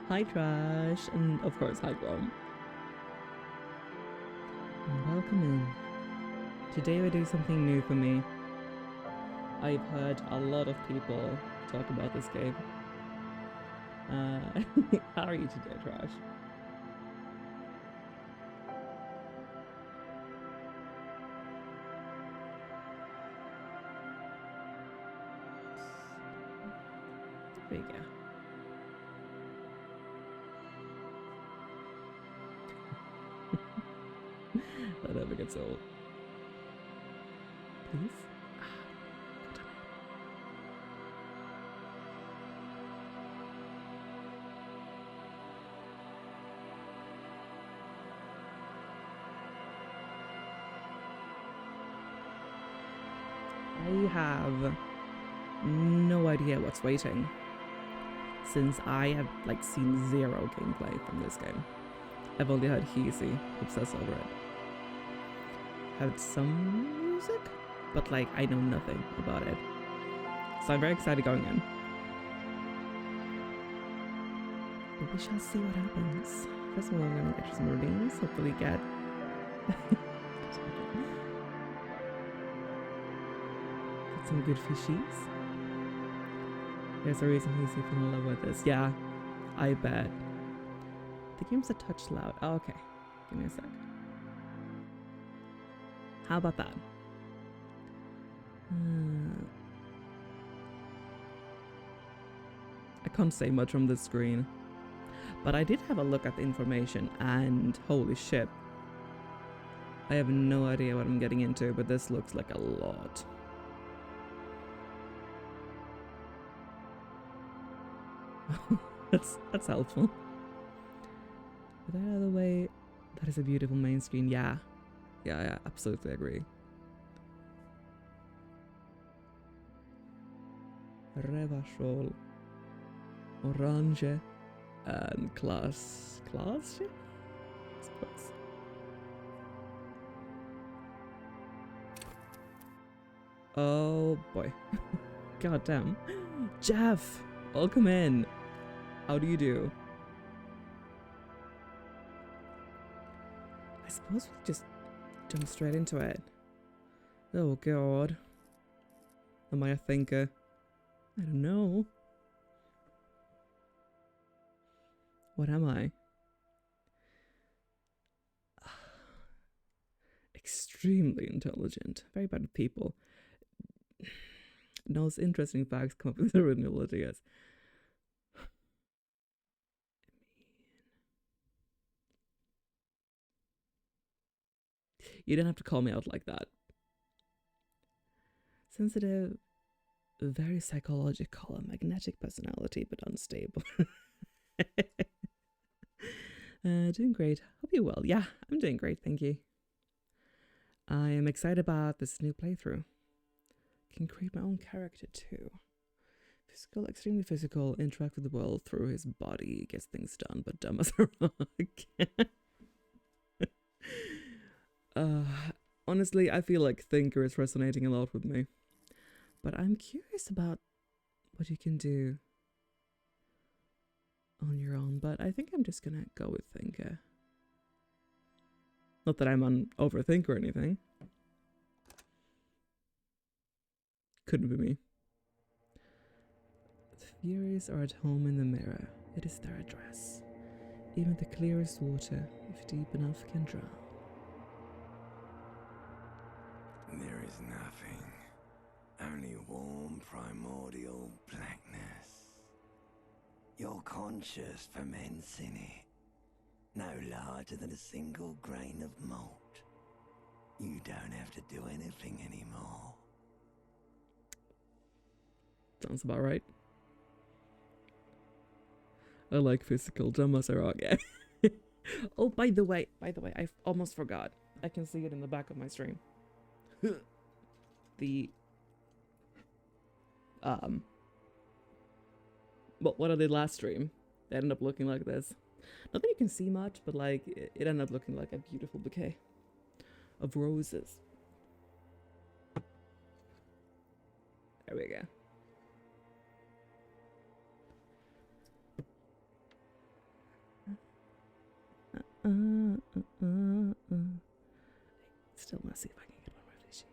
Hi, Trash. And of course, hi, Grom. And welcome in. Today we do something new for me. I've heard a lot of people talk about this game. How are you today, Trash? There you go. That never gets old. Please? I have no idea what's waiting, since I have like seen zero gameplay from this game. I've only heard Heezy obsess over it. Heard some music, but like I know nothing about it. So I'm very excited going in. But we shall see what happens. First of all, I'm gonna get some readings, hopefully get some good fishies. There's a reason he's even in love with this. Yeah, I bet. The game's a touch loud. Oh, okay. Give me a sec. How about that? I can't say much from this screen, but I did have a look at the information and holy shit. I have no idea what I'm getting into, but this looks like a lot. That's helpful. But that other way, that is a beautiful main screen. Yeah, absolutely agree. Revachol, Orange, and Class, I suppose. Oh boy. God damn. Jeff, welcome in. How do you do? I suppose we just jump straight into it. Oh god. Am I a thinker? I don't know. What am I? Extremely intelligent. Very bad at people. Knows interesting facts, come up with original ideas. You don't have to call me out like that. Sensitive, very psychological, a magnetic personality, but unstable. Doing great. Hope you're well. Yeah, I'm doing great, thank you. I am excited about this new playthrough. Can create my own character too. Physical, extremely physical, interact with the world through his body, gets things done, but dumb as a rock. Honestly, I feel like Thinker is resonating a lot with me. But I'm curious about what you can do on your own, but I think I'm just gonna go with Thinker. Not that I'm an overthinker or anything. Couldn't be me. The Furies are at home in the mirror. It is their address. Even the clearest water, if deep enough, can drown. There is nothing. Only warm, primordial blackness. Your conscious ferments in it. No larger than a single grain of malt. You don't have to do anything anymore. Sounds about right. I like physical, dumb as a rock. Oh, by the way, I almost forgot. I can see it in the back of my stream. What I did last stream, they ended up looking like this. Not that you can see much, but like it ended up looking like a beautiful bouquet of roses. There we go. Still want to see if I can get one more of these.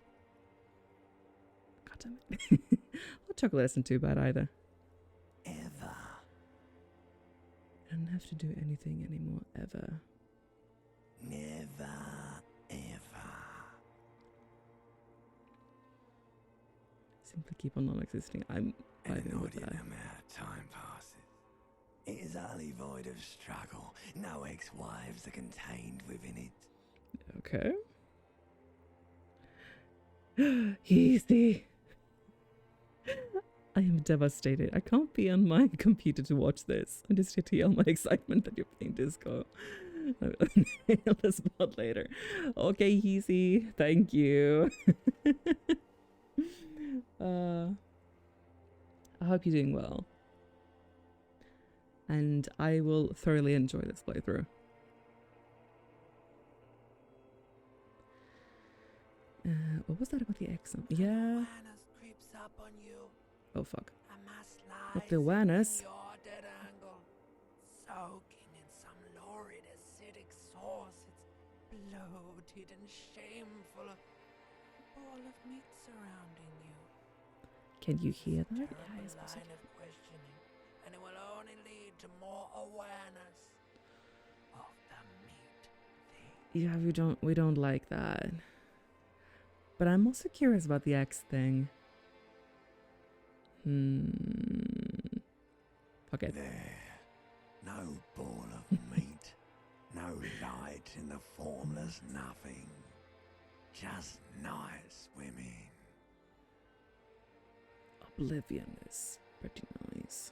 God damn it. Well, chocolate isn't too bad either. Ever. I don't have to do anything anymore, ever. Never, ever. Simply keep on non-existing. I'm An vibing with inordinate that. amount of time passes. It is utterly void of struggle. No ex-wives are contained within it. Okay. Easy. I am devastated. I can't be on my computer to watch this. I just get to yell my excitement that you're playing disco. I will nail the spot later. Okay, easy. Thank you. I hope you're doing well. And I will thoroughly enjoy this playthrough. What was that about the exam? Yeah. Creeps up on you. Oh fuck. A mass Not the awareness. your dead angle, soaking in some lurid acidic sauce. It's bloated and shameful. A ball of meat surrounding you. Can you hear that? Yeah, Terrible I suppose I line of questioning, and it will only lead to more awareness of the meat thing. Yeah, we don't like that. But I'm also curious about the X thing. Okay. There, no ball of meat, no light in the formless nothing, just night swimming. Oblivion is pretty nice.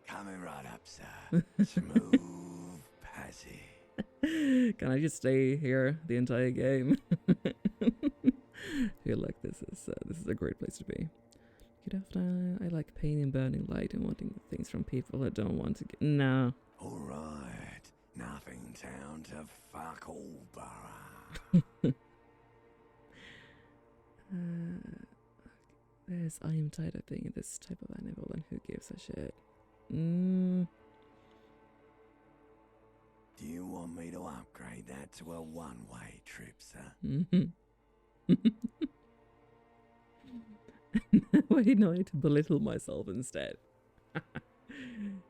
Coming right up, sir. Smooth passage. Can I just stay here the entire game? I feel like this is a great place to be. Get off now. I like pain and burning light and wanting things from people that don't want to get. No. All right, nothing town to fuck all borough. There's I am tired of being this type of animal and who gives a shit. Do you want me to upgrade that to a one-way trip, sir? Wait, no, I need to belittle myself instead.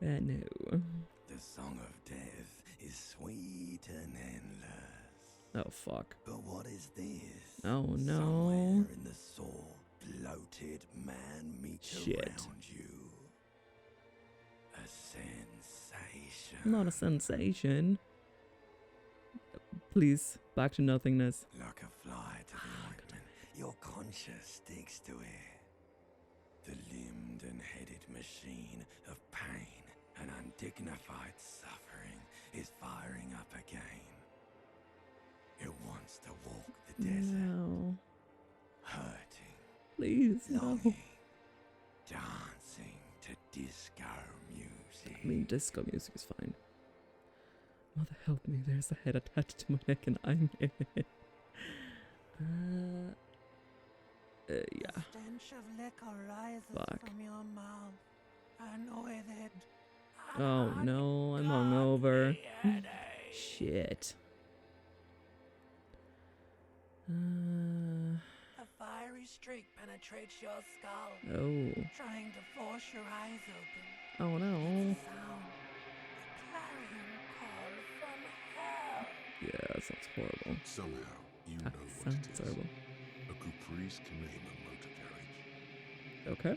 No. The song of death is sweet and endless. Oh, fuck. But what is this? Oh, no. Somewhere in the soul, bloated man meets Shit. around you. A sensation. Not a sensation. Please, back to nothingness. Like a fly to the ointment, your conscience sticks to it. The limbed and headed machine of pain and undignified suffering is firing up again. It wants to walk the desert, No. hurting, Please, no. longing, dancing to disco music. I mean, disco music is fine. Mother help me, there's a head attached to my neck and I'm in it. Yeah. The stench of liquor rises Fuck. from your mouth, and with it, Oh no, I'm hungover. Shit. a fiery streak penetrates your skull, Oh. trying to force your eyes open. Oh no. Sound, a clarion call from hell. Yeah, that sounds horrible. Somehow, you know That what sounds it is. horrible. A caprice can name a motor carriage. Okay.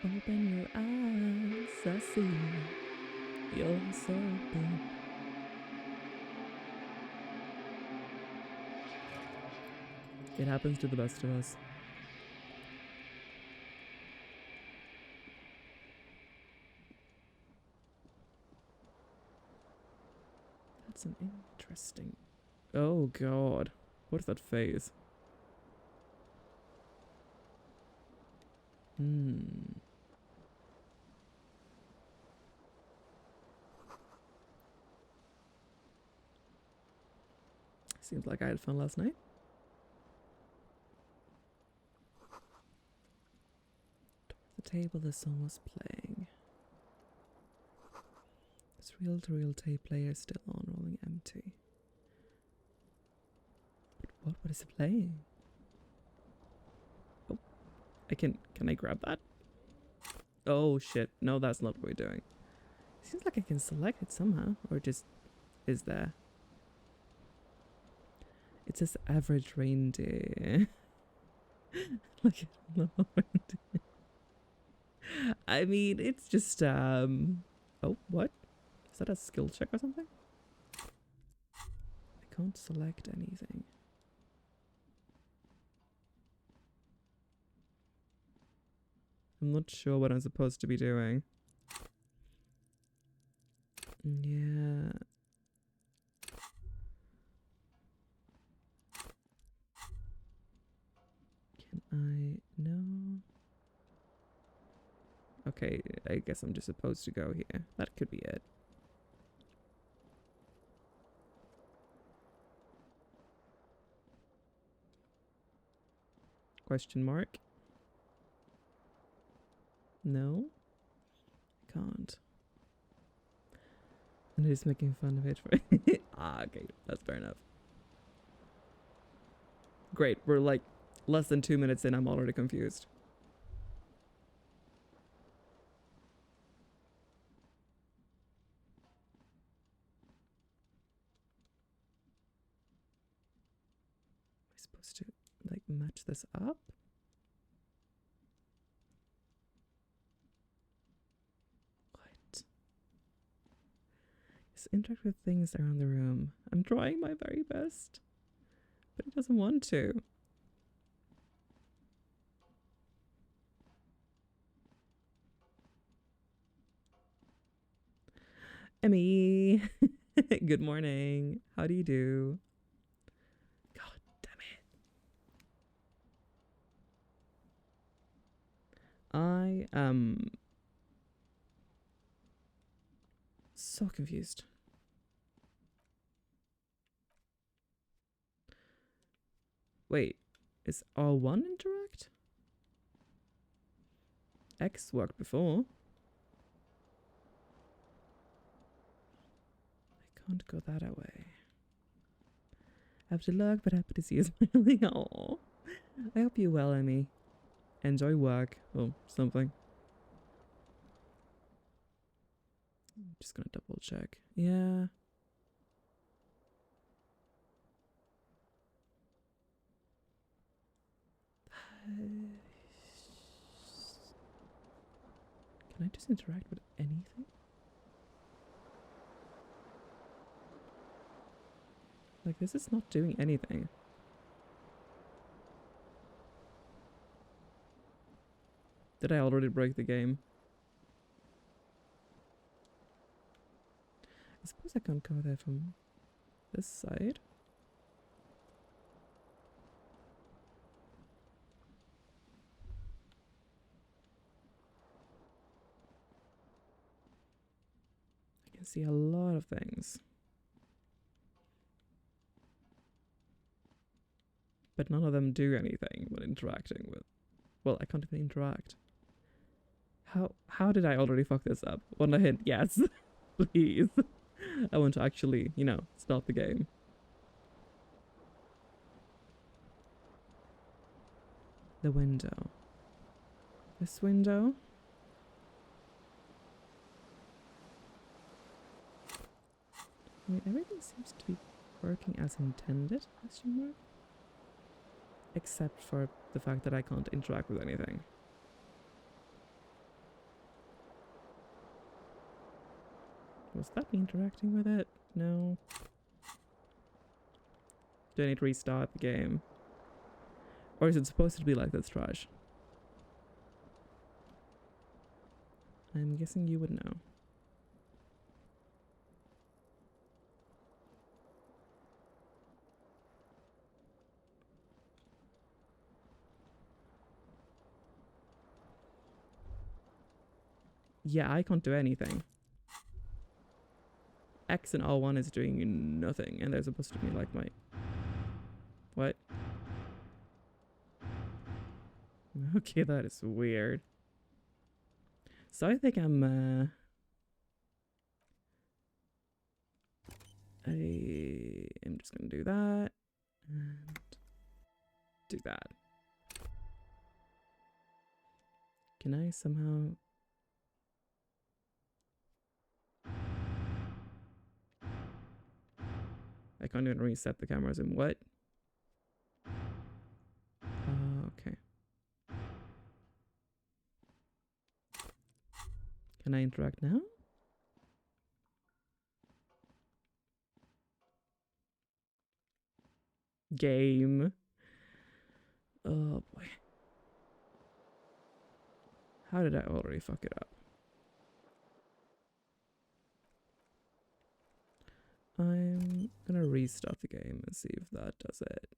Open your eyes, I see you're so open. It happens to the best of us. That's an interesting. Oh god. What is that phase? Seems like I had fun last night. Towards the table, the song was playing. Reel-to-reel tape player still on, rolling empty. What is it playing? Oh, can I grab that? Oh shit, no, that's not what we're doing. Seems like I can select it somehow, or it just is there. It says average reindeer. Look at the reindeer. I mean, it's just, oh, what? Is that a skill check or something? I can't select anything. I'm not sure what I'm supposed to be doing. Yeah. Can I? No. Okay, I guess I'm just supposed to go here. That could be it. Question mark? No? I can't. And he's making fun of it for ah, okay, that's fair enough. Great, we're like less than 2 minutes in, I'm already confused. Am I supposed to like match this up? What? Just interact with things around the room. I'm trying my very best, but it doesn't want to. Emmy, good morning. How do you do? God damn it. I am so confused. Wait, is R1 interact? X worked before. I can't go that way. After luck, but happy to see you smiling. Oh, I hope you're well, Emmy. Enjoy work or something. I'm just gonna double check. Yeah. Can I just interact with anything? Like, this is not doing anything. Did I already break the game? I suppose I can't go there from this side. I can see a lot of things. But none of them do anything when interacting with... Well, I can't even interact. How did I already fuck this up? Want a hint? Yes. Please. I want to actually, you know, start the game. The window. This window? I mean, everything seems to be working as intended, question mark? Except for the fact that I can't interact with anything. Was that me interacting with it? No. Do I need to restart the game? Or is it supposed to be like this trash? I'm guessing you would know. Yeah, I can't do anything. X and R1 is doing nothing, and they're supposed to be like my... What? Okay, that is weird. So I think I'm, I am just going to do that and do that. Can I somehow... I can't even reset the cameras in what? Okay. Can I interact now? Game. Oh boy. How did I already fuck it up? I'm gonna restart the game and see if that does it.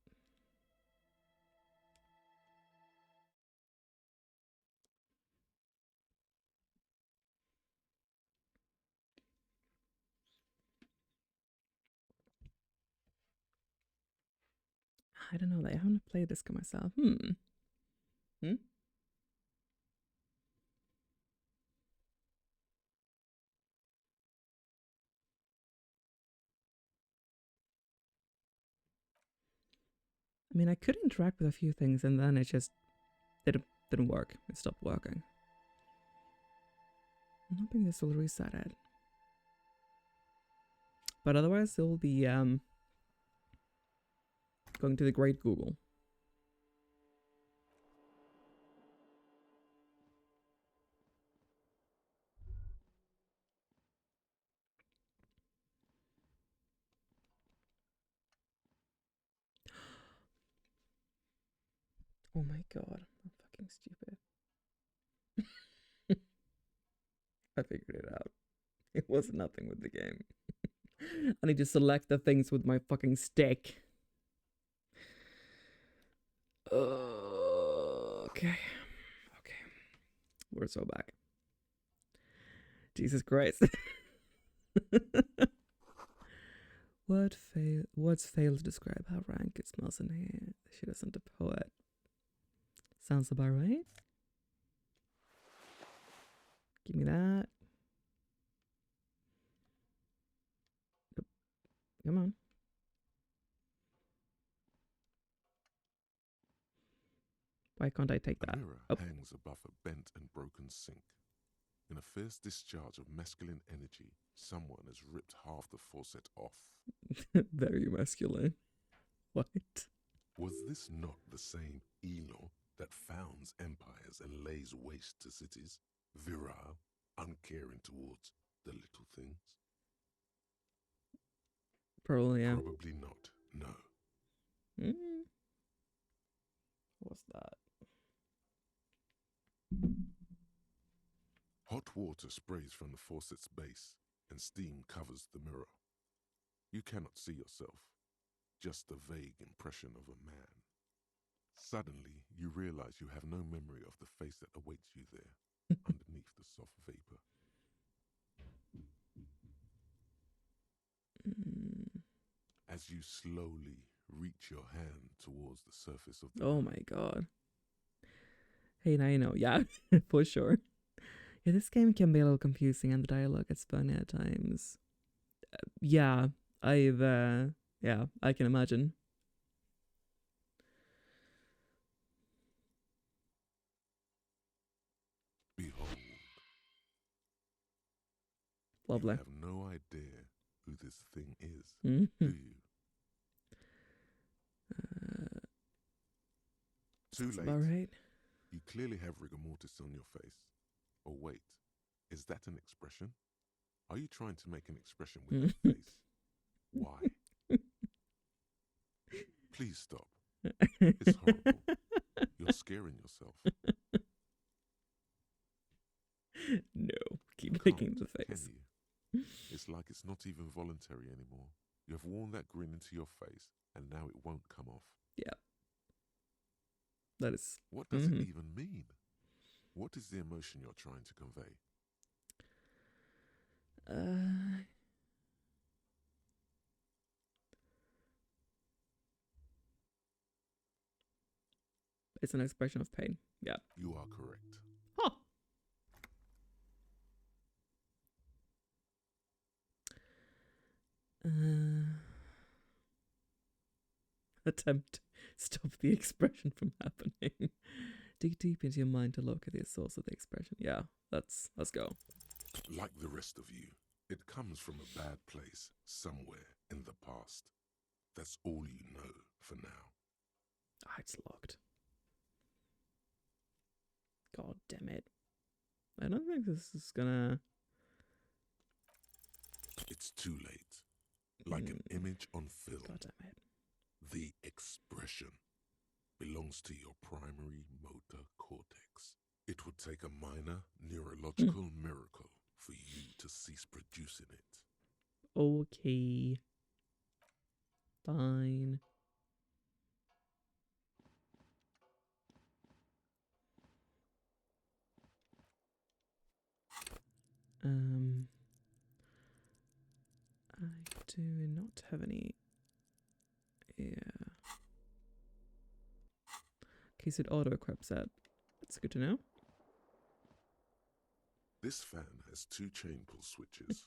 I don't know. I haven't played this game myself. Hmm. I mean, I could interact with a few things and then it just didn't work. It stopped working. I'm hoping this will reset it. But otherwise, it will be going to the great Google. Oh my god, I'm fucking stupid. I figured it out. It was nothing with the game. I need to select the things with my fucking stick. Okay. Okay. We're so back. Jesus Christ. What's failed to describe how rank it smells in here? She doesn't a poet. Sounds about right. Give me that. Yep. Come on. Why can't I take that? A mirror hangs above a bent and broken sink. In a fierce discharge of masculine energy, someone has ripped half the faucet off. Very masculine. What? Was this not the same Elo that founds empires and lays waste to cities, virile, uncaring towards the little things? Probably, yeah. Probably not, no. What's that? Hot water sprays from the faucet's base, and steam covers the mirror. You cannot see yourself, just the vague impression of a man. Suddenly, you realize you have no memory of the face that awaits you there, underneath the soft vapor. As you slowly reach your hand towards the surface of the Oh mirror. my god. Hey, now you know. Yeah, for sure. Yeah, this game can be a little confusing and the dialogue is funny at times. Yeah, yeah, I can imagine. Behold. Lovely. You have no idea who this thing is, Mm-hmm. do you? Too That's late. about right. You clearly have rigor mortis on your face. Or wait, is that an expression? Are you trying to make an expression with that face? Why? Please stop. It's horrible. You're scaring yourself. No, keep You making the can't, face. can you? It's like it's not even voluntary anymore. You have worn that grin into your face, and now it won't come off. Yeah. That is... What does it even mean? What is the emotion you're trying to convey? It's an expression of pain. Yeah. You are correct. Huh. attempt to stop the expression from happening. Dig deep into your mind to look at the source of the expression. Yeah, let's go. Like the rest of you, it comes from a bad place somewhere in the past. That's all you know for now. Ah, it's locked. God damn it. I don't think this is gonna... It's too late. Like an image on film, God damn it. the expression belongs to your primary motor cortex. It would take a minor neurological miracle for you to cease producing it. Okay. Fine. I do not have any... Yeah. Okay, so it auto-equips that. That's good to know. This fan has two chain pull switches.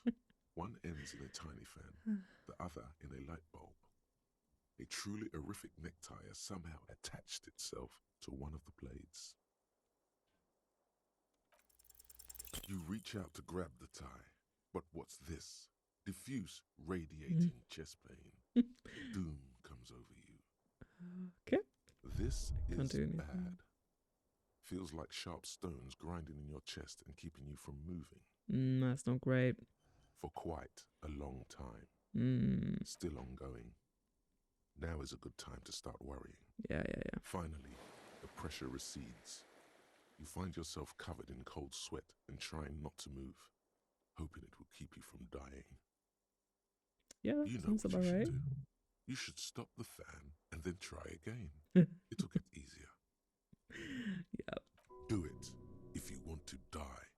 One ends in a tiny fan, the other in a light bulb. A truly horrific necktie has somehow attached itself to one of the blades. You reach out to grab the tie, but what's this? Diffuse, radiating chest pain. Doom comes over you. Okay. This Can't is do anything. bad. Feels like sharp stones grinding in your chest and keeping you from moving. That's not great. For quite a long time. Still ongoing. Now is a good time to start worrying. Yeah. Finally, the pressure recedes. You find yourself covered in cold sweat and trying not to move, hoping it will keep you from dying. Yeah, that You know sounds what about you should right. do. You should stop the fan and then try again. It'll get easier. Yeah. Do it if you want to die.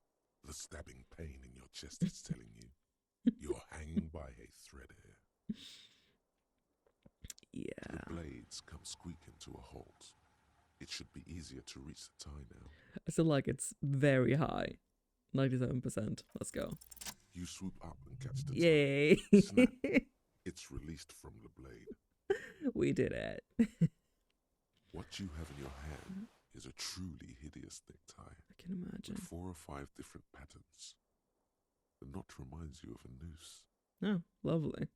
The stabbing pain in your chest is telling you you're hanging by a thread here. Yeah. The blades come squeaking to a halt. It should be easier to reach the tie now. I feel like it's very high. 97%. Let's go. You swoop up and catch the Yay. tie. Snap. It's released from the blade. We did it. What you have in your hand is a truly hideous necktie. I can imagine. With 4 or 5 different patterns. The knot reminds you of a noose. Oh, lovely.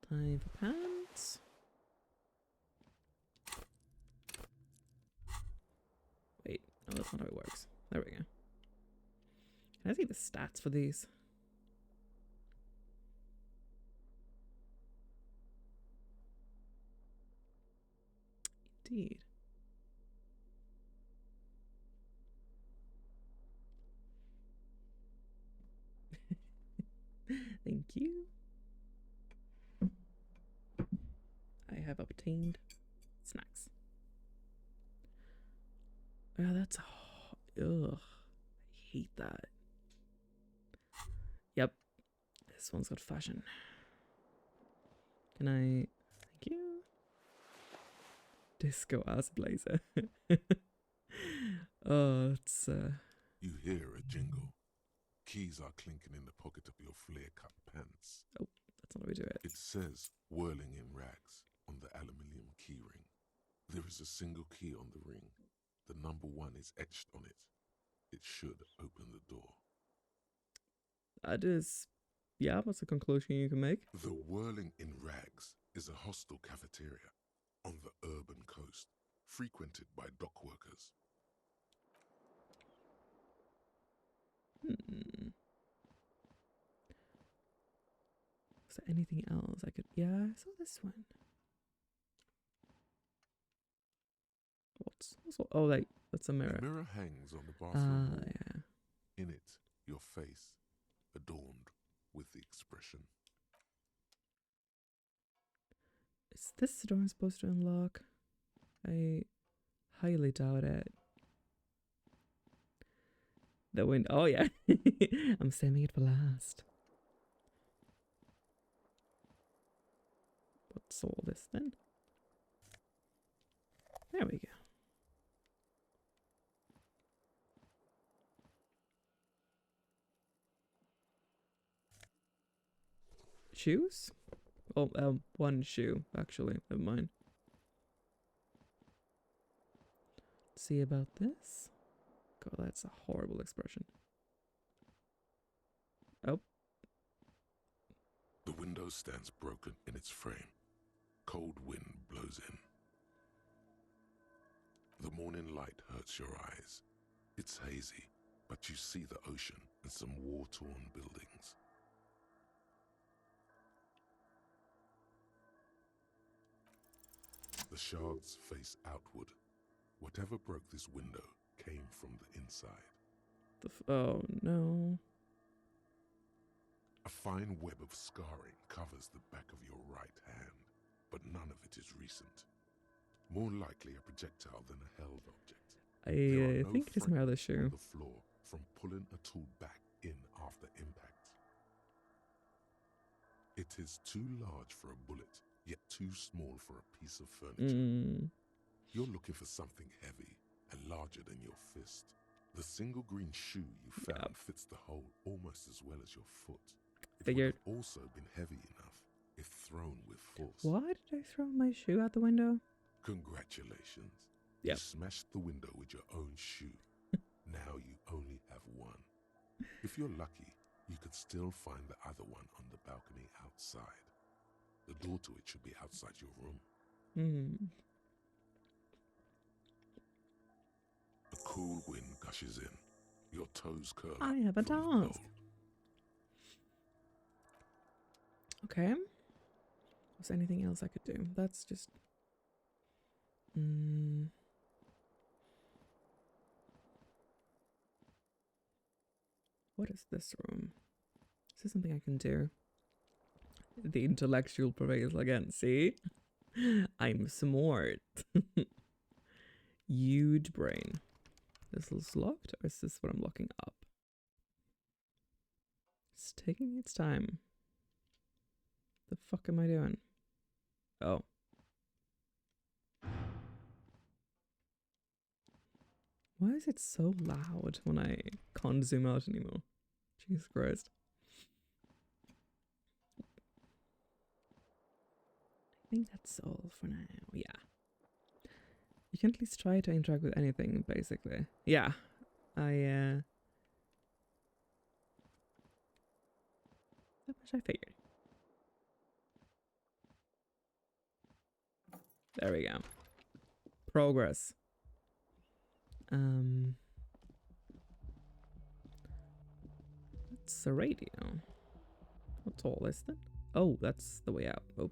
Time for pants. Wait, no, that's not how it works. There we go. Can I see the stats for these? Indeed. Thank you. I have obtained snacks. Oh, that's... Ugh. I hate that. Yep. This one's got fashion. Can I... Thank you. Disco ass blazer. Oh, it's... You hear a jingle. Keys are clinking in the pocket of your flare-cut pants. Oh, that's not how we do it. It says, whirling in rags, on the aluminium keyring. There is a single key on the ring. The number 1 is etched on it. It should open the door. That is... Yeah, what's the conclusion you can make? The whirling in rags is a hostel cafeteria on the urban coast, frequented by dock workers. Is there anything else I could... Yeah, I saw this one. What's... Oh, like, that's a mirror. The mirror hangs on the bathroom wall. Yeah. In it, your face, adorned with the expression. Is this the door I'm supposed to unlock? I highly doubt it. The wind... Oh, yeah. I'm saving it for last. What's all this then? There we go. shoes? Oh, one shoe, actually. Never mind. See about this? God, that's a horrible expression. Oh. The window stands broken in its frame. Cold wind blows in. The morning light hurts your eyes. It's hazy, but you see the ocean and some war-torn buildings. The shards face outward. Whatever broke this window came from the inside. Oh no. A fine web of scarring covers the back of your right hand, but none of it is recent. More likely a projectile than a held object. I think it is my other shoe. On the floor from pulling a tool back in after impact. It is too large for a bullet, yet too small for a piece of furniture. You're looking for something heavy and larger than your fist. The single green shoe you found fits the hole almost as well as your foot. It would have also been heavy enough if thrown with force. Why did I throw my shoe out the window? Congratulations. Yep. You smashed the window with your own shoe. Now you only have one. If you're lucky, you could still find the other one on the balcony outside. The door to it should be outside your room. A cool wind gushes in. Your toes curl. I have a task. Okay. Was there anything else I could do? That's just... What is this room? Is this something I can do? The intellectual prevails again, see? I'm smart. Huge brain. This is locked, or is this what I'm locking up? It's taking its time. The fuck am I doing? Oh. Why is it so loud when I can't zoom out anymore? Jesus Christ. I think that's all for now. Yeah. You can at least try to interact with anything, basically. Yeah. That much I figured. There we go. Progress. It's a radio. How tall is that? Oh, that's the way out. Oh.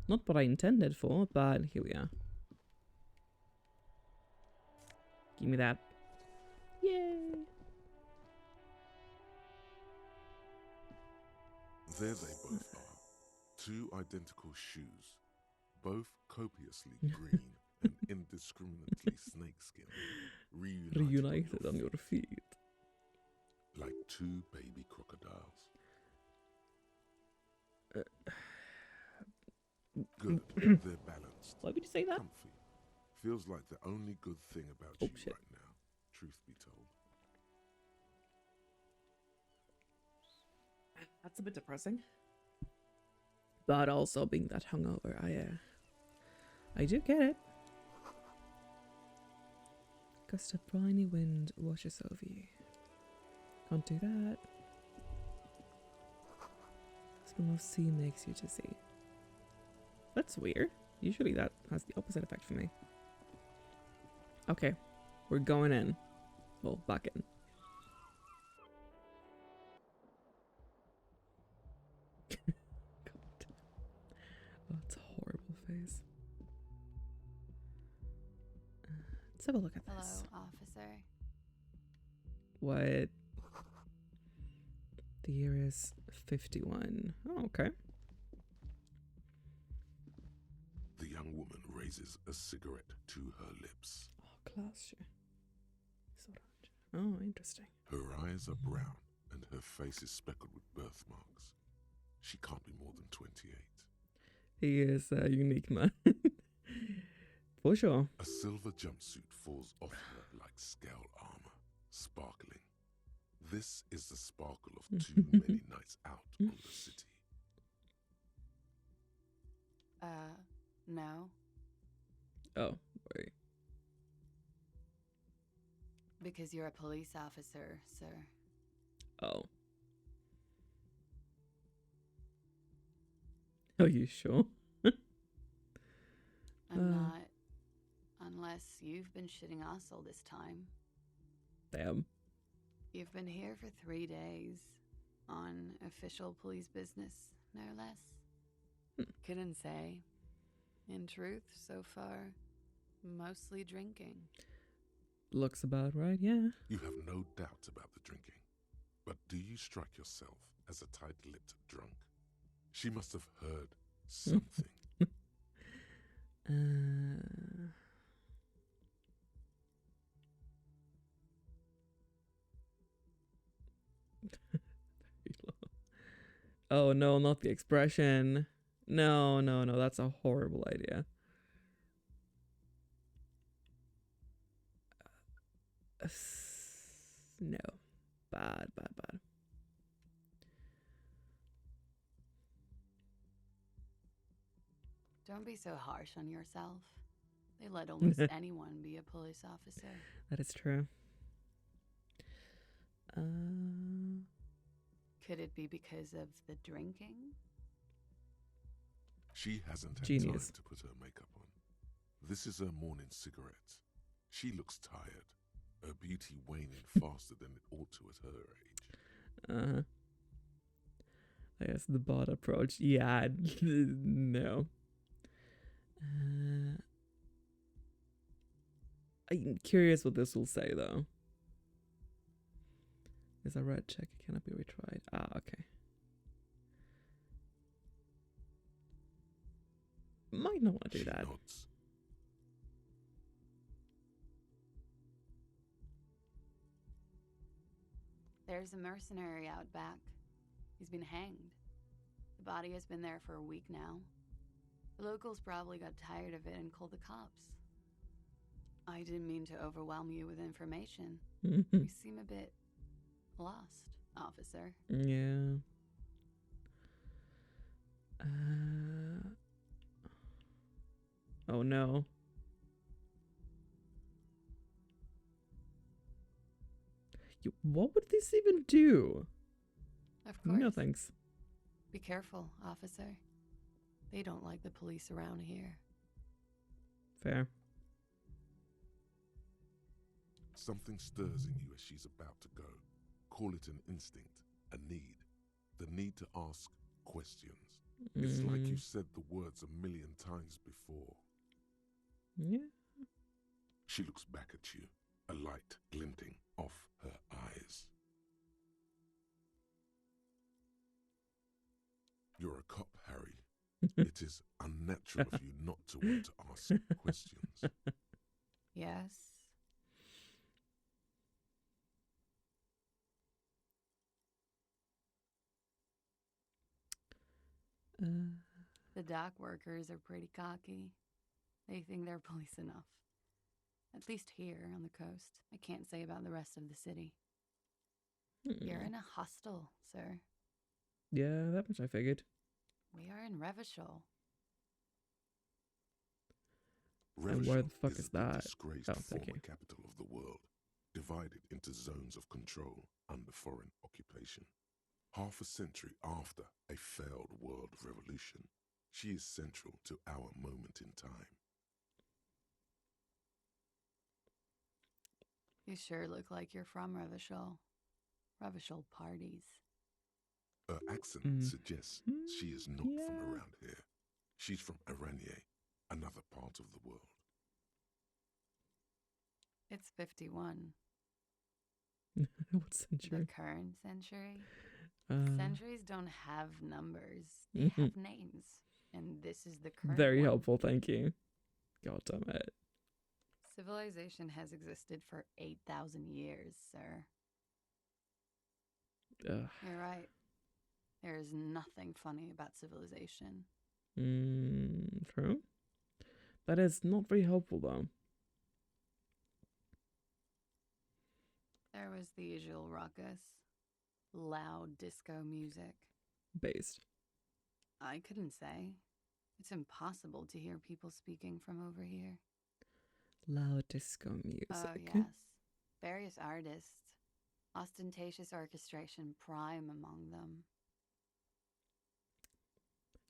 Not what I intended for, but here we are. Give me that. Yay! There they both are. Two identical shoes. Both copiously green and indiscriminately snakeskin. Reunited on your feet. Like two baby crocodiles. Good. They're balanced. Why would you say that? Comfy. Feels like the only good thing about you right now, truth be told. That's a bit depressing. But also being that hungover, I do get it. Gust of briny wind washes over you. Can't do that. Smell of sea makes you dizzy. That's weird. Usually that has the opposite effect for me. Okay, we're going in. Well, back in. God. Oh, it's a horrible face. Let's have a look at this. Hello, officer. What? The year is 51. Oh, okay. The young woman raises a cigarette to her lips. Oh, class. Oh, interesting. Her eyes are brown and her face is speckled with birthmarks. She can't be more than 28. He is a unique man. For sure. A silver jumpsuit falls off her like scale armor, sparkling. This is the sparkle of too many nights out on the city. No, Oh, wait. because you're a police officer, sir. Oh. Are you sure? I'm not. Unless you've been shitting us all this time. Damn. You've been here for 3 days. On official police business, no less. Couldn't say. In truth, so far, mostly drinking. Looks about right, yeah. You have no doubt about the drinking. But do you strike yourself as a tight-lipped drunk? She must have heard something. Oh no, not the expression. No, no, no, that's a horrible idea. No. Bad, bad, bad. Don't be so harsh on yourself. They let almost anyone be a police officer. That is true. Could it be because of the drinking? She hasn't had Genius. time to put her makeup on. This is her morning cigarette. She looks tired, her beauty waning faster than it ought to at her age. I guess the bot approach. Yeah, no. I'm curious what this will say, though. Is a red check. It cannot be retried. Ah, okay. Might not want to do that. Nods. There's a mercenary out back. He's been hanged. The body has been there for a week now. The locals probably got tired of it and called the cops. I didn't mean to overwhelm you with information. You seem a bit lost, officer. Yeah. Oh no. What would this even do? Of course. No thanks. Be careful, officer. They don't like the police around here. Fair. Something stirs in you as she's about to go. Call it an instinct, a need. The need to ask questions. It's like you said the words 1,000,000 times before. Yeah. She looks back at you, a light glinting off her eyes. You're a cop, Harry. It is unnatural of you not to want to ask questions. Yes. The dock workers are pretty cocky. They think they're police enough. At least here on the coast. I can't say about the rest of the city. You're in a hostel, sir. Yeah, that much I figured. We are in Revachol. And where the fuck is the that? disgraced Oh, thank former you. capital of the world, divided into zones of control under foreign occupation. Half a century after a failed world revolution, she is central to our moment in time. You sure look like you're from Revachol. Revachol parties. Her accent suggests she is not from Yeah. around here. She's from Aranier, another part of the world. It's 51. What The century? current century. Uh, Centuries don't have numbers. They have names. And this is the current very one. helpful, thank you. God damn it. Civilization has existed for 8,000 years, sir. Ugh. You're right. There is nothing funny about civilization. True. That is not very helpful, though. There was the usual ruckus. Loud disco music. Based. I couldn't say. It's impossible to hear people speaking from over here. Loud disco music. Oh, yes. Various artists. Ostentatious orchestration prime among them.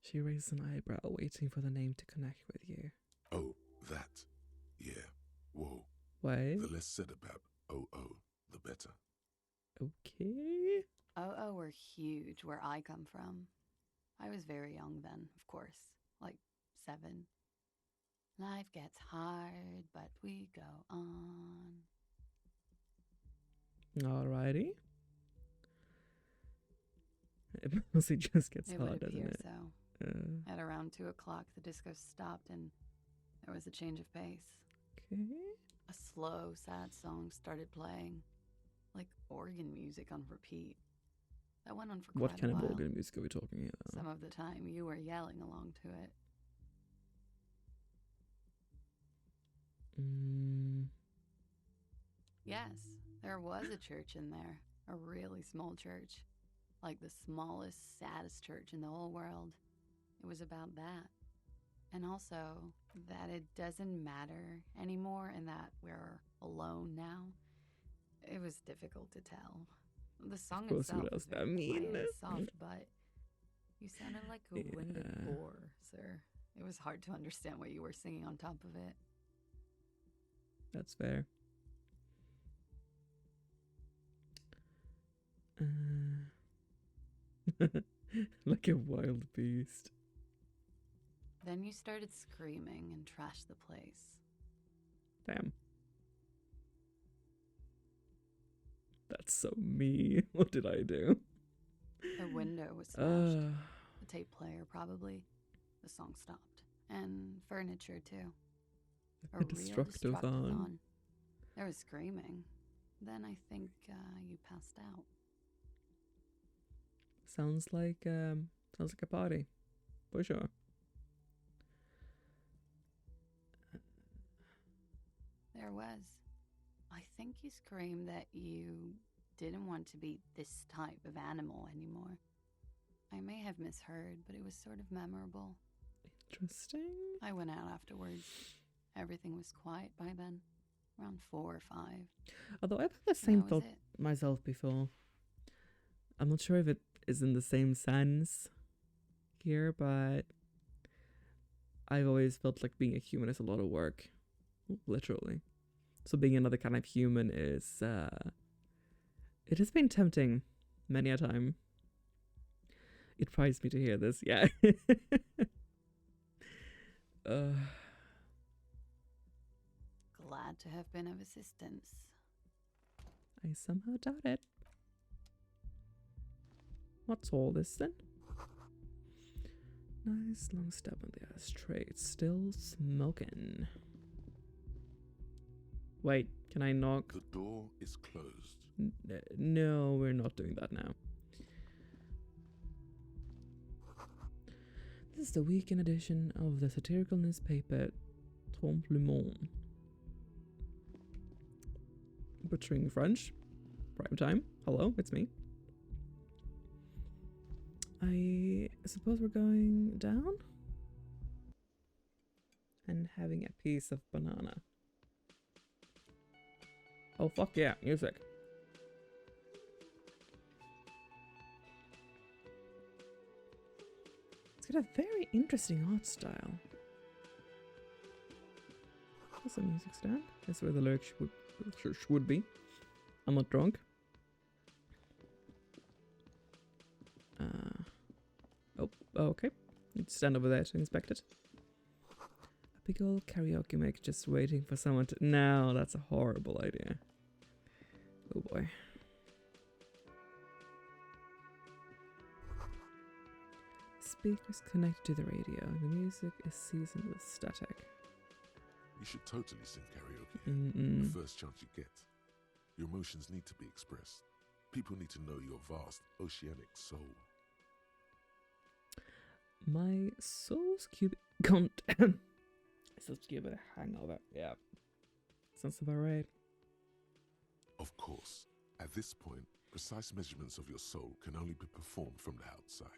She raises an eyebrow, waiting for the name to connect with you. Oh, that. Yeah. Whoa. Why? The less said about OO, the better. Okay. Oh, were huge where I come from. I was very young then, of course, like 7. Life gets hard, but we go on. Alrighty. It mostly just gets It hard, would doesn't appear it? so. At around 2 o'clock, the disco stopped and there was a change of pace. Okay. A slow, sad song started playing, like organ music on repeat. That went on for quite What kind a while. of organ music are we talking here? Some of the time, you were yelling along to it. Yes, there was a church in there. A really small church. Like the smallest, saddest church in the whole world. It was about that. And also that it doesn't matter anymore and that we're alone now. It was difficult to tell. The song Of course, itself what was else that very quiet mean? and soft, but you sounded like a winded Yeah. boar, sir. It was hard to understand what you were singing on top of it. That's fair. Like a wild beast. Then you started screaming and trashed the place. Damn. That's so me. What did I do? The window was smashed. The tape player, probably. The song stopped. And furniture, too. A real Destructive on. There was screaming. Then I think you passed out. Sounds like a party. For sure. There was. I think you screamed that you didn't want to be this type of animal anymore. I may have misheard, but it was sort of memorable. Interesting. I went out afterwards. Everything was quiet by then. Around 4 or 5. Although I've had the same That was thought it. myself before. I'm not sure if it is in the same sense here, but I've always felt like being a human is a lot of work. Literally. So being another kind of human is it has been tempting many a time. It frightens me to hear this, yeah. Glad to have been of assistance. I somehow doubt it. What's all this then? Nice long step on the ashtray. It's still smoking. Wait, can I knock? The door is closed. No, we're not doing that now. This is the weekend edition of the satirical newspaper Trompe le Monde. Butchering French. Prime time. Hello, it's me. I suppose we're going down? And having a piece of banana. Oh, fuck yeah, music. It's got a very interesting art style. That's a music stand. That's where the lyrics would be. I'm not drunk. Oh, okay. Need to stand over there to inspect it. A big old karaoke mic just waiting for someone to... No, that's a horrible idea. Oh boy. Speakers connected to the radio. The music is seasoned with static. You should totally sing karaoke. The first chance you get. Your emotions need to be expressed. People need to know your vast oceanic soul. My soul's cube content. Sounds cube with a hangover. Yeah. Sounds about right. Of course, at this point, precise measurements of your soul can only be performed from the outside.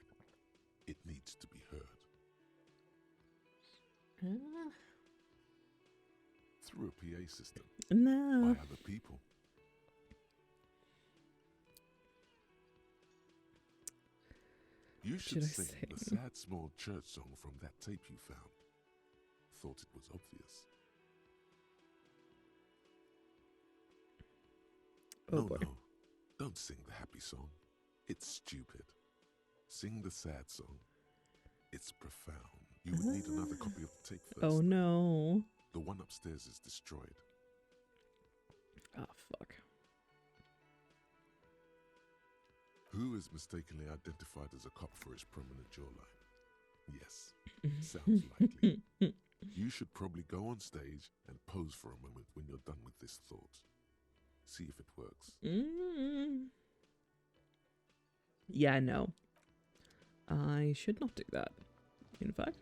It needs to be heard. Through a PA system. No. By other people. You should sing the sad small church song from that tape you found. Thought it was obvious. Oh no, boy. no. Don't sing the happy song. It's stupid. Sing the sad song. It's profound. You would need another copy of the tape first. Oh no. The one upstairs is destroyed. Oh fuck. Who is mistakenly identified as a cop for his prominent jawline? Yes, sounds likely. You should probably go on stage and pose for a moment when you're done with this thought. See if it works. Yeah, no. I should not do that. In fact,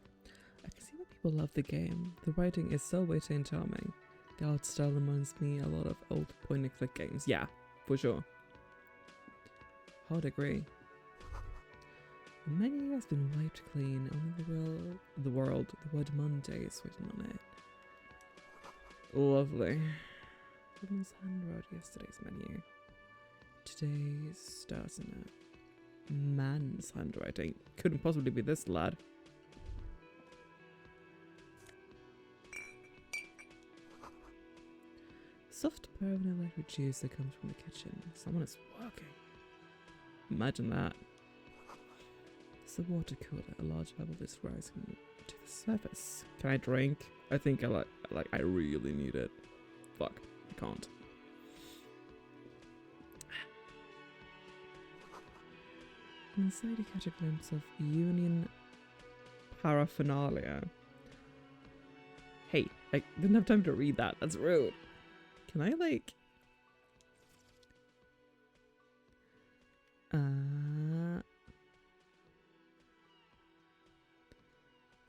I can see why people love the game. The writing is so witty and charming. The art style reminds me a lot of old point-and-click games. Yeah, for sure. Hard agree. The menu has been wiped clean. Only the word Monday is written on it. Lovely. Woman's hand wrote yesterday's menu. Today's starts in a man's handwriting. Couldn't possibly be this lad. Soft permanent liquid juice that comes from the kitchen. Someone is working. Imagine that. It's a water cooler. A large level is rising to the surface. Can I drink? I think I really need it. Fuck. I can't. Inside you catch a glimpse of Union paraphernalia. Hey, I didn't have time to read that. That's rude. Can I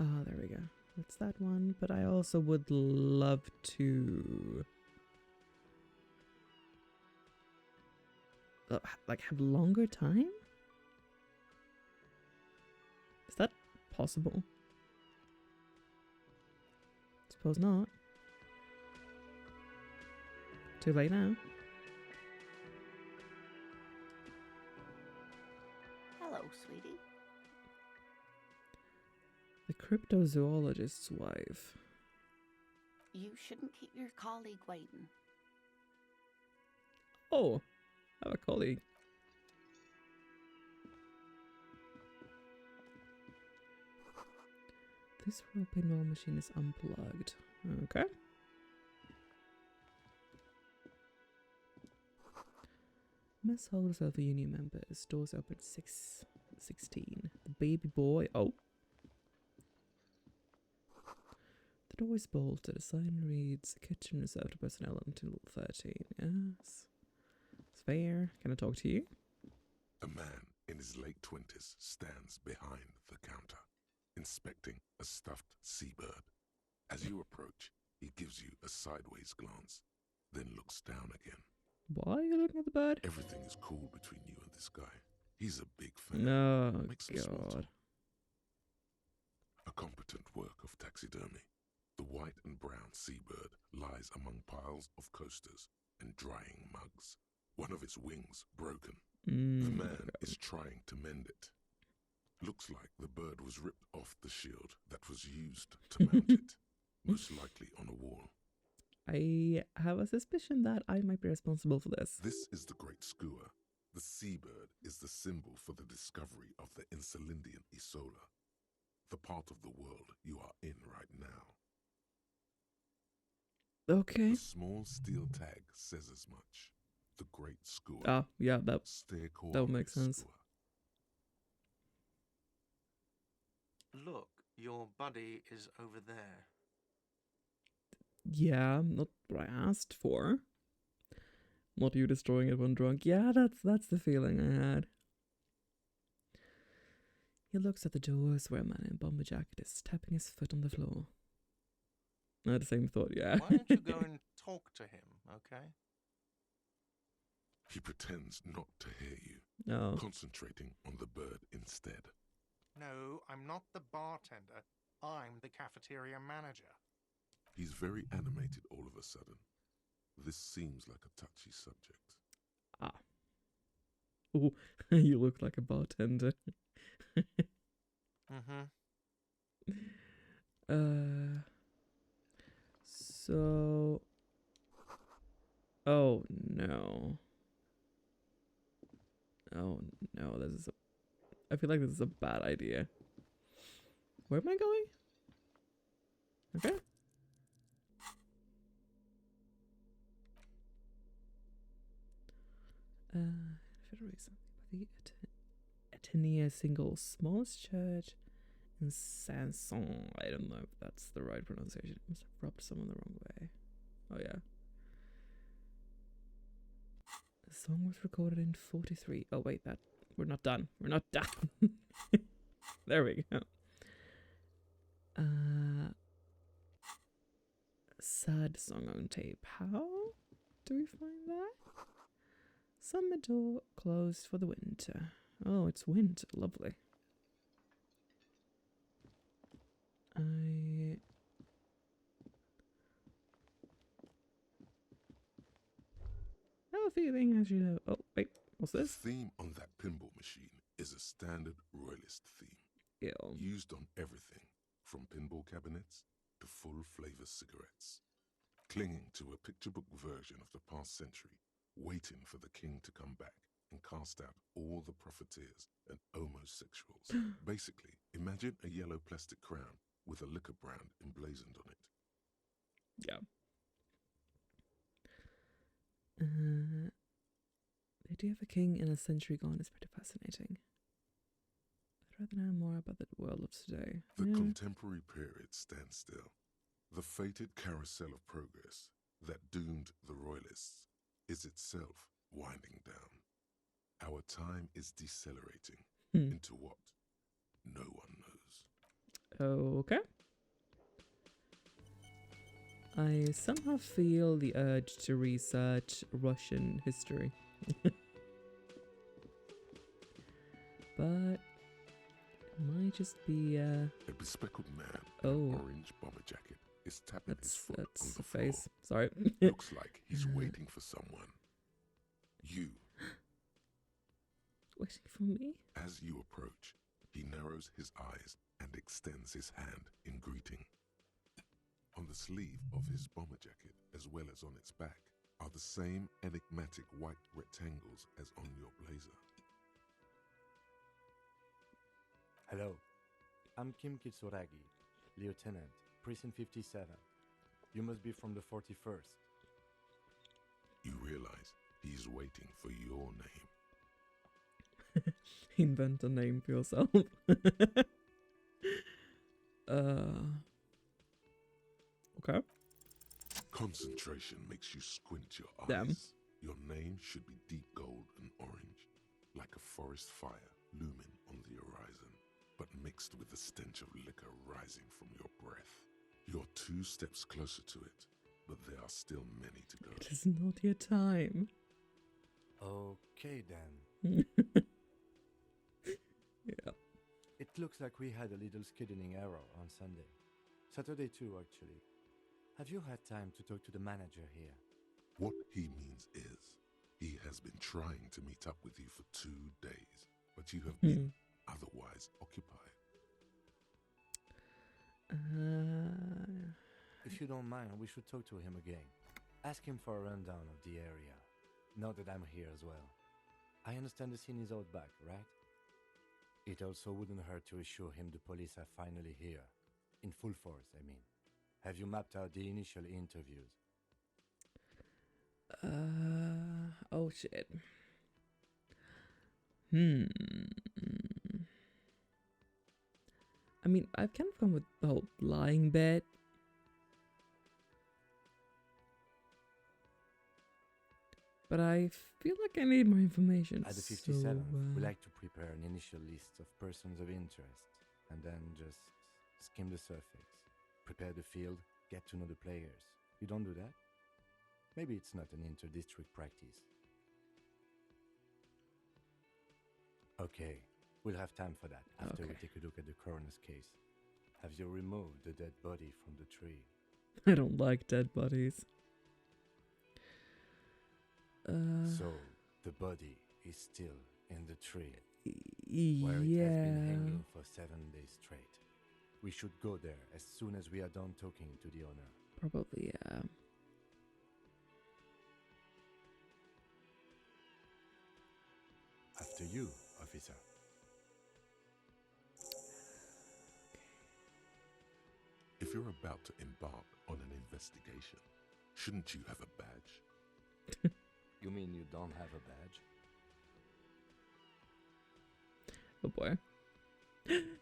oh, there we go. That's that one. But I also would love to have longer time? Is that possible? Suppose not. Too late now. Hello, sweetie. The cryptozoologist's wife. You shouldn't keep your colleague waiting. Oh, I have a colleague. This roll pinball machine is unplugged. Okay. Mess hall of the union members. Doors open 6:16. The baby boy. Oh. The door is bolted. A sign reads, kitchen reserved to personnel until 13. Yes. It's fair. Can I talk to you? A man in his late 20s stands behind the counter, inspecting a stuffed seabird. As you approach, he gives you a sideways glance, then looks down again. Why are you looking at the bird? Everything is cool between you and this guy. He's a big fan. No, Make some small God. talk. A competent work of taxidermy. The white and brown seabird lies among piles of coasters and drying mugs. One of its wings broken. The man is trying to mend it. Looks like the bird was ripped off the shield that was used to mount it, most likely on a wall. I have a suspicion that I might be responsible for this. This is the Great Skua. The seabird is the symbol for the discovery of the Insulindian Isola, the part of the world you are in right now. Okay. The small steel tag says as much. The Great Skua. Ah, yeah, that would make sense. Skua. Look, your buddy is over there. Yeah, not what I asked for. Not you destroying it when drunk. Yeah, that's the feeling I had. He looks at the doors where a man in a bomber jacket is tapping his foot on the floor. I had the same thought, yeah. Why don't you go and talk to him, okay? He pretends not to hear you, No. concentrating on the bird instead. No, I'm not the bartender. I'm the cafeteria manager. He's very animated all of a sudden. This seems like a touchy subject. Ah. Oh, you look like a bartender. Mm-hmm. So... Oh, no. Oh, no, this is I feel like this is a bad idea. Where am I going? Okay. Federation. The Atenia single smallest church in Sanson. I don't know if that's the right pronunciation. I must have rubbed someone the wrong way. Oh yeah. The song was recorded in 43. Oh wait, we're not done. We're not done. There we go. Sad song on tape. How do we find that? Summer door closed for the winter. Oh, it's winter. Lovely. I have a feeling I should have... Oh, wait. What's this? The theme on that pinball machine is a standard royalist theme. Ew. Used on everything, from pinball cabinets to full flavor cigarettes. Clinging to a picture book version of the past century, waiting for the king to come back and cast out all the profiteers and homosexuals. Basically, imagine a yellow plastic crown with a liquor brand emblazoned on it. Yeah. The idea of a king in a century gone is pretty fascinating. I'd rather know more about the world of today. The Yeah. contemporary period stands still. The fated carousel of progress that doomed the royalists is itself winding down. Our time is decelerating into what? No one knows. Okay. I somehow feel the urge to research Russian history. But it might just be A bespectacled man in an orange bomber jacket is tapping his foot on that's the a floor. face. Sorry. Looks like he's waiting for someone. You. Waiting for me? As you approach, he narrows his eyes and extends his hand in greeting. On the sleeve of his bomber jacket, as well as on its back, are the same enigmatic white rectangles as on your blazer. Hello, I'm Kim Kitsuragi, Lieutenant, Precinct 57. You must be from the 41st. You realize he's waiting for your name. Invent a name for yourself. Okay. Concentration makes you squint your eyes. Damn. Your name should be deep gold and orange, like a forest fire looming on the horizon, but mixed with the stench of liquor rising from your breath. You're 2 steps closer to it, but there are still many to go. It is not your time. Okay then. Yeah. It looks like we had a little scheduling error on Sunday. Saturday too, actually. Have you had time to talk to the manager here? What he means is, he has been trying to meet up with you for 2 days, but you have been otherwise occupied. If you don't mind, we should talk to him again. Ask him for a rundown of the area. Now that I'm here as well. I understand the scene is out back, right? It also wouldn't hurt to assure him the police are finally here. In full force, I mean. Have you mapped out the initial interviews? Oh shit. I mean, I've kind of gone with the whole lying bit. But I feel like I need more information. At the 57th, so, we like to prepare an initial list of persons of interest, and then just skim the surface. Prepare the field, get to know the players. You don't do that? Maybe it's not an inter-district practice. Okay, we'll have time for that after we Okay. take a look at the coroner's case. Have you removed the dead body from the tree? I don't like dead bodies. So, the body is still in the tree, where it has been Yeah. hanging for 7 days straight. We should go there as soon as we are done talking to the owner. Probably, yeah. After you, officer. If you're about to embark on an investigation, shouldn't you have a badge? You mean you don't have a badge? Oh boy.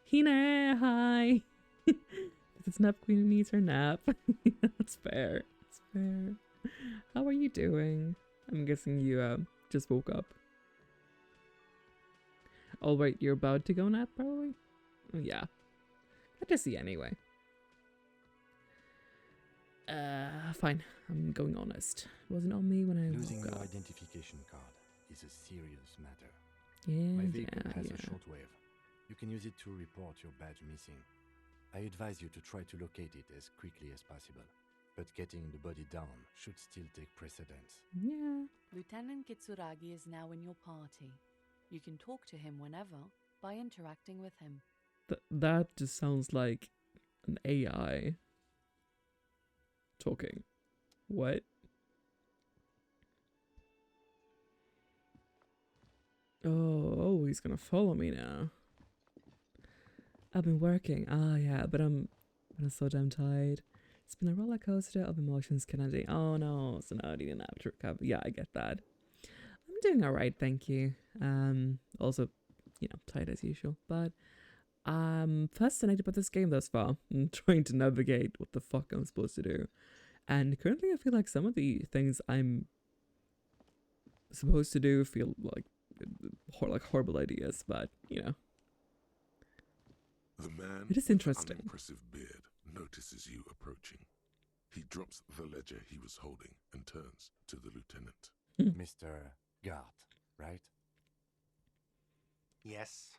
Hina, hi. The Snap Queen needs her nap. That's fair. That's fair. How are you doing? I'm guessing you just woke up. Oh wait, you're about to go nap probably? Oh, yeah. Good to see anyway. Fine. I'm going honest. It wasn't on me when I Losing woke your up. identification card is a serious matter. Yeah, My vehicle has yeah. a shortwave. You can use it to report your badge missing. I advise you to try to locate it as quickly as possible. But getting the body down should still take precedence. Yeah. Lieutenant Kitsuragi is now in your party. You can talk to him whenever by interacting with him. That just sounds like an AI talking. What? Oh, he's gonna follow me now. I've been working. Ah, yeah, but I'm so damn tired. It's been a roller coaster of emotions, Kennedy. Oh no, so now I need an nap to recover. Yeah, I get that. I'm doing all right, thank you. Also, tired as usual, but fascinated by this game thus far. I'm trying to navigate what the fuck I'm supposed to do, and currently I feel like some of the things I'm supposed to do feel like horrible ideas, but The man it is with the interesting. unimpressive beard notices you approaching. He drops the ledger he was holding and turns to the lieutenant. Mr. Gart, right? Yes.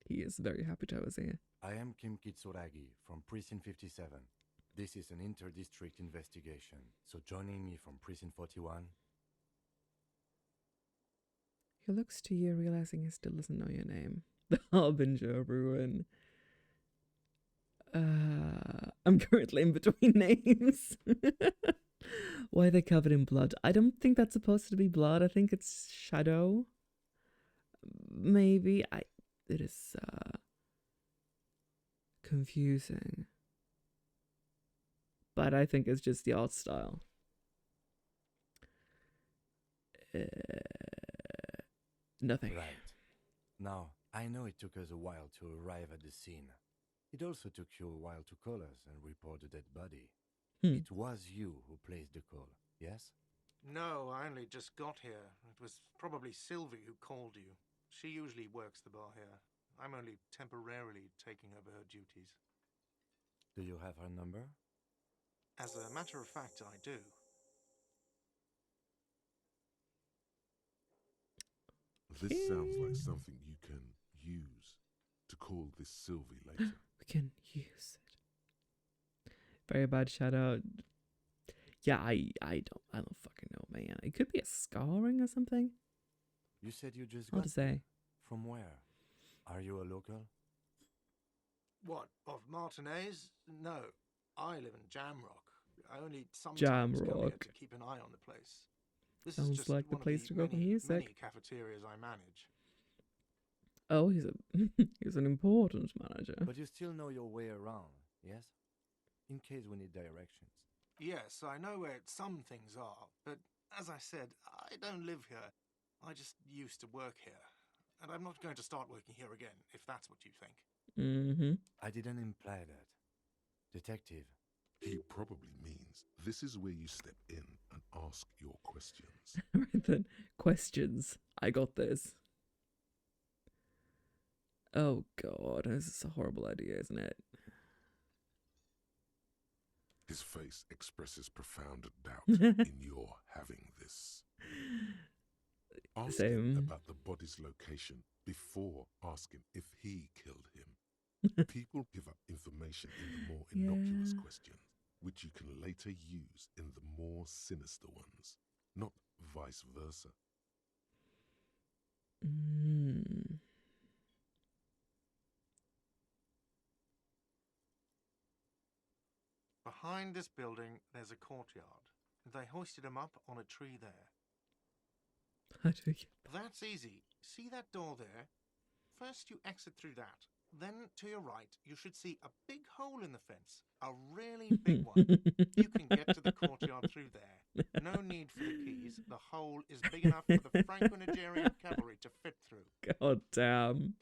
He is very happy to have us here. I am Kim Kitsuragi from Precinct 57. This is an inter-district investigation, so joining me from Precinct 41... He looks to you, realizing he still doesn't know your name. The Harbinger of Ruin. I'm currently in between names. Why are they covered in blood? I don't think that's supposed to be blood. I think it's shadow. Maybe. It is confusing. But I think it's just the art style. Nothing. Right. Now, I know it took us a while to arrive at the scene. It also took you a while to call us and report the dead body. It was you who placed the call, yes? No, I only just got here. It was probably Sylvie who called you. She usually works the bar here. I'm only temporarily taking over her duties. Do you have her number? As a matter of fact, I do. This sounds like something you can use to call this Sylvie later. We can use it. Very bad shout out. Yeah, I don't fucking know, man. It could be a scarring or something. You said you just Hard got to say. From where? Are you a local? What, of Martinez? No, I live in Jamrock. I only sometimes come here Jamrock. to keep an eye on the place. This Sounds is just like the one place of to go for many, music. many cafeterias I manage. Oh, he's an important manager. But you still know your way around, yes? In case we need directions. Yes, I know where some things are, but as I said, I don't live here. I just used to work here. And I'm not going to start working here again, if that's what you think. Mm-hmm. I didn't imply that. Detective. He probably means this is where you step in and ask your questions. Right then. Questions. I got this. Oh god, this is a horrible idea, isn't it? His face expresses profound doubt in your having this. Ask him Same. about the body's location before asking if he killed him. People give up information in the more innocuous questions, which you can later use in the more sinister ones, not vice versa. Behind this building, there's a courtyard. They hoisted him up on a tree there. How do you... That's easy. See that door there? First you exit through that. Then, to your right, you should see a big hole in the fence. A really big one. You can get to the courtyard through there. No need for the keys. The hole is big enough for the Franco-Nigerian cavalry to fit through. God damn.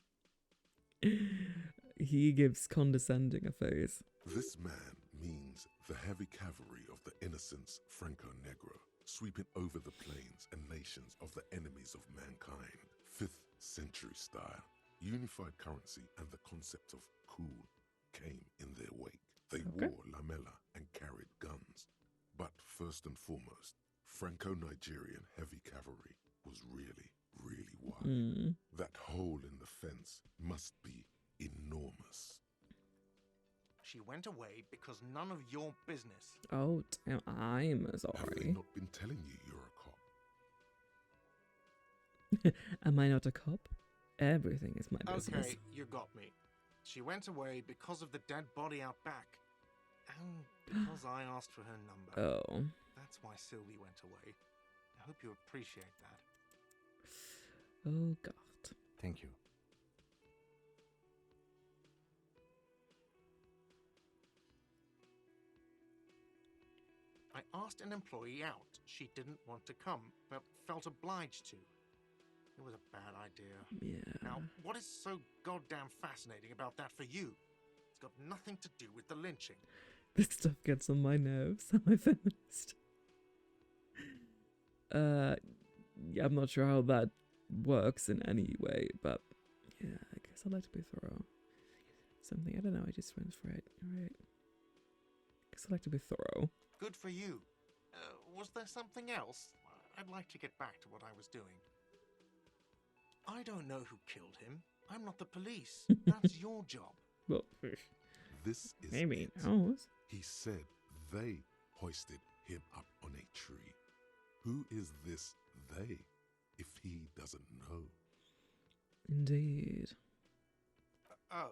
He gives condescending a face. This man means the heavy cavalry of the innocents Franco-Negro, sweeping over the plains and nations of the enemies of mankind. 5th century style. Unified currency and the concept of cool came in their wake. They wore lamella and carried guns. But first and foremost, Franco-Nigerian heavy cavalry was really, really wide. That hole in the fence must be enormous. She went away because none of your business. Oh, damn, I'm Have they sorry. not been telling you you're a cop? Am I not a cop? Everything is my business. Okay, you got me. She went away because of the dead body out back. And because I asked for her number. Oh. That's why Sylvie went away. I hope you appreciate that. Oh, God. Thank you. I asked an employee out. She didn't want to come, but felt obliged to. It was a bad idea. Yeah. Now, what is so goddamn fascinating about that for you? It's got nothing to do with the lynching. This stuff gets on my nerves. Am I feminist? Yeah, I'm not sure how that works in any way, but yeah, I guess I'd like to be thorough. Something, I don't know, I just went for it. Alright. Guess I'd like to be thorough. Good for you. Was there something else? I'd like to get back to what I was doing. I don't know who killed him. I'm not the police. That's your job. Well, This is maybe it. knows. He said they hoisted him up on a tree. Who is this they, if he doesn't know? Indeed. Oh,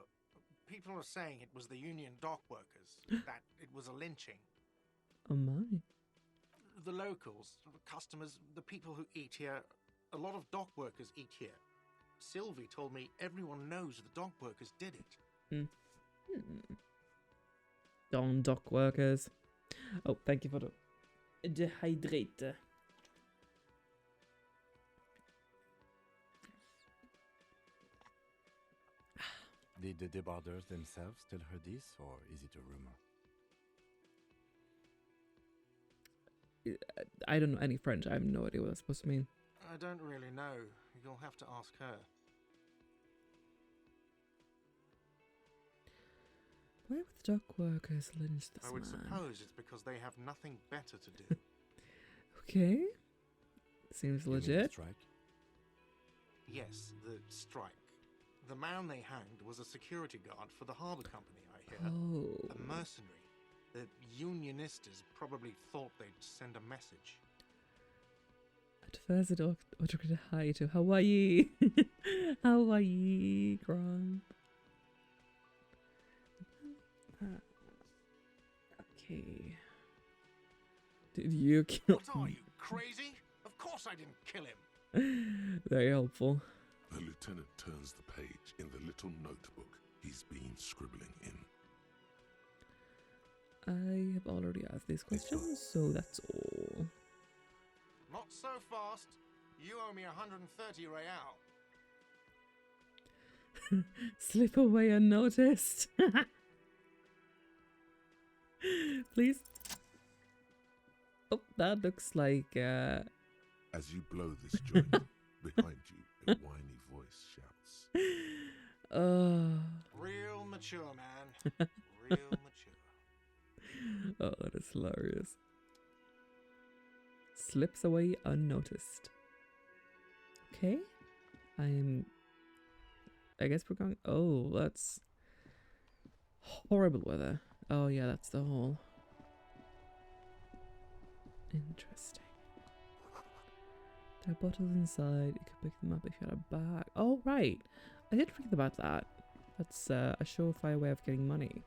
people are saying it was the union dock workers, that it was a lynching. Oh my. The locals, the customers, the people who eat here, a lot of dock workers eat here. Sylvie told me everyone knows the dock workers did it. Darn dock workers. Oh, thank you for the dehydrate. Did the debarders themselves tell her this, or is it a rumor? I don't know any French. I have no idea what that's supposed to mean. I don't really know. You'll have to ask her. Why would the dock workers lynch this I would man? suppose it's because they have nothing better to do. Okay. Seems You mean the legit. strike? Yes, the strike. The man they hanged was a security guard for the harbour company, I hear. Oh. A mercenary. The unionistas probably thought they'd send a message. At first, the dog ordered hi to Hawaii. Hawaii, Grant. Okay. Did you kill What are you, crazy? Of course I didn't kill him. Very helpful. The lieutenant turns the page in the little notebook he's been scribbling in. I have already asked these questions, so that's all. Not so fast. You owe me 130 real. Slip away unnoticed. Please. Oh, that looks like As you blow this joint, behind you, a whiny voice shouts, Real mature, man. Real mature. Oh, that is hilarious. Slips away unnoticed. Okay. I guess we're going. Oh, Horrible weather. Oh yeah, that's the whole. Interesting. There are bottles inside. You could pick them up if you had a bag. Oh right, I did forget about that. That's a surefire way of getting money.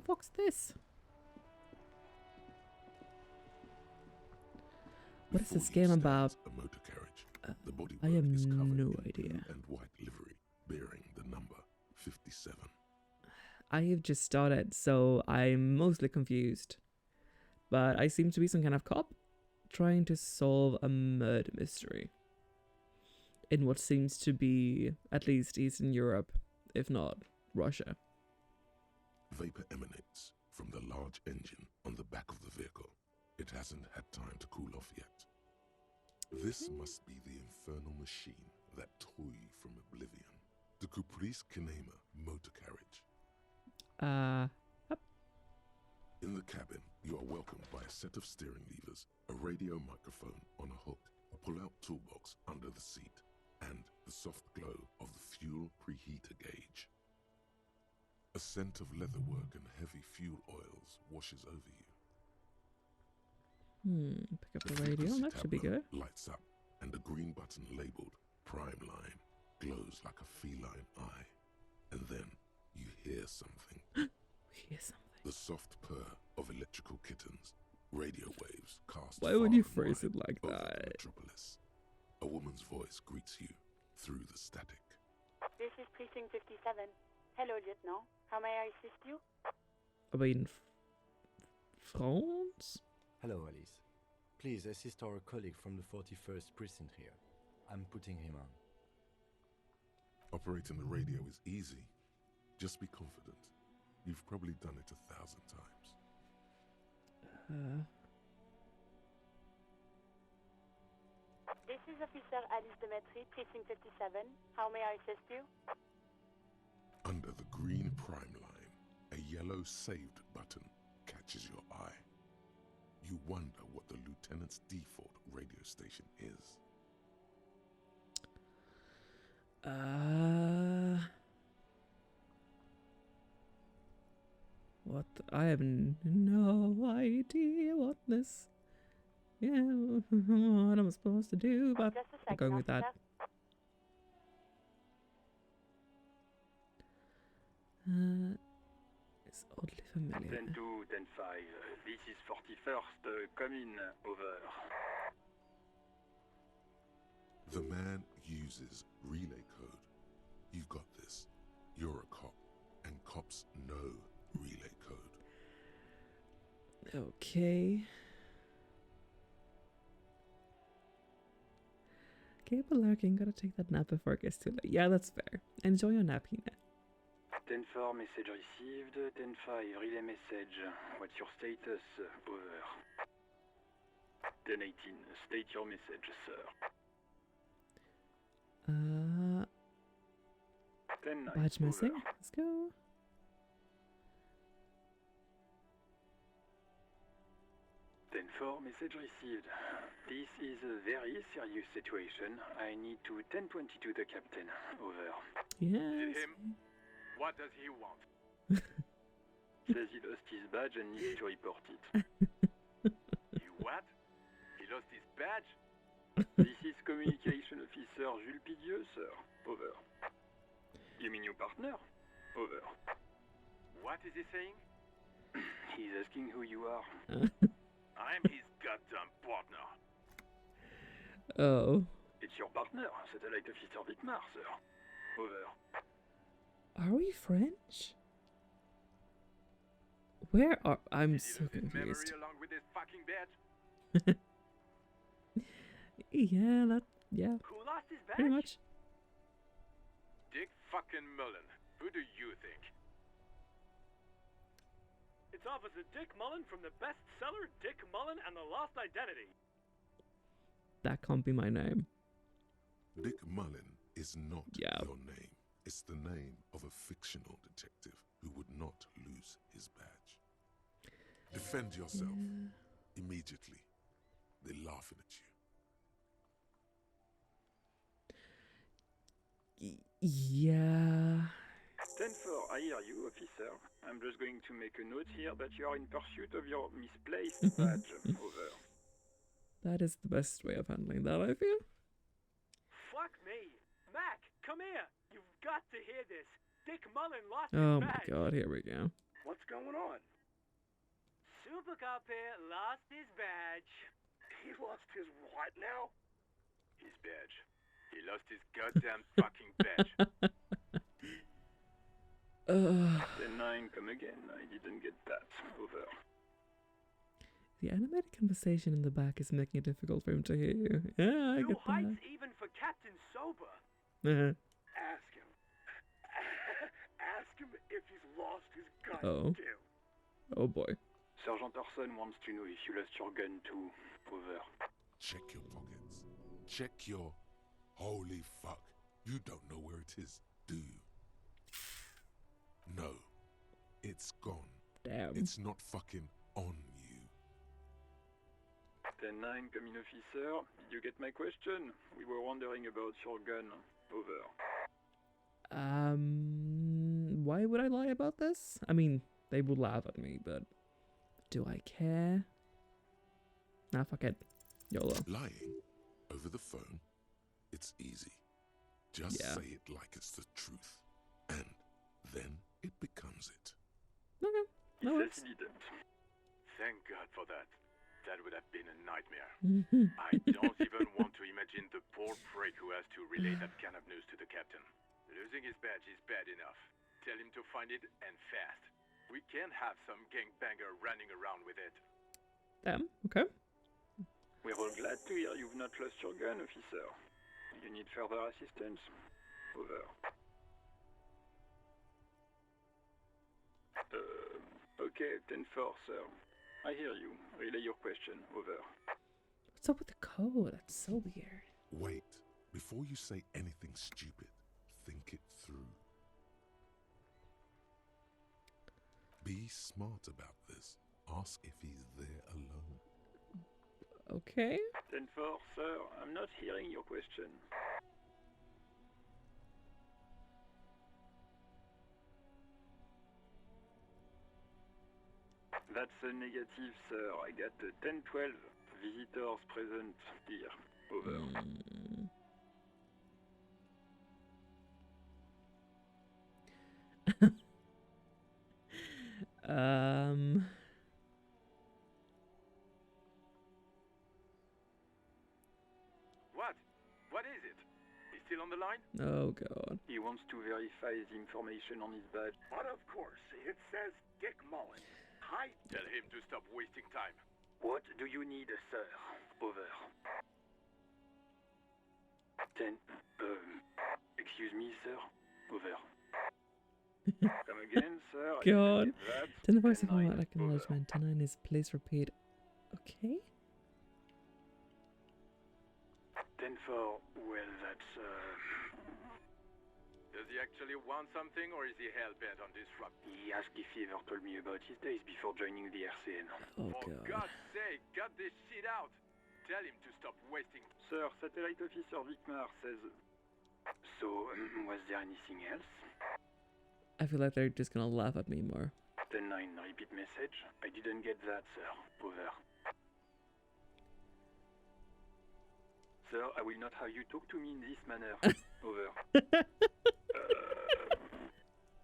Fuck's this? What is this game about? A motor carriage. The body I have is covered no in idea. blue and white livery, bearing the number 57. I have just started, so I'm mostly confused. But I seem to be some kind of cop trying to solve a murder mystery in what seems to be at least Eastern Europe, if not Russia. Vapor emanates from the large engine on the back of the vehicle. It hasn't had time to cool off yet. This must be the infernal machine that tore you from oblivion. The Caprice Kinema motor carriage. Up. In the cabin, you are welcomed by a set of steering levers, a radio microphone on a hook, a pull-out toolbox under the seat, and the soft glow of the fuel preheater gauge. A scent of leatherwork and heavy fuel oils washes over you. Pick up the radio. That should be good. Lights up, and a green button labeled Prime Line glows like a feline eye. And then you hear something. Hear something. The soft purr of electrical kittens, radio waves cast. Why would you far and phrase it wide like over the that? metropolis. A woman's voice greets you through the static. This is Precinct 57. Hello, Lieutenant. How may I assist you? I mean, France? Hello, Alice. Please assist our colleague from the 41st precinct here. I'm putting him on. Operating the radio is easy. Just be confident. You've probably done it 1,000 times. This is Officer Alice Demetri, Precinct 57. How may I assist you? Under the green prime line, a yellow saved button catches your eye. You wonder what the lieutenant's default radio station is. What? I have no idea what this. Yeah, what I'm supposed to do, but Just a I'm second, going with that. officer. It's oddly familiar. 10-2, 10-5. This is 41st. Come in. Over. The man uses relay code. You've got this. You're a cop, and cops know relay code. Okay. Cable lurking, gotta take that nap before it gets too late. Yeah, that's fair. Enjoy your nap, Hina. 10-4, message received. 10-5, relay message. What's your status? Over. 10-18, state your message, sir. 10-9, Badge missing. over. Let's go. Message received. This is a very serious situation. I need to 1022 the captain. Over. Yes. him? What does he want? Says he lost his badge and needs to report it. You what? He lost his badge? This is Communication Officer Jules Pidieux, sir. Over. You mean your partner? Over. What is he saying? He's asking who you are. I'm his goddamn partner. Oh. It's your partner, Satellite Officer Vitmar, sir. Over. Are we French? Where are... I'm Did he so lose his memory confused. along with his fucking badge? Yeah, that... Yeah, Who lost his badge? pretty much. Dick fucking Mullen. Who do you think? It's Officer Dick Mullen from the bestseller Dick Mullen and the Lost Identity. That can't be my name. Dick Mullen is not Yeah. your name. It's the name of a fictional detective who would not lose his badge. Defend yourself. Immediately. They're laughing at you. Yeah. 10-4, I hear you, officer. I'm just going to make a note here that you are in pursuit of your misplaced badge. Over. That is the best way of handling that, I feel. Fuck me. Mac, come here. You've got to hear this. Dick Mullen lost Oh his my badge. god, here we go. What's going on? Super Cop here lost his badge. He lost his what now? His badge. He lost his goddamn fucking badge. 10-9, come again. I didn't get that. Over. The animated conversation in the back is making it difficult for him to hear you. Yeah, I New get heights that. even for Captain Sober. Ask him. Ask him if he's lost his gun Oh. too. Oh boy. Sergeant Orson wants to know if you lost your gun too. Over. Check your pockets. Check your... Holy fuck. You don't know where it is, do you? No. It's gone. Damn. It's not fucking on you. 10-9, come in, officer. Did you get my question? We were wondering about your gun. Over. Why would I lie about this? I mean, they would laugh at me, but do I care? Nah, fuck it. YOLO. Lying over the phone, it's easy. Just Yeah. say it like it's the truth. And then it becomes it. Okay. He That says works. he didn't. Thank God for that. That would have been a nightmare. Mhm. I don't even want to imagine the poor prick who has to relay that kind of news to the captain. Losing his badge is bad enough. Tell him to find it, and fast. We can't have some gangbanger running around with it. Damn. Okay. We're all glad to hear you've not lost your gun, officer. You need further assistance? Over. Okay, 10-4, sir. I hear you. Relay your question. Over. What's up with the code? That's so weird. Wait. Before you say anything stupid, think it through. Be smart about this. Ask if he's there alone. Okay. 10-4, sir. I'm not hearing your question. That's a negative, sir. I got 10-12 visitors present here. Over. What? What is it? He's still on the line? Oh god. He wants to verify the information on his badge. But of course, it says Dick Mullen. Hi. Tell him to stop wasting time. What do you need, sir? Over. 10. Excuse me, sir. Over. Come again, sir. I God. didn't get that. 10 voice of 10-9, all acknowledgement. 10 is please repeat. Okay. 10-4. Well, that's, Does he actually want something, or is he hell-bent on disrupt? He asked if he ever told me about his days before joining the RCN. Oh For god. God's sake, cut this shit out! Tell him to stop wasting... Sir, Satellite Officer Vicmar says... So, was there anything else? I feel like they're just gonna laugh at me more. 10-9, repeat message. I didn't get that, sir. Over. Sir, I will not have you talk to me in this manner. Over.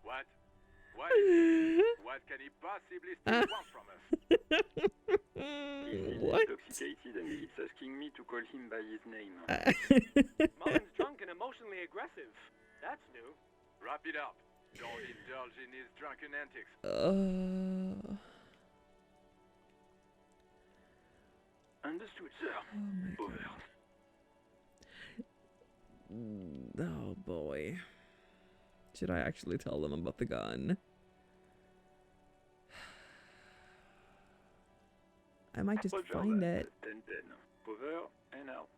What? What is it? What can he possibly still want from us? He's What? intoxicated and he's asking me to call him by his name. Mullen's drunk and emotionally aggressive. That's new. Wrap it up. Don't indulge in his drunken antics. Understood, sir. Oh my Over. god. Oh boy. Should I actually tell them about the gun? I might just Roger find that. it. 10-10. Over and out.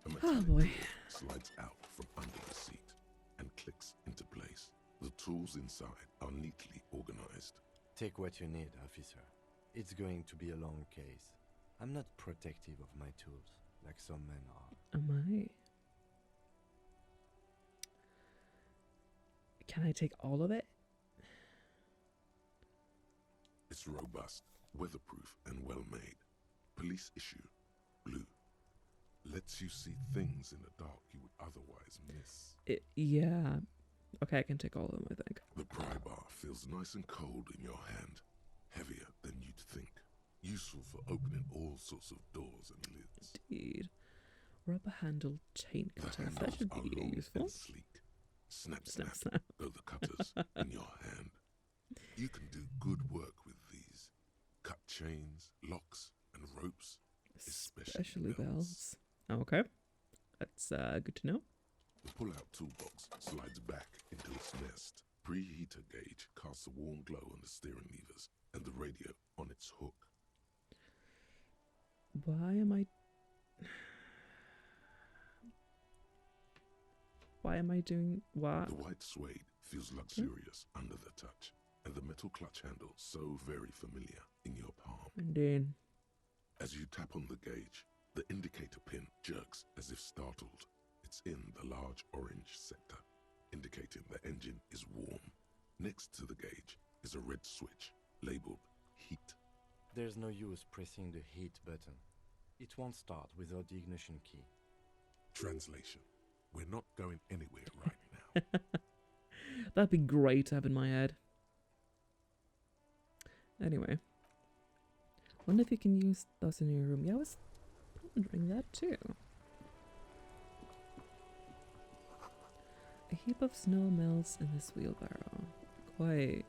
A Oh metallic boy. tool slides out from under the seat and clicks into place. The tools inside are neatly organized. Take what you need, officer. It's going to be a long case. I'm not protective of my tools, like some men are. Am I? Can I take all of it? It's robust, weatherproof, and well made. Police issue, blue. Lets you see things in the dark you would otherwise miss. Yeah. Okay, I can take all of them, I think. The pry bar feels nice and cold in your hand. Heavier than you'd think. Useful for opening all sorts of doors and lids. Indeed. Rubber handle chain The cutters. That handles should are be long useful. and sleek. Snap, snap, Snap, snap. go the cutters in your hand. You can do good work with these. Cut chains, locks, and ropes. Especially bells. Okay. That's good to know. The pull-out toolbox slides back into its nest. Preheater gauge casts a warm glow on the steering levers and the radio on its hook. Why am I doing what? The white suede feels luxurious under the touch, and the metal clutch handle so very familiar in your palm. Indeed. As you tap on the gauge, the indicator pin jerks as if startled. It's in the large orange sector, indicating the engine is warm. Next to the gauge is a red switch labeled heat. There's no use pressing the heat button. It won't start without the ignition key. Translation: we're not going anywhere right now. That'd be great to have in my head. Anyway. Wonder if you can use those in your room. Yeah, I was wondering that too. A heap of snow melts in this wheelbarrow. Quite.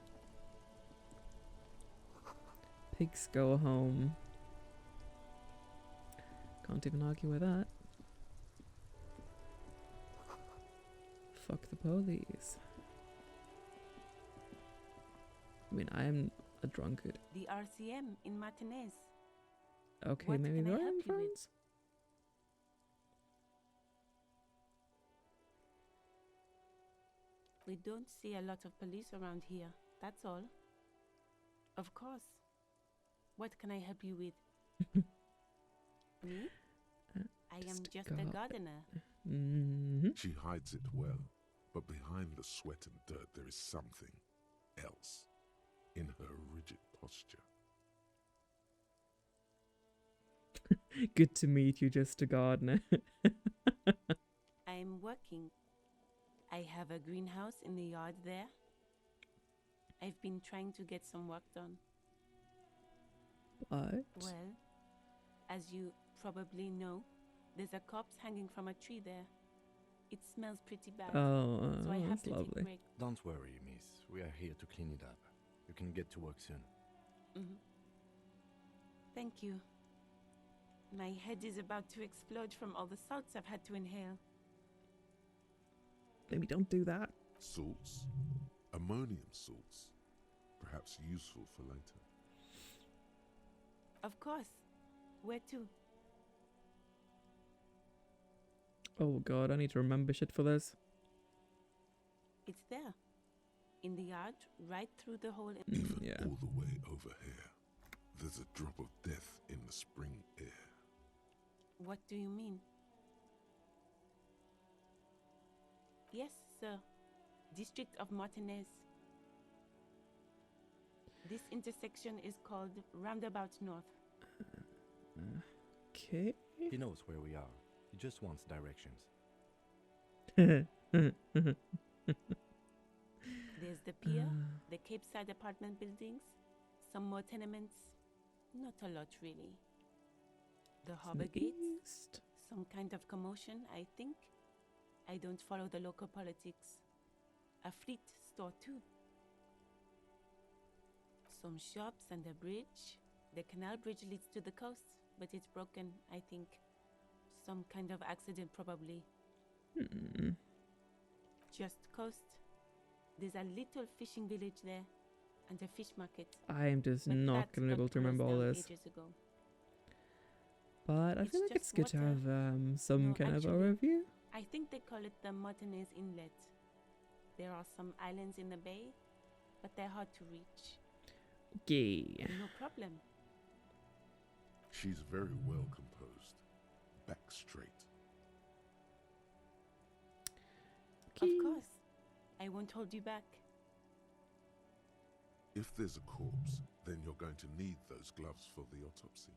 Pigs go home. Can't even argue with that. Fuck the police. I mean, I am a drunkard. The RCM in Martinez. Okay, What maybe can I we're help you with? friends. We don't see a lot of police around here, that's all. Of course. What can I help you with? Me? I am just a gardener. Mm-hmm. She hides it well, but behind the sweat and dirt there is something else in her rigid posture. Good to meet you, just a gardener. I'm working. I have a greenhouse in the yard there. I've been trying to get some work done. What? Well, as you probably know, there's a corpse hanging from a tree there. It smells pretty bad. Oh, so I have that's to lovely. take a break. Don't worry, miss. We are here to clean it up. You can get to work soon. Mm-hmm. Thank you. My head is about to explode from all the salts I've had to inhale. Maybe don't do that. Salts, ammonium salts, perhaps useful for later. Of course. Where to? Oh god, I need to remember shit for this. It's there. In the yard, right through the hole in... Even Yeah. all the way over here, there's a drop of death in the spring air. What do you mean? Yes, sir. District of Martinez. This intersection is called Roundabout North. Okay. He knows where we are. He just wants directions. There's the pier, the Cape Side apartment buildings, some more tenements. Not a lot, really. The harbor gates, East. some kind of commotion, I think. I don't follow the local politics. A fleet store, too. Some shops and a bridge. The canal bridge leads to the coast, but it's broken, I think. Some kind of accident, probably. Just coast. There's a little fishing village there, and a fish market. I am just But not that going to be able got to remember all closed down this. ages ago. But I It's feel like just it's good to water. have some No, kind of actually, overview. I think they call it the Martinez Inlet. There are some islands in the bay, but they're hard to reach. Okay. No problem. She's very well composed, back straight. Okay. Of course. I won't hold you back. If there's a corpse, then you're going to need those gloves for the autopsy.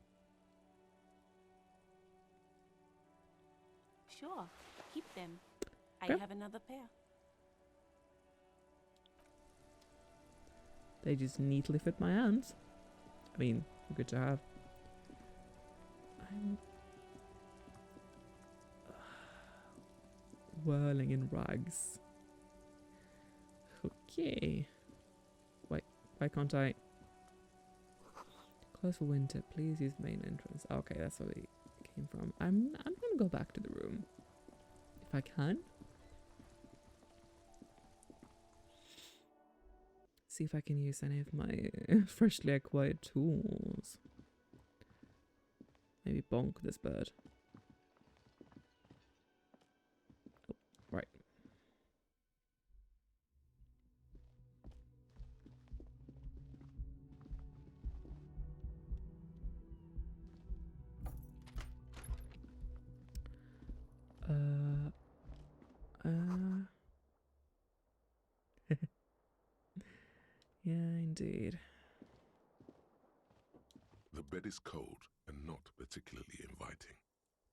Sure, keep them. Okay. I have another pair. They just neatly fit my hands. I mean, good to have. I'm whirling in rags. Okay. Wait, why can't I? Close for winter. Please use main entrance. Okay, that's where we came from. I'm gonna go back to the room if I can. See if I can use any of my freshly acquired tools. Maybe bonk this bird. Oh, right. Yeah, indeed. The bed is cold and not particularly inviting,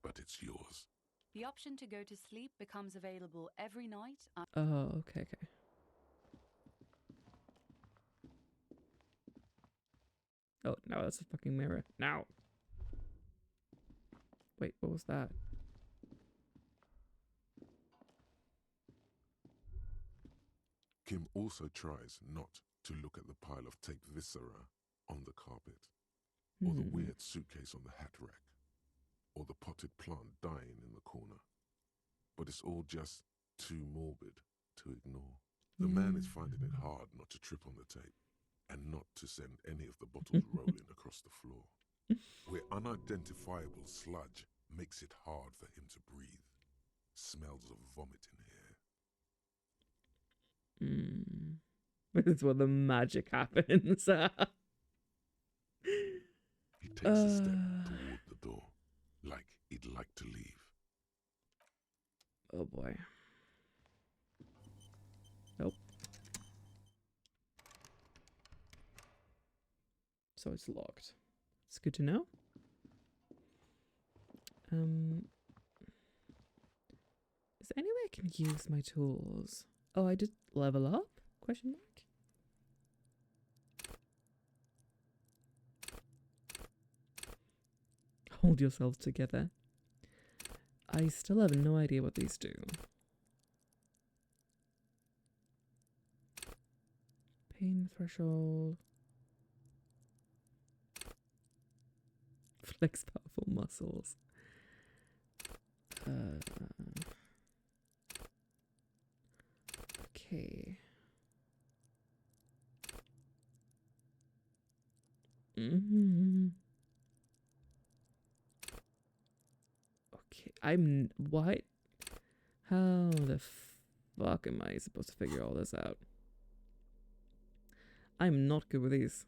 but it's yours. The option to go to sleep becomes available every night. Oh, okay. Oh, no, that's a fucking mirror. Now. Wait, what was that? Kim also tries not to look at the pile of taped viscera on the carpet, or the weird suitcase on the hat rack, or the potted plant dying in the corner. But it's all just too morbid to ignore. The man is finding it hard not to trip on the tape, and not to send any of the bottles rolling across the floor, where unidentifiable sludge makes it hard for him to breathe. Smells of vomit in here. This is where the magic happens. He takes a step toward the door, like he'd like to leave. Oh boy. Nope. So it's locked. It's good to know. Is there any way I can use my tools? Oh, I did level up? Question mark? Hold yourself together. I still have no idea what these do. Pain threshold. Flex powerful muscles. Okay. Okay, what? How the fuck am I supposed to figure all this out? I'm not good with these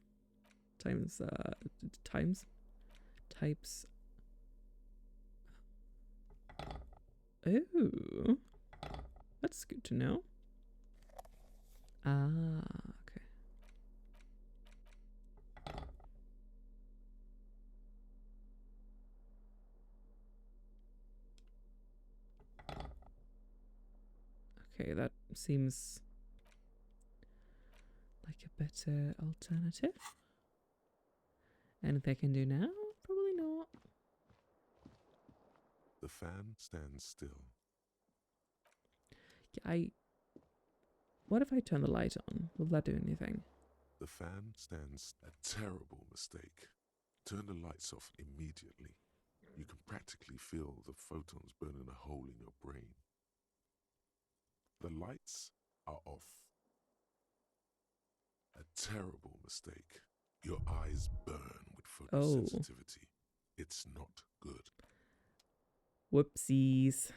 types. Oh, that's good to know. Ah, okay. Okay, that seems like a better alternative. Anything I can do now? Probably not. The fan stands still. Yeah, what if I turn the light on? Will that do anything? The fan stands a terrible mistake. Turn the lights off immediately. You can practically feel the photons burning a hole in your brain. The lights are off. A terrible mistake. Your eyes burn with photosensitivity. It's not good. Whoopsies.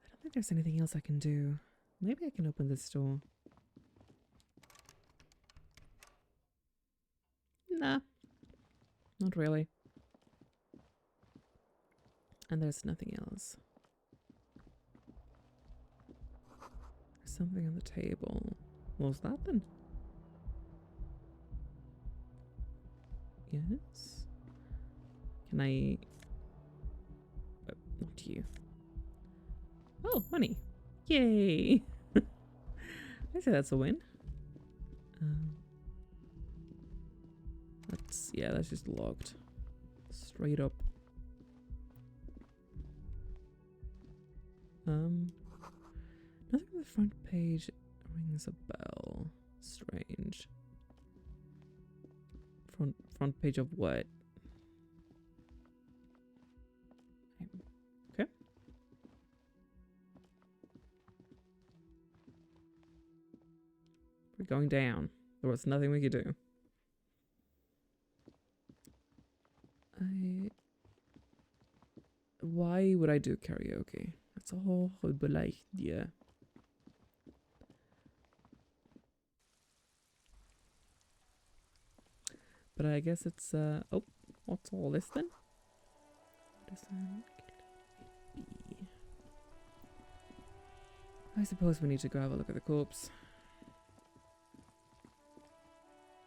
I don't think there's anything else I can do. Maybe I can open this door. Nah. Not really. And there's nothing else. There's something on the table. What was that then? Yes. Can I... Oh, not you. Oh, money. Yay! I say that's a win. That's just logged. Straight up. Nothing on the front page rings a bell. Strange. Front page of what? Okay. We're going down. There was nothing we could do. Why would I do karaoke? That's a whole idea. But I guess it's oh, what's all this then? I suppose we need to go have a look at the corpse.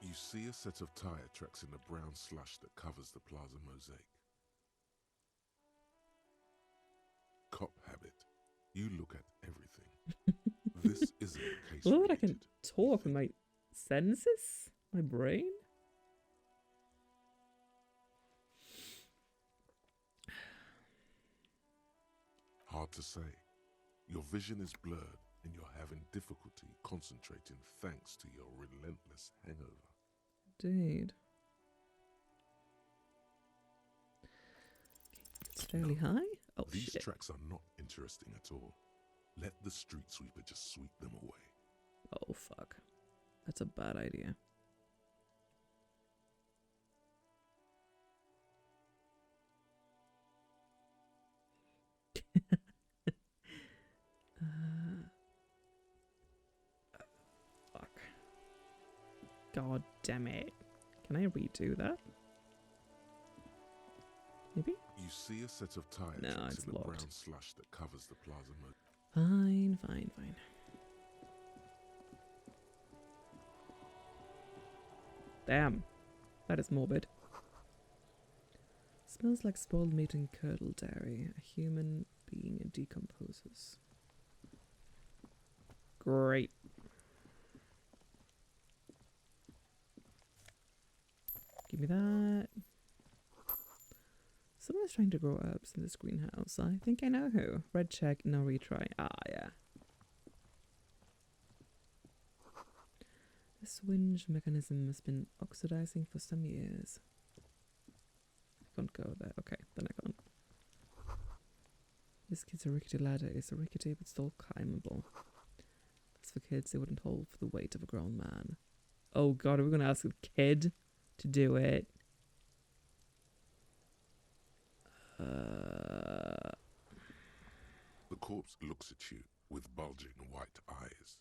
You see a set of tire tracks in the brown slush that covers the plaza mosaic. Cop habit. You look at everything. This isn't a case. Lord, I can talk in my senses? My brain? Hard to say. Your vision is blurred and you're having difficulty concentrating thanks to your relentless hangover. Indeed. It's fairly high. Oh, these shit. tracks are not interesting at all. Let the street sweeper just sweep them away. Oh, fuck. That's a bad idea. Fuck. God damn it. Can I redo that? Maybe? You see a set of tire No, tracks it's in the locked. brown slush that covers the plaza mosaic. Fine, fine, fine. Damn. That is morbid. Smells like spoiled meat and curdled dairy. A human being decomposes. Great. Give me that. Someone's trying to grow herbs in this greenhouse. I think I know who. Red check, no retry. Ah, yeah. The swinge mechanism has been oxidizing for some years. I can't go there. Okay, then I can't. This kid's a rickety ladder is a rickety but still climbable. As for kids, it wouldn't hold for the weight of a grown man. Oh god, are we going to ask a kid to do it? The corpse looks at you with bulging white eyes.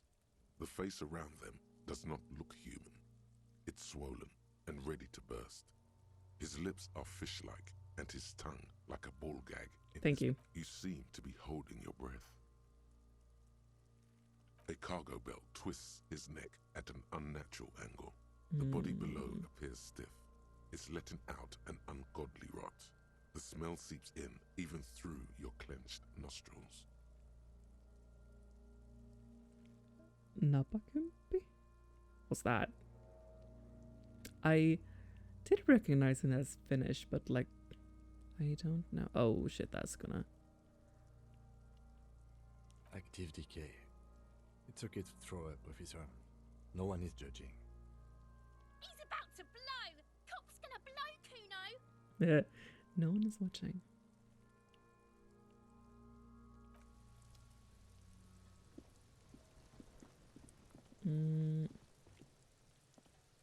The face around them does not look human. It's swollen and ready to burst. His lips are fish-like and his tongue like a ball gag. Thank you. You seem to be holding your breath. A cargo belt twists his neck at an unnatural angle. The body below appears stiff. It's letting out an ungodly rot. The smell seeps in even through your clenched nostrils. Napakumpi? What's that? I did recognize him as Finnish, but like, I don't know. Oh shit, that's gonna... Active decay. It's okay to throw up, officer. No one is judging. He's about to blow! Cop's gonna blow, Kuno! No one is watching.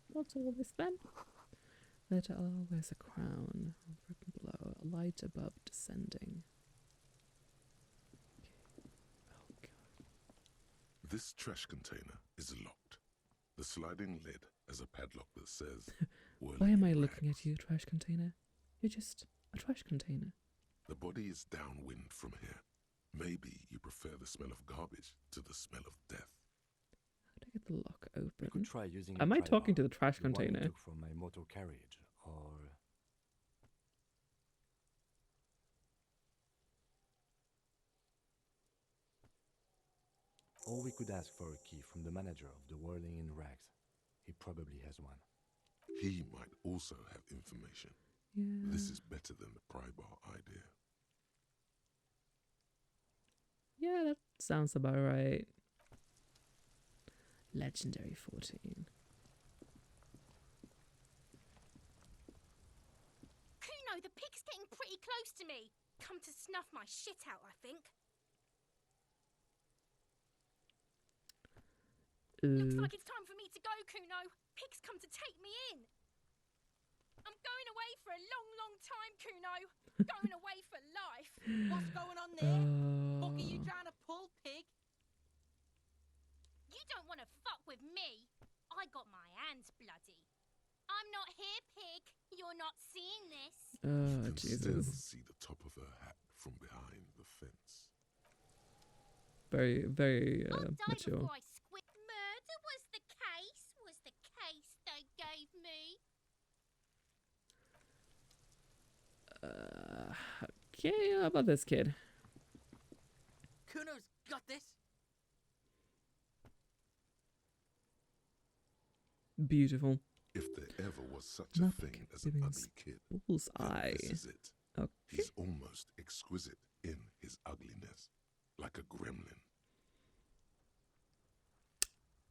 What's all this then? Letter R wears a crown, written below, a light above descending. Okay. Oh god. This trash container is locked. The sliding lid has a padlock that says... Why am I looking at you, trash container? You're just a trash container. The body is downwind from here. Maybe you prefer the smell of garbage to the smell of death. How do I get the lock We could open? try using Am the I pry talking to bar, the trash the one you container? took from my motor carriage, or we could ask for a key from the manager of the Whirling in Rags. He probably has one. He might also have information. Yeah. This is better than the pry bar idea. Yeah, that sounds about right. Legendary 14. Kuno, the pig's getting pretty close to me. Come to snuff my shit out, I think. Looks like it's time for me to go, Kuno. Pig's come to take me in. I'm going away for a long, long time, Kuno. Going away for life. What's going on there? Fuck are you trying to pull, pig? You don't want to fuck with me. I got my hands bloody. I'm not here, pig. You're not seeing this. You Oh, can still Jesus. see the top of her hat from behind the fence. Very, very I'll die mature. before I squid. Murder was the case they gave me. Okay, how about this kid? Kuno's got this. Beautiful. If there ever was such a Nothing thing as an giving ugly kid, then bullseye. this is it. Okay. He's almost exquisite in his ugliness, like a gremlin.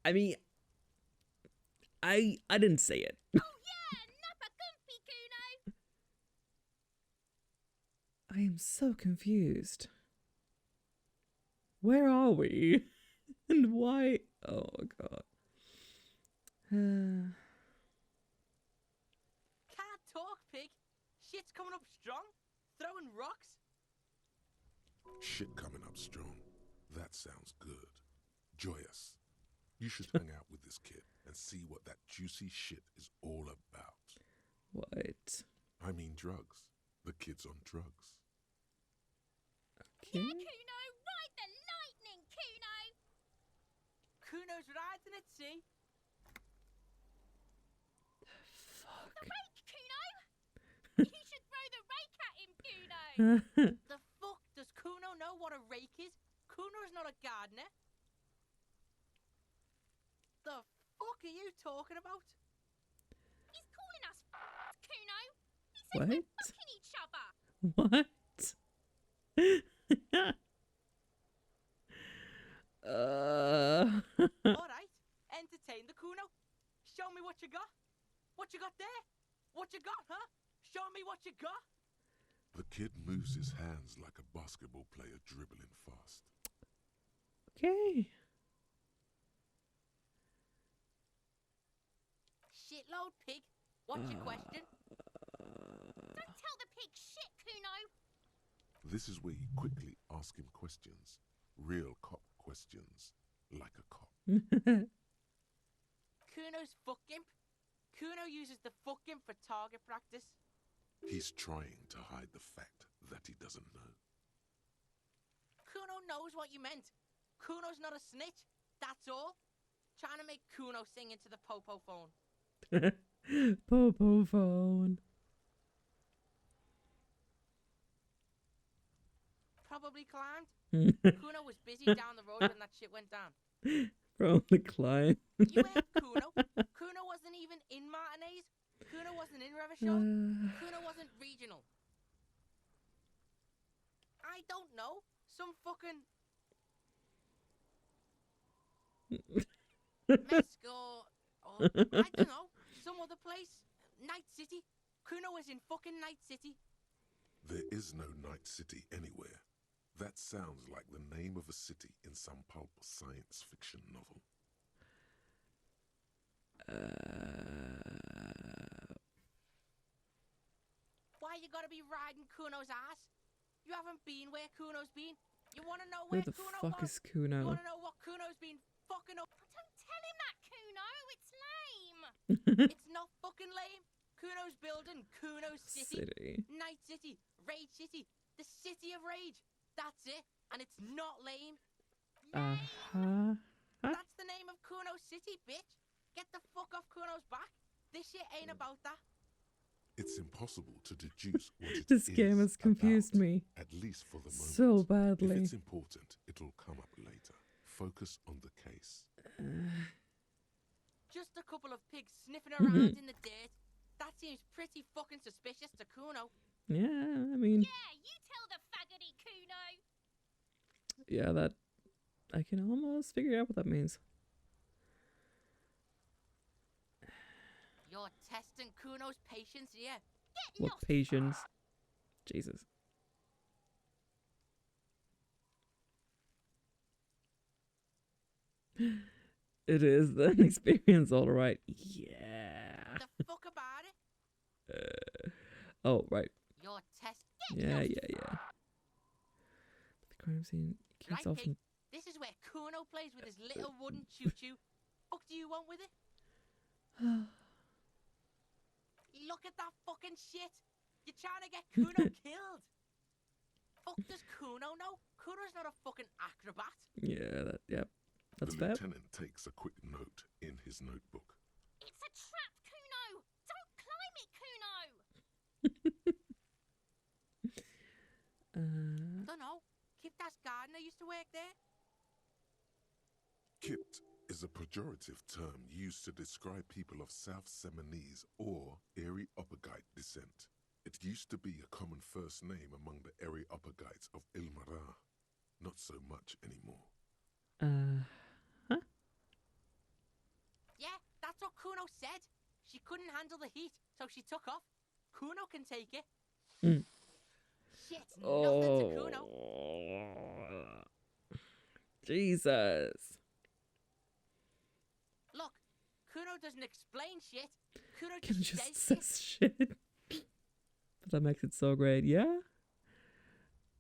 I mean, I didn't say it. Oh yeah, nappa gumpy, Kuno. I am so confused. Where are we? And why? Oh god. Can't talk, pig. Shit's coming up strong. Throwing rocks. Shit coming up strong. That sounds good. Joyous. You should hang out with this kid and see what that juicy shit is all about. What? I mean drugs. The kid's on drugs. Okay. Yeah, Kuno, ride the lightning, Kuno. Kuno's riding at sea. Fuck. The rake, Kuno. You should throw the rake at him, Kuno. The fuck does Kuno know what a rake is? Kuno's not a gardener. The fuck are you talking about? He's calling us Kuno. He says What? we're fucking each other. What? Alright, entertain the Kuno. Show me what you got. What you got there? What you got, huh? Show me what you got. The kid moves his hands like a basketball player dribbling fast. Okay. Shitload, pig. What's your question? Don't tell the pig shit, Kuno. This is where you quickly ask him questions. Real cop questions. Like a cop. Kuno's fuck imp. Kuno uses the fuck imp for target practice. He's trying to hide the fact that he doesn't know. Kuno knows what you meant. Kuno's not a snitch. That's all. Trying to make Kuno sing into the popo phone. Popo phone. Probably climbed. Kuno was busy down the road when that shit went down. From the climb. You heard Kuno? Kuno wasn't even in Martinez. Kuno wasn't in Revachol. Kuno wasn't regional. I don't know. Some fucking Mesco or I don't know. Some other place. Night City. Kuno was in fucking Night City. There is no Night City anywhere. That sounds like the name of a city in some pulp science fiction novel. Why you gotta be riding Kuno's ass? You haven't been where Kuno's been. You wanna know Where where the Kuno fuck was? is You Kuno? wanna know what Kuno's been fucking up? Don't tell him that, Kuno. It's lame. It's not fucking lame. Kuno's building Kuno's City. City. Night City. Rage City. The of rage. That's it. And it's not lame. Huh? That's the name of Kuno City, bitch. Get the fuck off Kuno's back. This shit ain't about that. It's impossible to deduce what it This is game has confused about, me at least for the moment. so badly. If it's important, it'll come up later. Focus on the case. Just a couple of pigs sniffing around in the dirt. That seems pretty fucking suspicious to Kuno. Yeah, I mean... Yeah, you tell the faggoty Kuno. Yeah, that... I can almost figure out what that means. You're testing Kuno's patience here. Get What lost. patience? Jesus. It is an experience, all right. Yeah. The fuck about it? Oh, right. You're Yeah. The crime scene keeps Right, often... pig. This is where Kuno plays with his little wooden choo-choo. What do you want with it? Look at that fucking shit. You're trying to get Kuno killed. Fuck does Kuno know? Kuno's not a fucking acrobat. Yeah, that's The fair. lieutenant takes a quick note in his notebook. It's a trap, Kuno. Don't climb it, Kuno. Dunno. Kiptas gardener used to work there. Kipt is a pejorative term used to describe people of South Seminese or Erie-Uppergite descent. It used to be a common first name among the Erie-Uppergites of Ilmara. Not so much anymore. Huh? Yeah, that's what Kuno said. She couldn't handle the heat, so she took off. Kuno can take it. Shit, nothing to Kuno. Jesus. Look, Kuno doesn't explain shit. Kuno Can just just says says shit. But that makes it so great, yeah?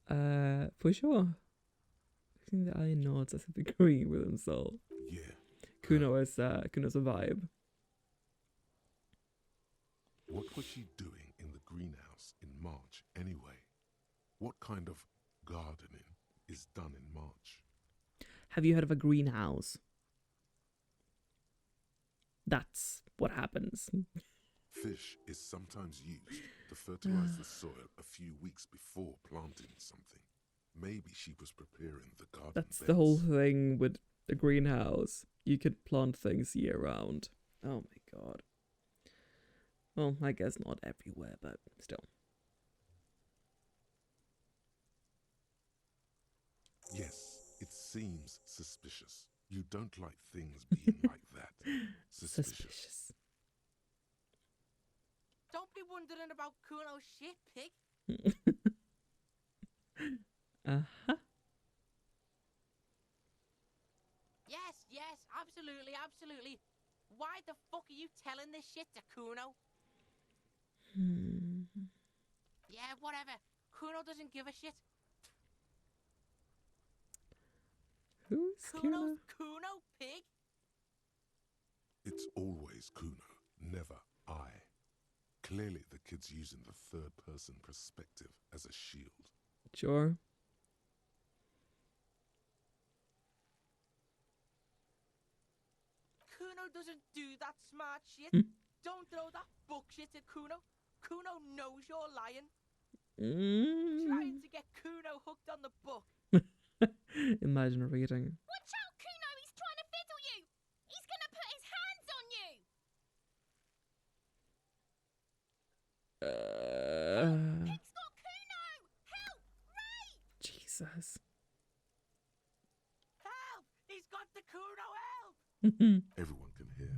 For sure. I think the eye nods as if agreeing with himself. Yeah. Kuno's a vibe. What was she doing in the greenhouse in March anyway? What kind of gardening is done in March? Have you heard of a greenhouse? That's what happens. Fish is sometimes used to fertilize the soil a few weeks before planting something. Maybe she was preparing the garden That's beds. the whole thing with the greenhouse. You could plant things year round. Oh my god. Well, I guess not everywhere, but still. Yes, it seems suspicious. You don't like things being like that. Suspicious. Don't be wondering about Kuno's shit, pig. Uh-huh. Yes, absolutely. Why the fuck are you telling this shit to Kuno? Yeah, whatever. Kuno doesn't give a shit. Who's Kuno? Kuno, pig? It's always Kuno, never I. Clearly the kid's using the third-person perspective as a shield. Sure. Kuno doesn't do that smart shit. Don't throw that book shit at Kuno. Kuno knows you're lying. Trying to get Kuno hooked on the book. Imagine reading. Watch out, Kuno. He's trying to fiddle you. He's going to put his hands on you. Pig's got Kuno. Help. Ray. Jesus. Help! He's got the Kuno, help! Everyone can hear.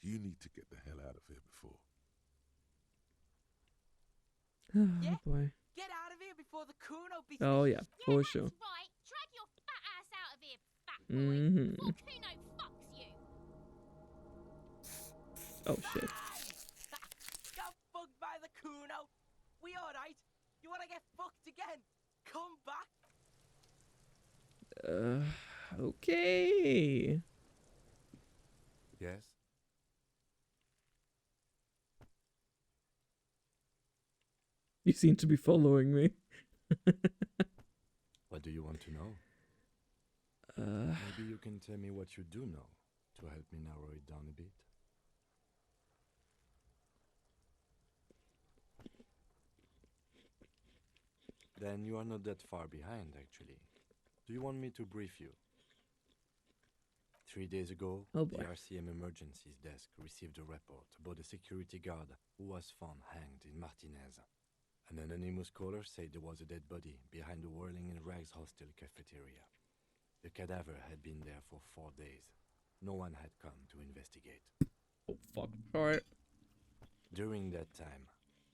You need to get the hell out of here before. Oh boy. Get out of here before the Kuno beats Oh the yeah, shit. for sure. Right. Drag your fat ass out of here, fat boy. Before Kuno fucks you. Oh shit. Got fucked by the Kuno. We alright? You wanna get fucked again? Come back. Okay. Yes? You seem to be following me. Maybe you can tell me what you do know to help me narrow it down a bit. Then you are not that far behind, actually. Do you want me to brief you? 3 days ago, Oh the boy. RCM emergencies desk received a report about a security guard who was found hanged in Martinez. An anonymous caller said there was a dead body behind the Whirling in Rags hostel cafeteria. The cadaver had been there for 4 days. No one had come to investigate. Oh fuck. Alright. During that time,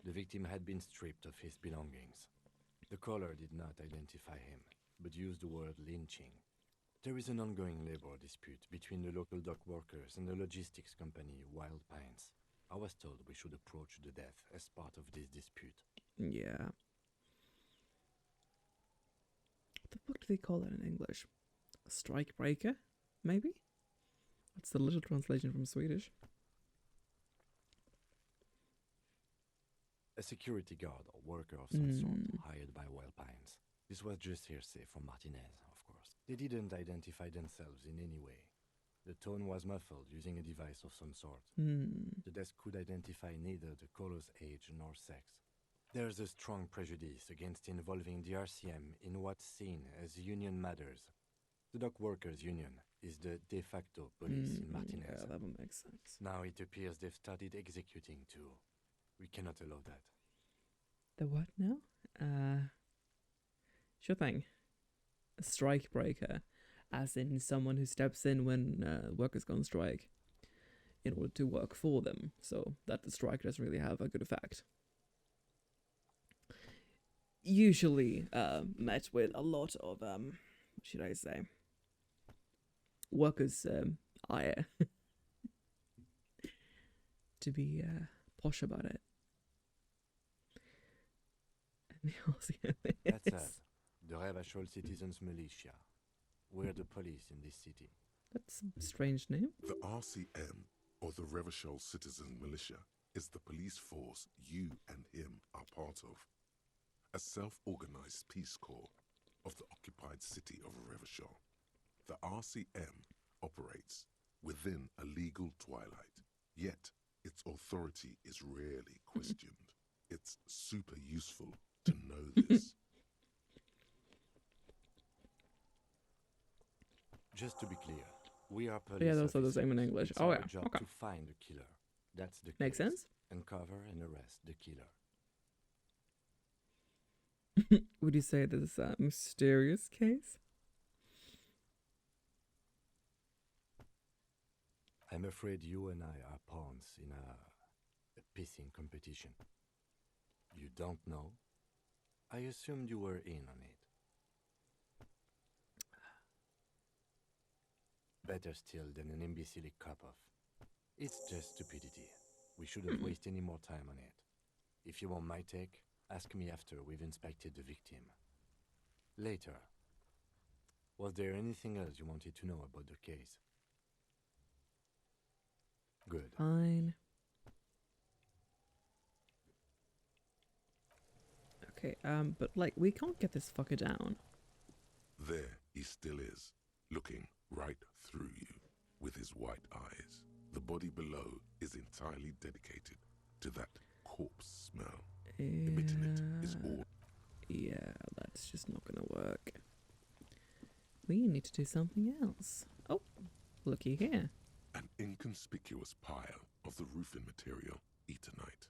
the victim had been stripped of his belongings. The caller did not identify him, but used the word lynching. There is an ongoing labor dispute between the local dock workers and the logistics company Wild Pines. I was told we should approach the death as part of this dispute. Yeah. What the fuck do they call that in English? A strike breaker? Maybe? That's the literal translation from Swedish. A security guard or worker of some sort hired by Wild Pines. This was just hearsay from Martinez, of course. They didn't identify themselves in any way. The tone was muffled using a device of some sort. The desk could identify neither the caller's age nor sex. There's a strong prejudice against involving the RCM in what's seen as union matters. The dock workers' union is the de facto police in Martinez. Yeah, that would make sense. Now it appears they've started executing too. We cannot allow that. The what now? Sure thing. A strike breaker, as in someone who steps in when workers go on strike in order to work for them, so that the strike doesn't really have a good effect. Usually met with a lot of, what should I say, workers' ire, to be posh about it. That's us, the Revachol Citizens Militia. We're the police in this city. That's a strange name. The RCM, or the Revachol Citizen Militia, is the police force you and him are part of. A self-organized peace corps of the occupied city of Revachol. The RCM operates within a legal twilight, yet its authority is rarely questioned. It's super useful to know this. Just to be clear, we are police. Yeah, those are the same in English. It's Oh our yeah, job okay. to find the killer. That's the Makes case. sense. Uncover and arrest the killer. Would you say this is a mysterious case? I'm afraid you and I are pawns in a pissing competition. You don't know? I assumed you were in on it. Better still than an imbecile cop-off. It's just stupidity. We shouldn't waste any more time on it. If you want my take, ask me after we've inspected the victim. Later. Was there anything else you wanted to know about the case? Good. Fine. Okay, but like, we can't get this fucker down. There he still is, looking right through you with his white eyes. The body below is entirely dedicated to that corpse smell. Emitting it is all. Yeah, that's just not gonna work. We need to do something else. Oh, looky here. An inconspicuous pile of the roofing material, Eternite.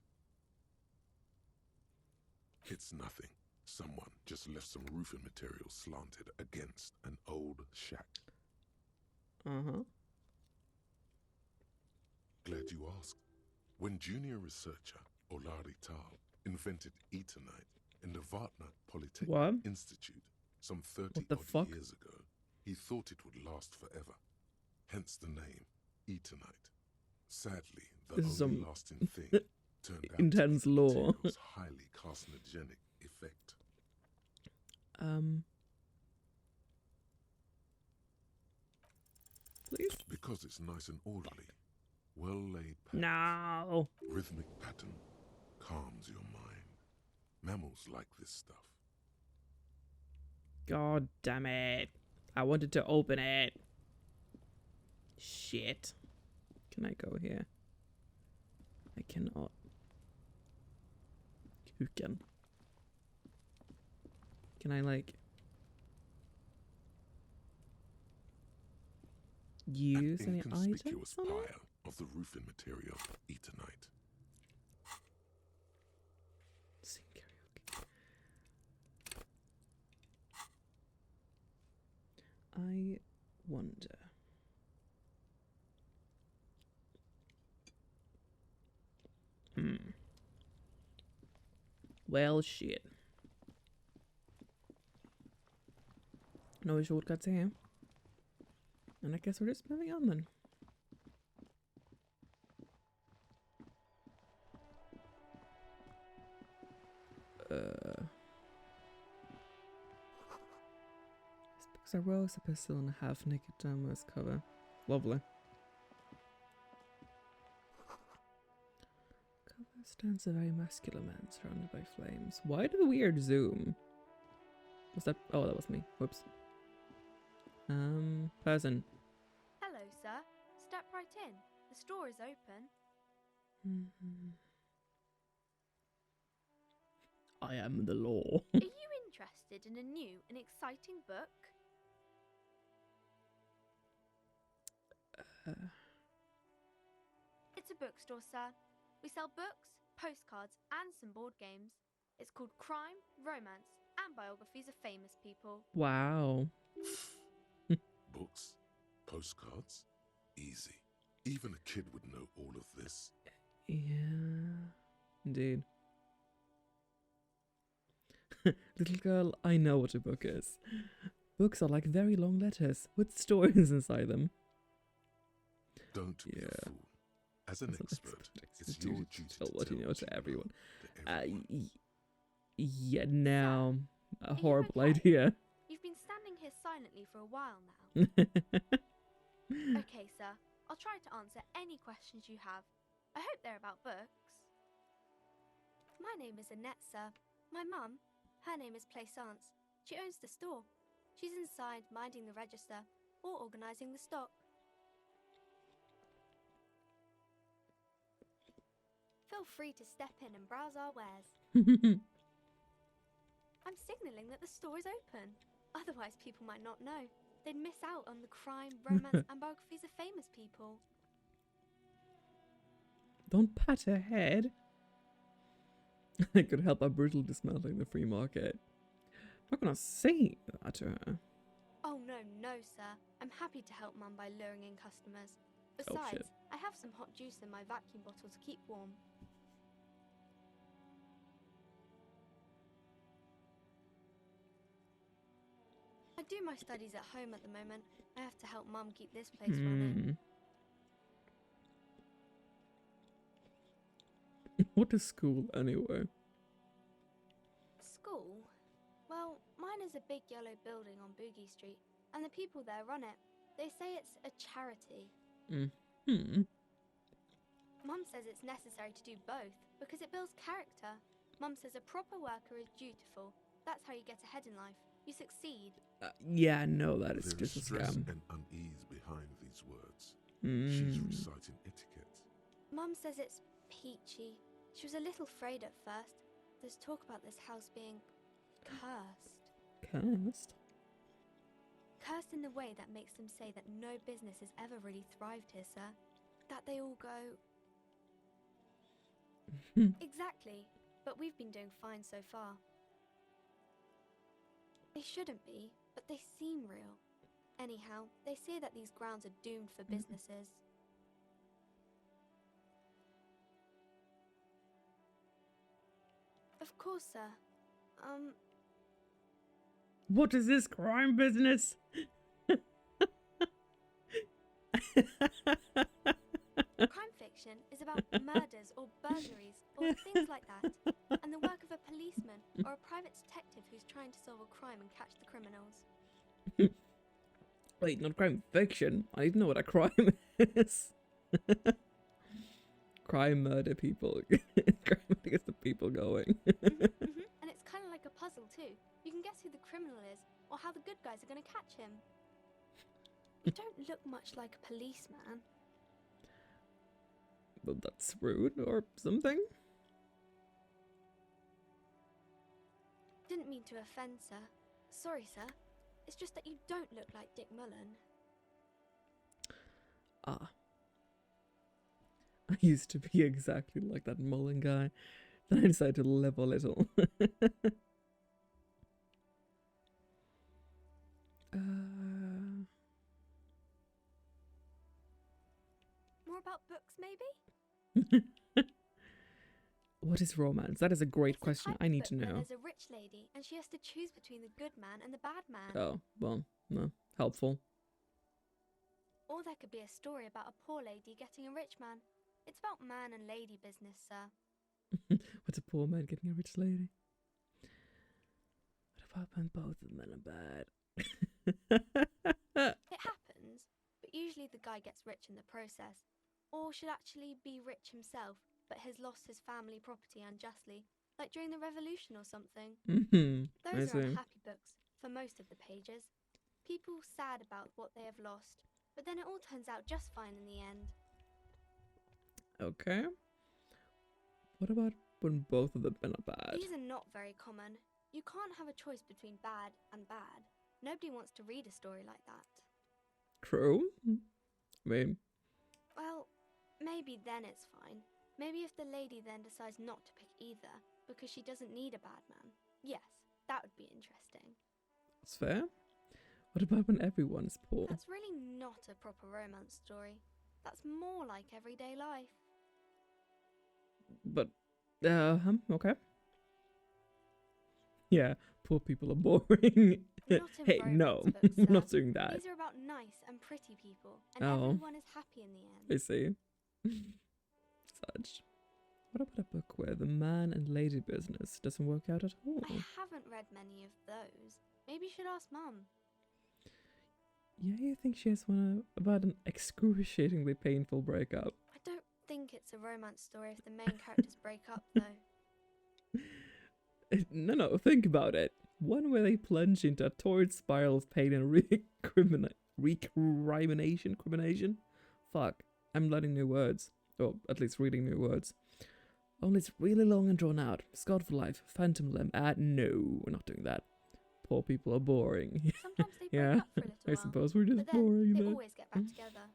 It's nothing. Someone just left some roofing material slanted against an old shack. Uh-huh. Glad you asked. When junior researcher Olari Tal invented Eternite in the Vartna Polytechnic Institute some 30-odd years ago, he thought it would last forever. Hence the name, Eternite. Sadly, the only lasting thing turned out intense to be the lore. material's highly carcinogenic effect. Please? Because it's nice and orderly, well-laid pattern. No. Rhythmic pattern calms your mind. Mammals like this stuff. God damn it. I wanted to open it. Shit. Can I go here? I cannot. Who can? Can I, like, use any items inconspicuous on pile it? of the roofing material Eternite. Sing karaoke. I wonder. Well, shit. No shortcuts here. And I guess we're just moving on then. These books are rose, a pistol, and a half-naked downwards cover. Lovely. Cover stands a very muscular man surrounded by flames. Why the weird zoom? Was that? Oh, that was me. Whoops. Person. Hello, sir. Step right in. The store is open. I am the law. Are you interested in a new and exciting book? It's a bookstore, sir. We sell books, postcards, and some board games. It's called Crime, Romance, and Biographies of Famous People. Wow. Books, postcards, easy. Even a kid would know all of this. Yeah, indeed. Little girl, I know what a book is. Books are like very long letters with stories inside them. Don't be a fool. As an expert, it's your duty to tell what you know to what everyone. to everyone. Yeah, now a Are you horrible okay? idea. You've been standing here silently for a while now. Okay, sir. I'll try to answer any questions you have. I hope they're about books. My name is Annette, sir. My mum, her name is Plaisance. She owns the store. She's inside minding the register or organising the stock. Feel free to step in and browse our wares. I'm signalling that the store is open. Otherwise, people might not know. They'd miss out on the crime, romance, and biographies of famous people. Don't pat her head. I could help by brutally dismantling the free market. I'm not gonna say that to her. Oh, no, sir. I'm happy to help Mum by luring in customers. Oh, Besides, shit. I have some hot juice in my vacuum bottle to keep warm. I do my studies at home at the moment. I have to help Mum keep this place running. What is school anyway? School? Well, mine is a big yellow building on Boogie Street, and the people there run it. They say it's a charity. Mum says it's necessary to do both because it builds character. Mum says a proper worker is dutiful. That's how you get ahead in life. You succeed. Yeah, no, that is There is just a stress scam. and unease behind these words. She's reciting etiquette. Mum says it's peachy. She was a little afraid at first. There's talk about this house being cursed. Cursed? Cursed in the way that makes them say that no business has ever really thrived here, sir. That they all go... Exactly. But we've been doing fine so far. They shouldn't be, but they seem real. Anyhow, they say that these grounds are doomed for businesses. Of course, sir. What is this crime business? Crime fiction is about murders or burglaries or things like that, and the work of a policeman or a private detective who's trying to solve a crime and catch the criminals. Wait, not crime fiction. I need to know what a crime is. Crime, murder, people. Crime gets the people going. And it's kind of like a puzzle too. You can guess who the criminal is or how the good guys are going to catch him. You don't look much like a policeman. Well, that's rude or something. Didn't mean to offend, sir. Sorry, sir. It's just that you don't look like Dick Mullen. Ah. I used to be exactly like that Mullen guy. Then I decided to live a little. More about books, maybe? What is romance? That is a great It's the question. type I of need book to where know. There's a rich lady, and she has to choose between the good man and the bad man. Oh, well, no. Helpful. Or there could be a story about a poor lady getting a rich man. It's about man and lady business, sir. What's a poor man getting a rich lady? What about when both of them are bad? It happens, but usually the guy gets rich in the process. Or should actually be rich himself, but has lost his family property unjustly, like during the revolution or something. Those are unhappy books, for most of the pages. People sad about what they have lost, but then it all turns out just fine in the end. Okay. What about when both of them are bad? These are not very common. You can't have a choice between bad and bad. Nobody wants to read a story like that. True. I mean, Well, maybe then it's fine. Maybe if the lady then decides not to pick either because she doesn't need a bad man. Yes, that would be interesting. that's fair. What about when everyone's poor? That's really not a proper romance story. That's more like everyday life. But, okay. Yeah, poor people are boring. Not in Hey, romance no, books, I'm sir. not doing that. These are about nice and pretty people, and Oh. everyone is happy in the end. I see. Such. What about a book where the man and lady business doesn't work out at all? I haven't read many of those. Maybe you should ask Mum. Yeah, you think she has one about an excruciatingly painful breakup? I don't think it's a romance story if the main characters break up, though. No, think about it. One where they plunge into a torrid spiral of pain and recrimination? Fuck, I'm learning new words. Or at least reading new words. Only it's really long and drawn out. Scarred for life, phantom limb. No, we're not doing that. Poor people are boring. Sometimes they break Yeah, up for a little I while, suppose we're just but then boring they then. always get back together.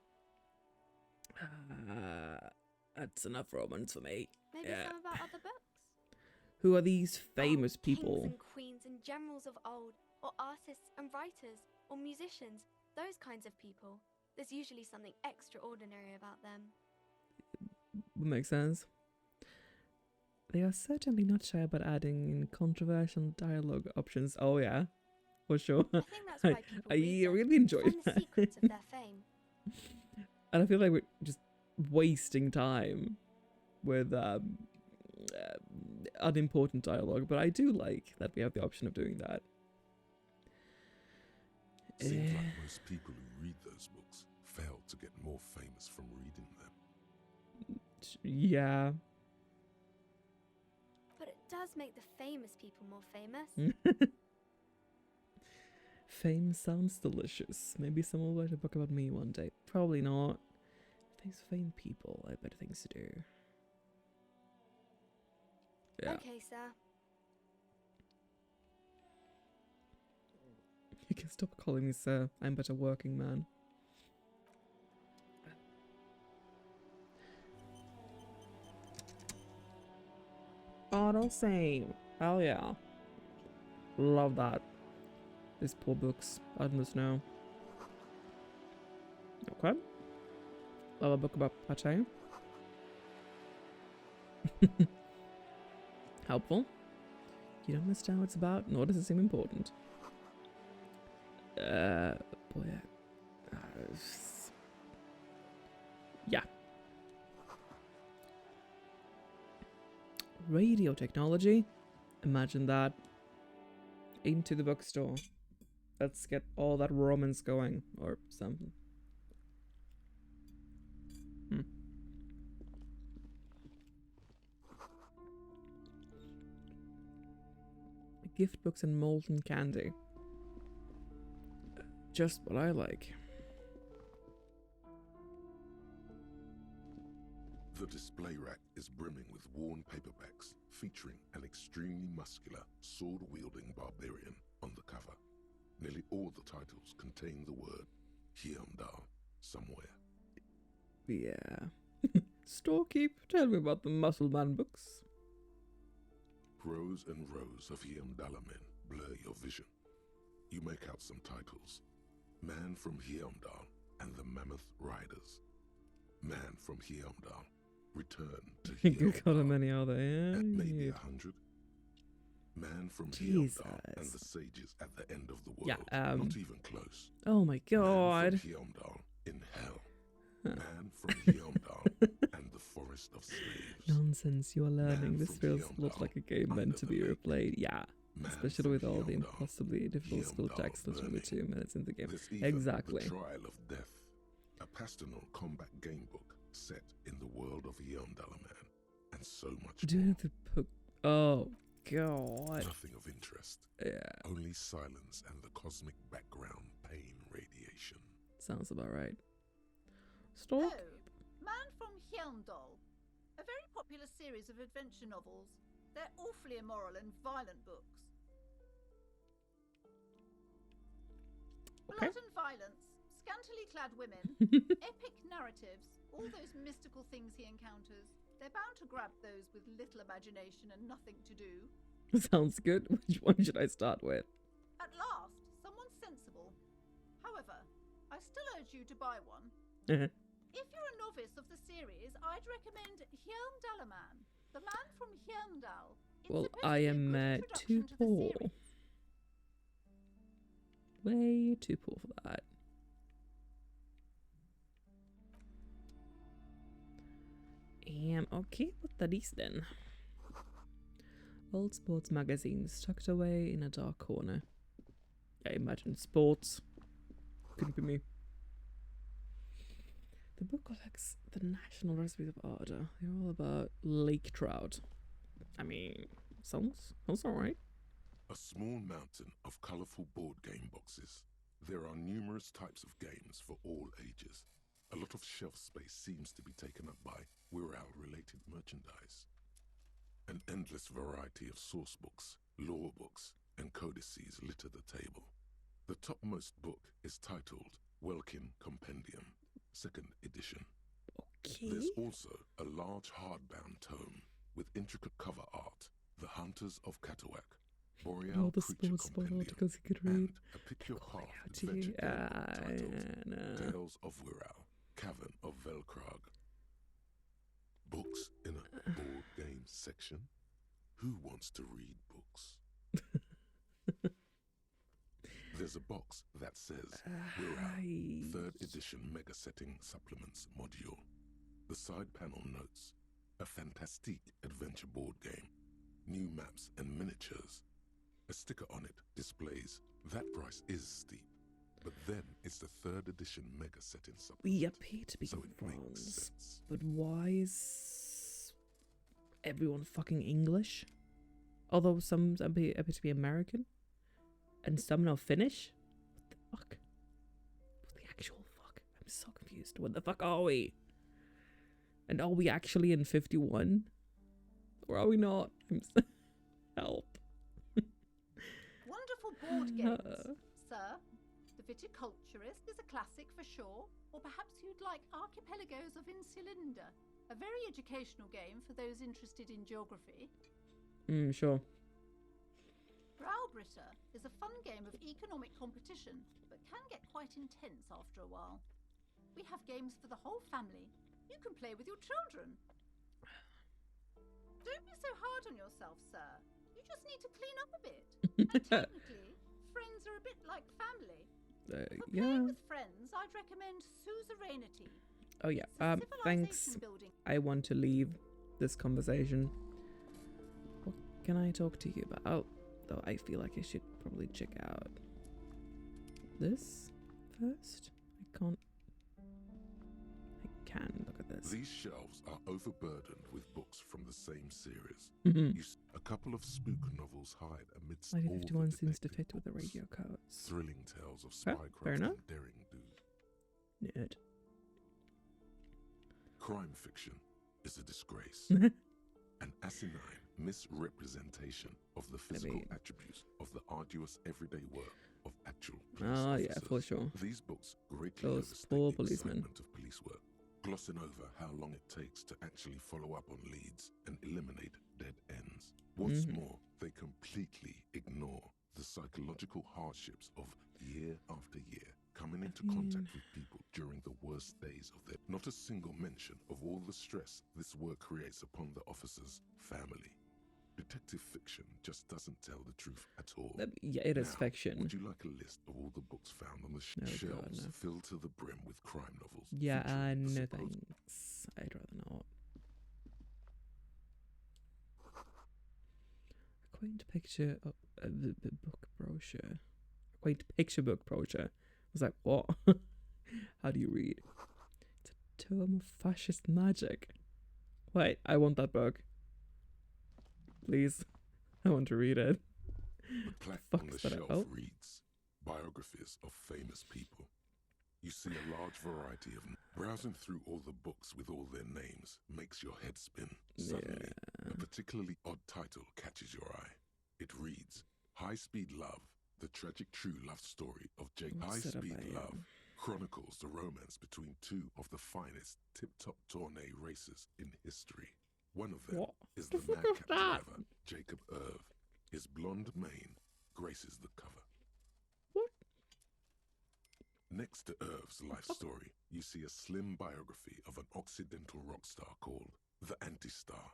That's enough romance for me. Maybe Yeah. some about other books. Who are these famous people? Kings and queens and generals of old, or artists and writers, or musicians, those kinds of people. There's usually something extraordinary about them. Makes sense. They are certainly not shy about adding in controversial dialogue options. Oh yeah, for sure. I think that's why people I read them, really enjoy find the that. secrets of their fame. And I feel like we're just wasting time with unimportant dialogue, but I do like that we have the option of doing that. Seems like most people who read those books fail to get more famous from reading them. Yeah. But it does make the famous people more famous. Fame sounds delicious. Maybe someone will write a book about me one day. Probably not. These fame people, I have better things to do. Yeah. Okay, sir. You can stop calling me sir. I'm but a working man. Auto save. Hell yeah. Love that. These poor books out in the snow. Okay. Love a book about pate. Helpful. You don't understand what it's about, nor does it seem important. Boy. Yeah. Radio technology. Imagine that. Into the bookstore. Let's get all that romance going, or something. Gift books and molten candy. Just what I like. The display rack is brimming with worn paperbacks featuring an extremely muscular, sword-wielding barbarian on the cover. Nearly all the titles contain the word Hyamdal somewhere. Yeah. Storekeep, tell me about the Muscle Man books. Rows and rows of Hyamdala men blur your vision. You make out some titles. Man from Hyamdal and the Mammoth Riders. Man from Hyamdal. Return to Hyamdal. God, how many are there? Yeah, Maybe 100. Man from Hyamdal and the sages at the end of the world. Yeah, Not even close. Oh my god. Man from Hyamdal in hell. Man from Hyamdal and the forest of slaves. Nonsense, you are learning. This feels a lot like a game meant to be replayed. Yeah. Especially with all the impossibly difficult spell checks that's only 2 minutes in the game. Exactly. The Trial of Death. A pastoral combat game book set in the world of Hyamdala Man. And so much more. Oh god. Nothing of interest. Yeah. Only silence and the cosmic background pain radiation. Sounds about right. Oh, Man from Hyamdal. A very popular series of adventure novels. They're awfully immoral and violent books. Okay. Blood and violence, scantily clad women, epic narratives, all those mystical things he encounters. They're bound to grab those with little imagination and nothing to do. Sounds good. Which one should I start with? At last, someone sensible. However, I still urge you to buy one. If you're a novice of the series, I'd recommend Hyamdala Man, the man from Hyamdal. Well, I am too poor. Way too poor for that. Okay, what that is then? Old sports magazines tucked away in a dark corner. I imagine sports. Couldn't be me. The book collects the national recipes of Arda. They're all about lake trout. I mean, sounds alright. A small mountain of colourful board game boxes. There are numerous types of games for all ages. A lot of shelf space seems to be taken up by Wirral-related merchandise. An endless variety of source books, lore books, and codices litter the table. The topmost book is titled Welkin Compendium, 2nd edition. Okay. There's also a large hardbound tome with intricate cover art, The Hunters of Katawak, Boreal Creature Compendium, articles you could read. and a pick-your-path adventure game titled Tales of Wirral, Cavern of Velkrag. Books in a board game section? Who wants to read books? There's a box that says Wirral, 3rd edition Mega Setting Supplements Module. The side panel notes, a fantastique adventure board game, new maps and miniatures. A sticker on it displays that price is steep, but then it's the 3rd edition Mega Setting Supplement. We appear to be in France, but why is everyone fucking English? Although some appear to be American, and some now Finnish. What the fuck? What the actual fuck? I'm so confused. What the fuck are we? And are we actually in 51? Or are we not? Help. Wonderful board games, sir. The Viticulturist is a classic for sure. Or perhaps you'd like Archipelagos of Insulinda, a very educational game for those interested in geography. Sure. Browbritter is a fun game of economic competition, but can get quite intense after a while. We have games for the whole family. You can play with your children. Don't be so hard on yourself, sir. You just need to clean up a bit. And technically, friends are a bit like family. For playing with friends, I'd recommend Suzerainty. Oh yeah, thanks. I want to leave this conversation. What can I talk to you about? Though I feel like I should probably check out this first. I can look at this. These shelves are overburdened with books from the same series. A couple of spook novels hide amidst all the 51 seems to fit with the radio codes. Thrilling tales of spycraft and daring do. Nerd. Crime fiction, is a disgrace. An asinine misrepresentation of the physical attributes of the arduous everyday work of actual police officers. Yeah, for sure. These books greatly Those overstate poor the policemen. excitement of police work, glossing over how long it takes to actually follow up on leads and eliminate dead ends. What's more, they completely ignore the psychological hardships of year after year coming into contact with people during the worst days of their... Not a single mention of all the stress this work creates upon the officer's family. Detective fiction just doesn't tell the truth at all. Yeah, it is Now, fiction. Would you like a list of all the books found on the shelves filled to the brim with crime novels? Yeah, featuring the no supposed... thanks. I'd rather not. A quaint picture of the book brochure. A quaint picture book brochure. I was like, what? How do you read? It's a tome of fascist magic. Wait, I want that book. Please. I want to read it. The plaque on the that? shelf reads, biographies of famous people. You see a large variety of them. Browsing through all the books with all their names makes your head spin. Suddenly, a particularly odd title catches your eye. It reads, High Speed Love, the tragic true love story of Jake. High Speed Love chronicles the romance between two of the finest tip-top tourney racers in history. One of them is the madcap driver, Jacob Irv. His blonde mane graces the cover. What? Next to Irv's life story, you see a slim biography of an Occidental rock star called the Anti-Star.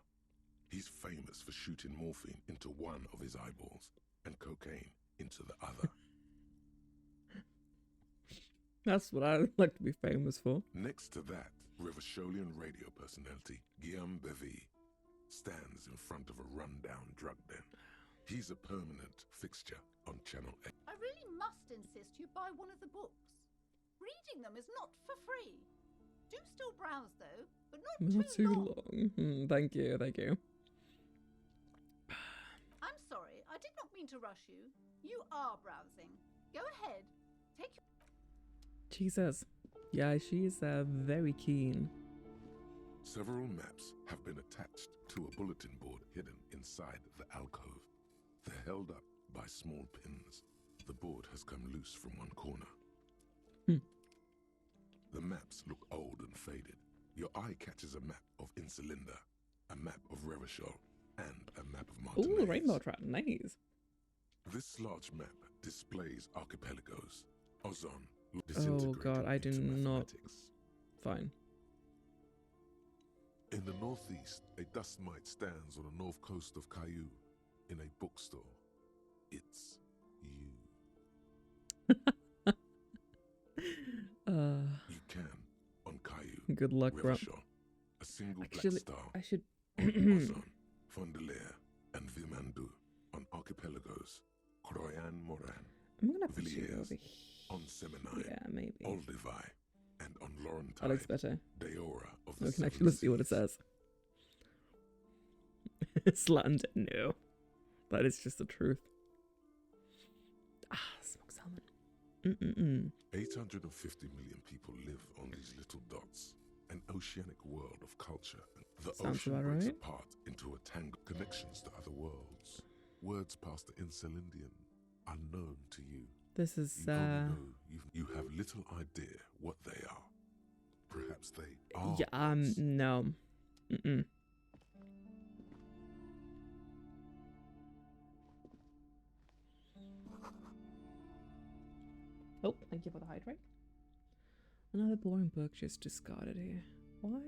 He's famous for shooting morphine into one of his eyeballs and cocaine into the other. That's what I'd like to be famous for. Next to that, Revacholian radio personality Guillaume Bevy stands in front of a rundown drug den. He's a permanent fixture on Channel 8. I really must insist you buy one of the books. Reading them is not for free. Do still browse though, but not too long. Thank you, thank you. I'm sorry, I did not mean to rush you. You are browsing. Go ahead. Take your... Jesus. Yeah, she's very keen. Several maps have been attached to a bulletin board hidden inside the alcove. They're held up by small pins. The board has come loose from one corner. The maps look old and faded. Your eye catches a map of Insulinda, a map of Revachol, and a map of Martinaise. Ooh, rainbow trout, nice. This large map displays archipelagos. Ozon. Oh god, I do not. Fine. In the northeast, a dust mite stands on the north coast of Caillou. In a bookstore, it's you. You can, on Caillou, good luck, bro. A single Actually, black star. I should... on Ozon, Fondelier, and Vilmandu. On archipelagos, Croyan Moran, I'm gonna put you Villiers, over here. on Seminai, Yeah, maybe. Olduvai, and on Laurentide, That looks better. Deora of the We can Seven actually see what it Seas. says. Slant, no. That is just the truth. Ah, smoked salmon. 850 million people live on these little dots, an oceanic world of culture. The Sounds ocean about breaks right. apart into a tangle of connections to other worlds. Words past the Insulindian, unknown to you. This is, You only know you have little idea what they are. Perhaps they are. Yeah, no. Oh, thank you for the hydrate. Another boring book just discarded here. Why?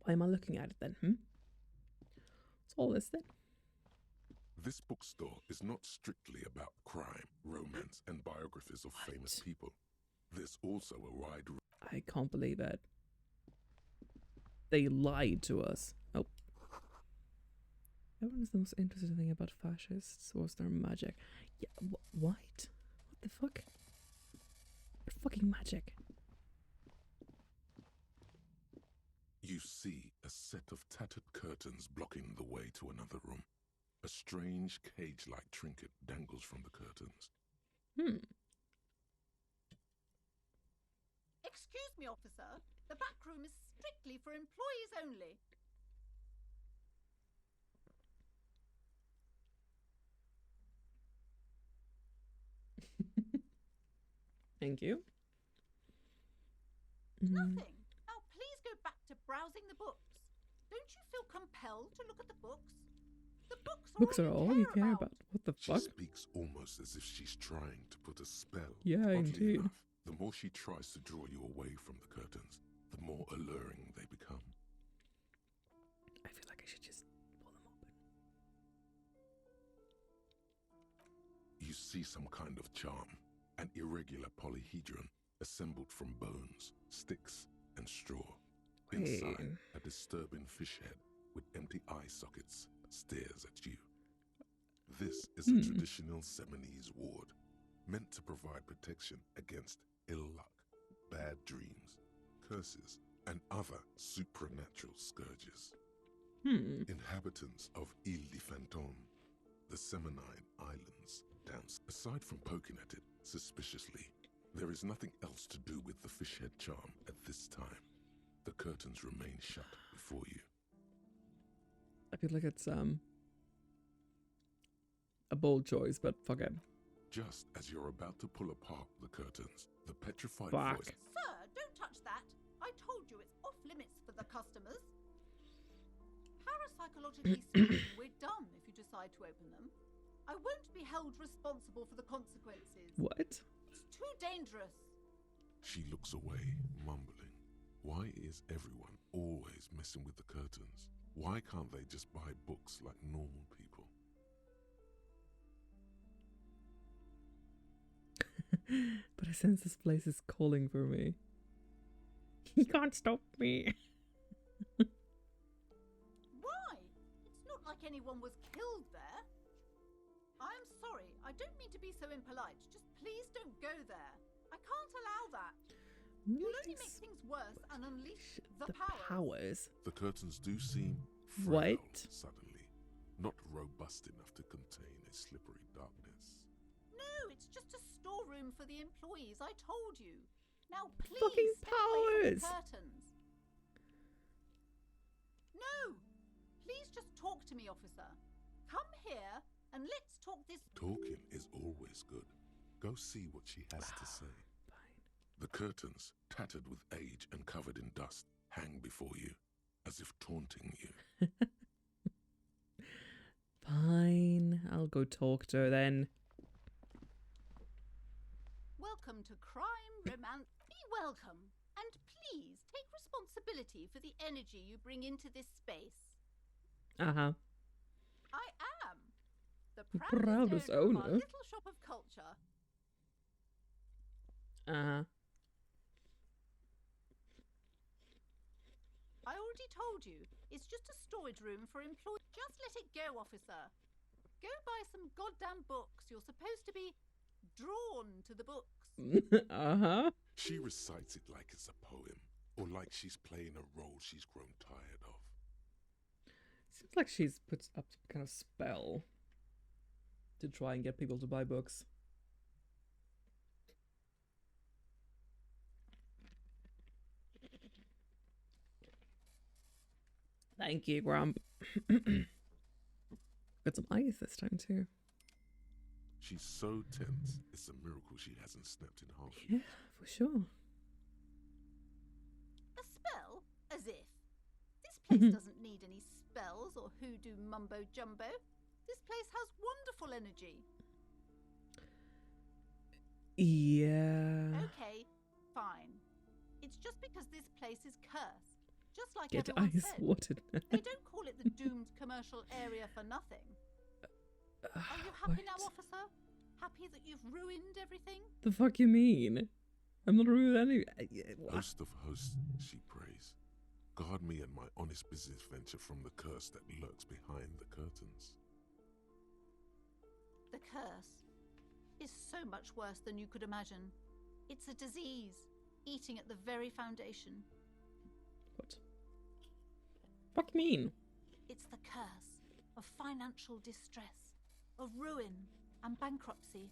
Why am I looking at it then? What's all this then? This bookstore is not strictly about crime, romance, and biographies of famous people. There's also a wide... I can't believe it. They lied to us. Oh. Everyone's the most interesting thing about fascists was their magic. Yeah, what? What the fuck? What fucking magic? You see a set of tattered curtains blocking the way to another room. A strange cage-like trinket dangles from the curtains. Excuse me, officer. The back room is strictly for employees only. Thank you. Nothing. Now please go back to browsing the books. Don't you feel compelled to look at the books? The books are all you care about. What the fuck? She speaks almost as if she's trying to put a spell. Yeah, Oddly indeed. enough, the more she tries to draw you away from the curtains, the more alluring they become. I feel like I should just pull them open. You see some kind of charm, an irregular polyhedron assembled from bones, sticks, and straw. Inside, a disturbing fish head with empty eye sockets stares at you. This is a traditional Seminese ward, meant to provide protection against ill luck, bad dreams, curses, and other supernatural scourges. Inhabitants of Ile de Fantôme, the Seminine Islands, aside from poking at it suspiciously, there is nothing else to do with the fish head charm at this time. The curtains remain shut before you. I feel like it's a bold choice, but fuck it. Just as you're about to pull apart the curtains, the petrified Fuck. voice... Sir, don't touch that. I told you it's off limits for the customers. Parapsychologically speaking, we're done if you decide to open them. I won't be held responsible for the consequences. What? It's too dangerous. She looks away, mumbling. Why is everyone always messing with the curtains? Why can't they just buy books like normal people? But I sense this place is calling for me. He can't stop me. Why? It's not like anyone was killed there. I'm sorry, I don't mean to be so impolite. Just please don't go there. I can't allow that. You'll only make things worse and unleash the powers. The curtains do seem frail What? suddenly, not robust enough to contain a slippery darkness. No, it's just a storeroom for the employees, I told you. Now please Fucking stay away from powers. the curtains. No! Please just talk to me, officer. Come here and let's talk this... Talking is always good. Go see what she has to say. The curtains, tattered with age and covered in dust, hang before you, as if taunting you. Fine, I'll go talk to her then. Welcome to crime, romance. Be welcome. And please take responsibility for the energy you bring into this space. Uh-huh. I am the Proudest proudest owner of our owner. little shop of culture. Uh-huh. I already told you, it's just a storage room for employees. Just let it go, officer. Go buy some goddamn books. You're supposed to be drawn to the books. Uh-huh. She recites it like it's a poem, or like she's playing a role she's grown tired of. Seems like she's put up some kind of spell to try and get people to buy books. Thank you, Grump. Got some ice this time too. She's so tense, it's a miracle she hasn't snapped in half. Yeah, for sure. A spell? As if. This place doesn't need any spells or hoodoo mumbo jumbo. This place has wonderful energy. Yeah. Okay, fine. It's just because this place is cursed. Just like Get everyone ice said. watered. They don't call it the doomed commercial area for nothing. Are you happy now, officer? Happy that you've ruined everything? The fuck you mean? I'm not rude any. Host of hosts, she prays. Guard me and my honest business venture from the curse that lurks behind the curtains. The curse is so much worse than you could imagine. It's a disease, eating at the very foundation. What? Fuck you mean? It's the curse of financial distress, of ruin and bankruptcy.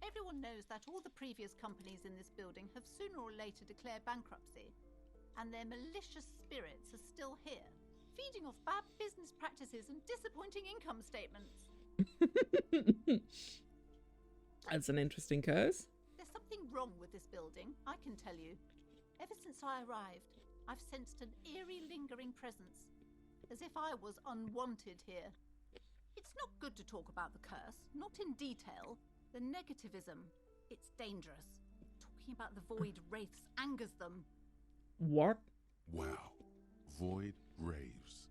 Everyone knows that all the previous companies in this building have sooner or later declared bankruptcy, and their malicious spirits are still here, feeding off bad business practices and disappointing income statements. That's an interesting curse. There's something wrong with this building, I can tell you. Ever since I arrived, I've sensed an eerie, lingering presence, as if I was unwanted here. It's not good to talk about the curse, not in detail. The negativism, it's dangerous. Talking about the void wraiths angers them. What? Wow. Void raves.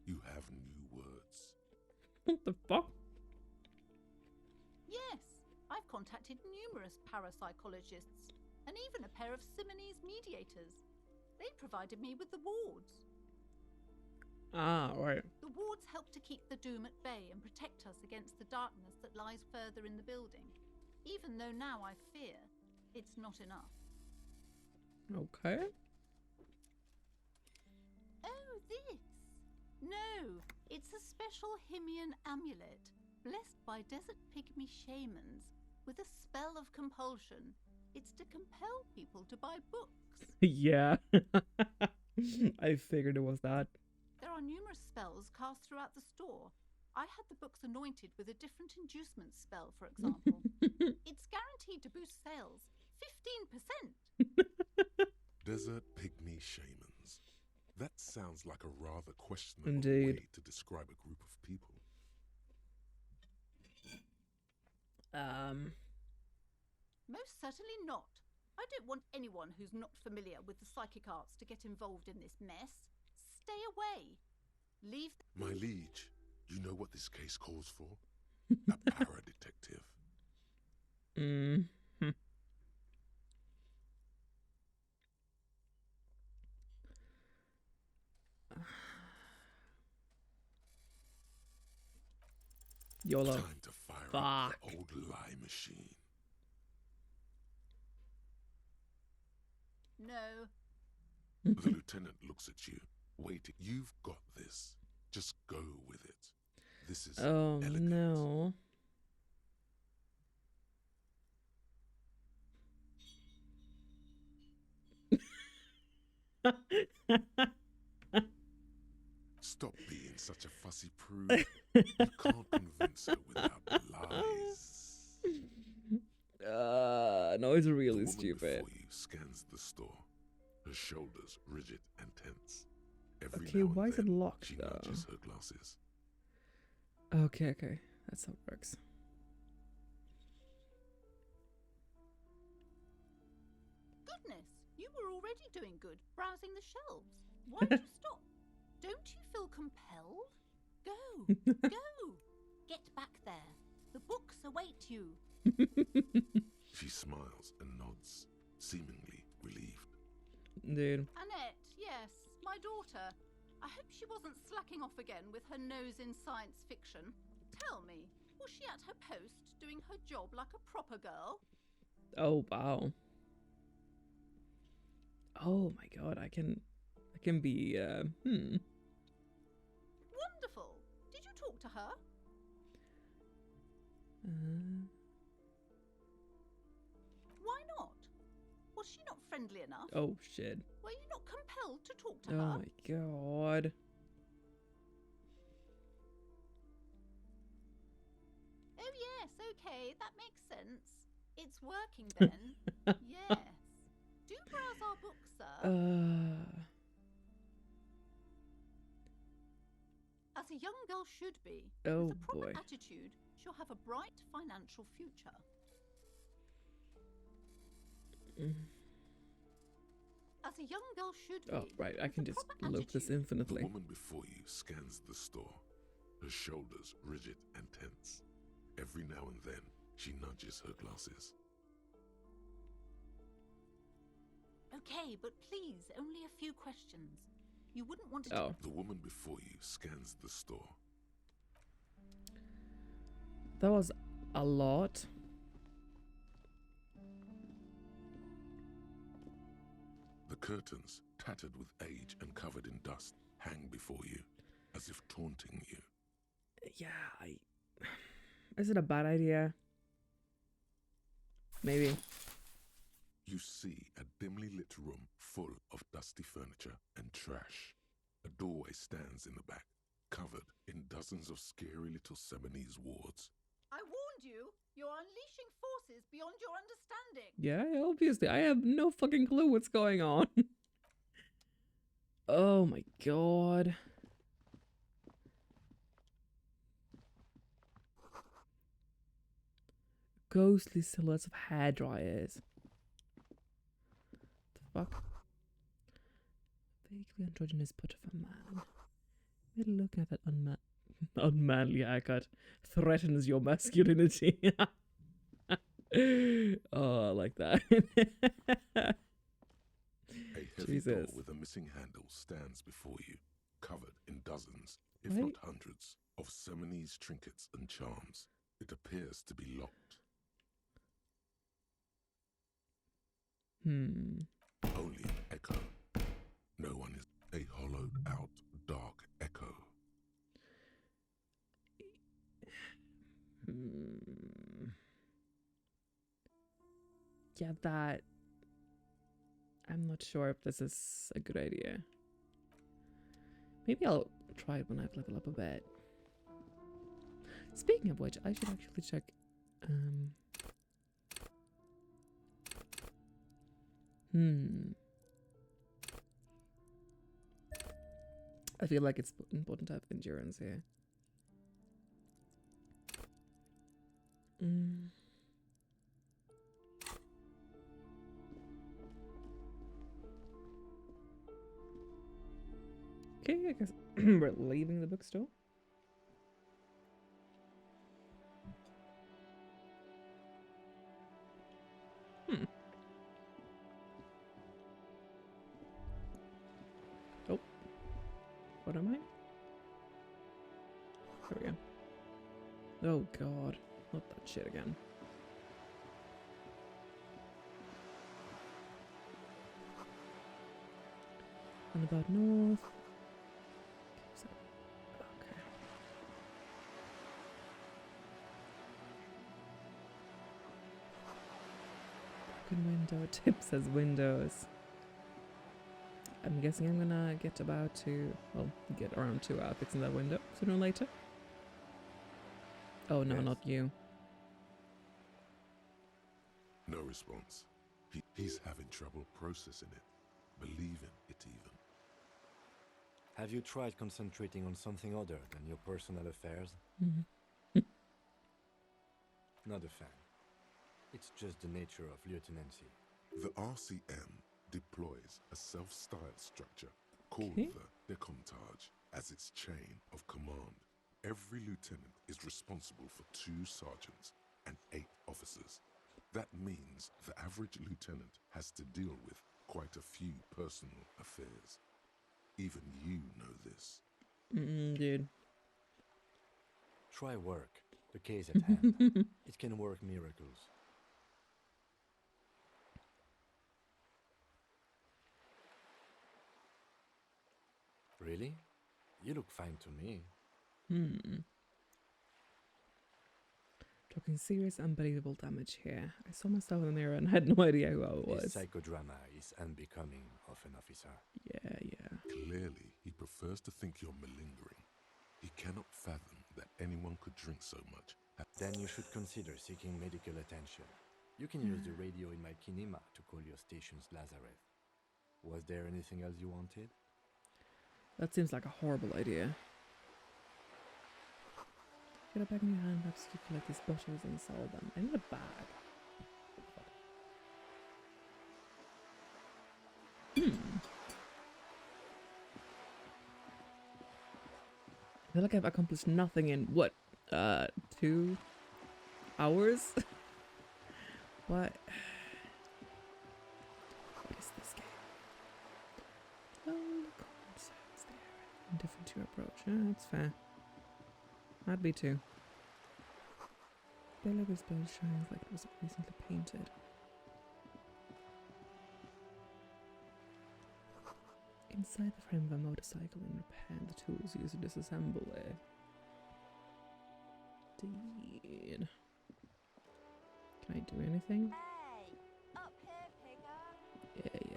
You have new words. What the fuck? Yes, I've contacted numerous parapsychologists, and even a pair of Simonese mediators. They provided me with the wards. Ah, right. The wards help to keep the doom at bay and protect us against the darkness that lies further in the building. Even though now I fear, it's not enough. Okay. Oh, this? No, it's a special Himian amulet, blessed by desert pygmy shamans, with a spell of compulsion. It's to compel people to buy books. Yeah. I figured it was that. There are numerous spells cast throughout the store. I had the books anointed with a different inducement spell, for example. It's guaranteed to boost sales 15%. Desert pygmy shamans. That sounds like a rather questionable Indeed. way to describe a group of people. Most certainly not. I don't want anyone who's not familiar with the psychic arts to get involved in this mess. Stay away. Leave. My liege, you know what this case calls for? A para-detective. Mm-hmm. YOLO. Time to fire up the old lie machine. No. The lieutenant looks at you. Wait, you've got this. Just go with it. This is elegant. No. Stop being such a fussy prude. You can't convince her without lies. No, it's really The woman stupid. before you scans the store, her shoulders rigid and tense. Every Okay, now and why is it then, locked, she though? nudges her glasses. Okay, that's how it works. Goodness, you were already doing good, browsing the shelves. Why'd you stop? Don't you feel compelled? Go, go. Get back there. The books await you. She smiles and nods, seemingly relieved. Dude. Annette, yes, my daughter. I hope she wasn't slacking off again with her nose in science fiction. Tell me, was she at her post doing her job like a proper girl? Oh wow. Oh my god, I can be Wonderful. Did you talk to her? Why not? Was she not friendly enough? Oh shit. Were you not compelled to talk to Oh her? my god. Oh yes, okay, that makes sense. It's working then. Yes. Do browse our books, sir. As a young girl should be. Oh With a proper boy. attitude, she'll have a bright financial future. As a young girl should be. Oh right, I can with a just proper loop this attitude. infinitely. The woman before you scans the store, her shoulders rigid and tense. Every now and then, she nudges her glasses. Okay, but please, only a few questions. You wouldn't want to. Oh. The woman before you scans the store. That was a lot. The curtains, tattered with age and covered in dust, hang before you, as if taunting you. Yeah, is it a bad idea? Maybe. You see a dimly lit room full of dusty furniture and trash. A doorway stands in the back, covered in dozens of scary little Seminese wards. I warned you. You're unleashing forces beyond your understanding. Yeah, obviously. I have no fucking clue what's going on. Oh my god. Ghostly silhouettes of hairdryers. The fuck? Vaguely androgynous butt of a man. Maybe looking at that unmanly haircut threatens your masculinity. Oh, I like that. A heavy Jesus. door with a missing handle stands before you, covered in dozens, if not hundreds, of Seminese trinkets and charms. It appears to be locked. Only an echo. No one is a hollowed out, dark echo. Yeah, that... I'm not sure if this is a good idea. Maybe I'll try it when I've leveled up a bit. Speaking of which, I should actually check... I feel like it's important to have endurance here. Okay, I guess we're leaving the bookstore. Oh. What am I? There we go. Oh god. Not that shit again. And about north. Okay. Broken window. Tip says windows. I'm guessing I'm gonna get about to, well, get around 2 outfits in that window sooner or later. Oh no, not you. No response. He's having trouble processing it, believing it even. Have you tried concentrating on something other than your personal affairs? Not a fan. It's just the nature of lieutenancy. The RCM deploys a self-styled structure called the Decomptage as its chain of command. Every lieutenant is responsible for 2 sergeants and 8 officers. That means the average lieutenant has to deal with quite a few personal affairs. Even you know this. Dude. Try work. The case at hand. It can work miracles. Really? You look fine to me. Talking serious, unbelievable damage here. I saw myself in the mirror and had no idea who I was. This psychodrama is unbecoming of an officer. Yeah. Clearly, he prefers to think you're malingering. He cannot fathom that anyone could drink so much. Then you should consider seeking medical attention. You can use the radio in my kinema to call your station's Lazareth. Was there anything else you wanted? That seems like a horrible idea. Get a bag in your hand, perhaps you collect these bottles and sell them. In the bag. I feel like I've accomplished nothing in, what, 2 hours? What is this game? Well, the concepts there. Different to your approach. Yeah, that's fair. I'd be too. Bellow's bow shines like it was recently painted. Inside the frame of a motorcycle in repair and the tools used to disassemble it. Indeed. Can I do anything?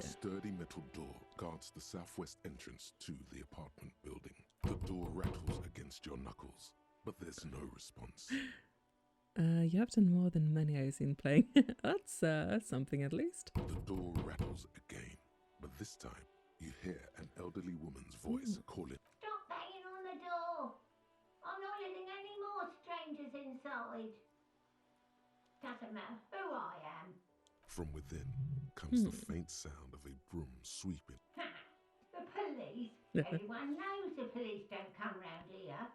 A sturdy metal door guards the southwest entrance to the apartment building. The door rattles against your knuckles, but there's no response. You have done more than many I've seen playing. That's something at least. The door rattles again, but this time you hear an elderly woman's voice calling. Stop banging on the door! I'm not letting any more strangers inside. Doesn't matter who I am. From within comes the faint sound of a broom sweeping. The police? Everyone knows the police don't come round here.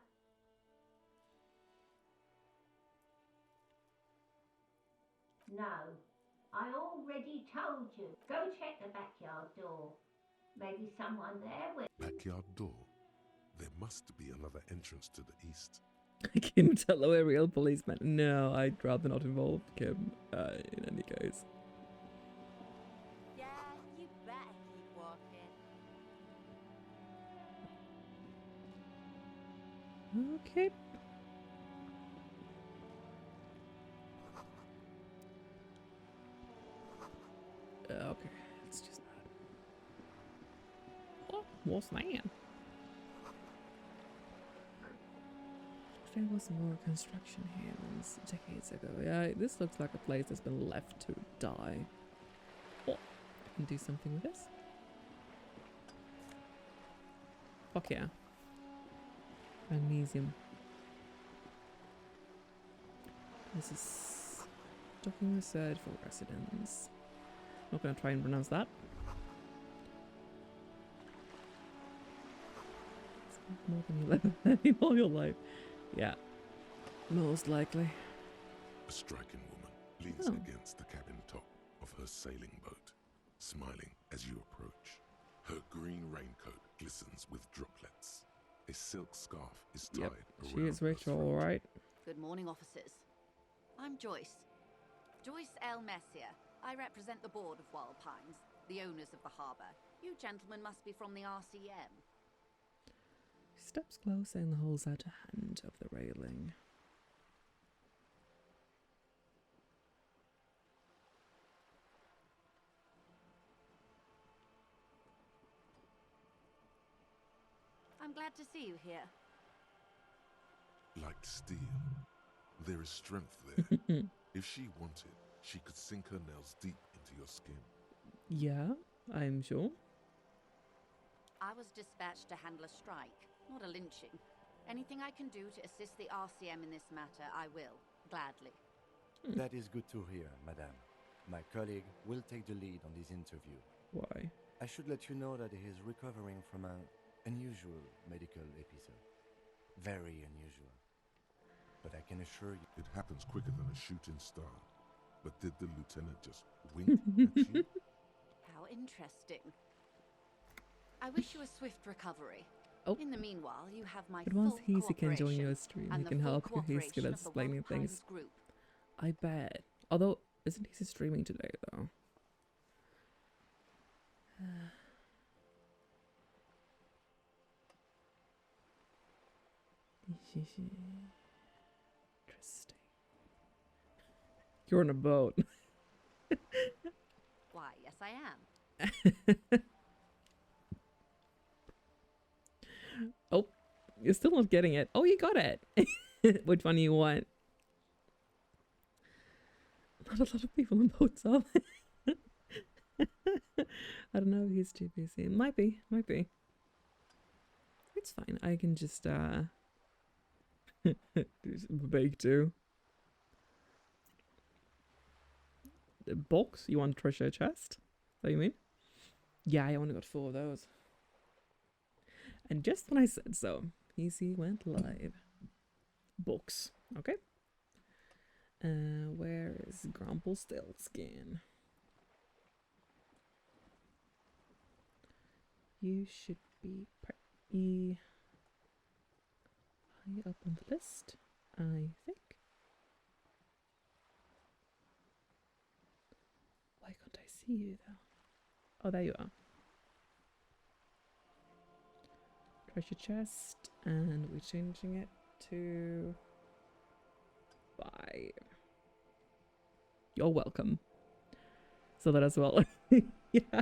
No, I already told you. Go check the backyard door. Maybe someone there will. Backyard door? There must be another entrance to the east. I can tell a real policeman. No, I'd rather not involve Kim in any case. Yeah, you better keep walking. Okay. Okay, let's just. Oh, what's that? There was more construction here decades ago. Yeah, this looks like a place that's been left to die. Oh, I can do something with this. Fuck yeah. Elysium. This is docking reserved for residents. Not gonna try and pronounce that. It's more than you'll ever heard in all your life. Yeah, most likely. A striking woman leans against the cabin top of her sailing boat, smiling as you approach. Her green raincoat glistens with droplets. A silk scarf is tied around She is rich, her throat. all right. Good morning, officers. I'm Joyce. Joyce L. Messier. I represent the board of Wild Pines, the owners of the harbour. You gentlemen must be from the RCM. She steps closer and holds out a hand of the railing. I'm glad to see you here. Like steel, there is strength there. If she wanted, she could sink her nails deep into your skin. Yeah, I'm sure. I was dispatched to handle a strike, not a lynching. Anything I can do to assist the RCM in this matter, I will, gladly. That is good to hear, madame. My colleague will take the lead on this interview. Why? I should let you know that he is recovering from an unusual medical episode. Very unusual. But I can assure you... It happens quicker than a shooting star. But did the lieutenant just wink at you? How interesting. I wish you a swift recovery. Oh. In the meanwhile, you have my But full once he can join cooperation your stream, and he the can full help you. He's cooperation good at of the explaining Wild things. Pines Group. I bet. Although, isn't he streaming today, though? Interesting. You're on a boat. Why, yes I am. Oh, you're still not getting it. Oh, you got it. Which one do you want? Not a lot of people on boats are there. I don't know. He's too busy. Might be. It's fine. I can just do some bake too. The box? You want treasure chest? Is that what you mean? Yeah, I only got 4 of those. And just when I said so, PC went live. Books. Okay. Where is Grumpelstiltskin? You should be pretty high up on the list, I think. Why can't I see you though? Oh, there you are. Treasure chest, and we're changing it to 5. You're welcome. So that as well. Yeah,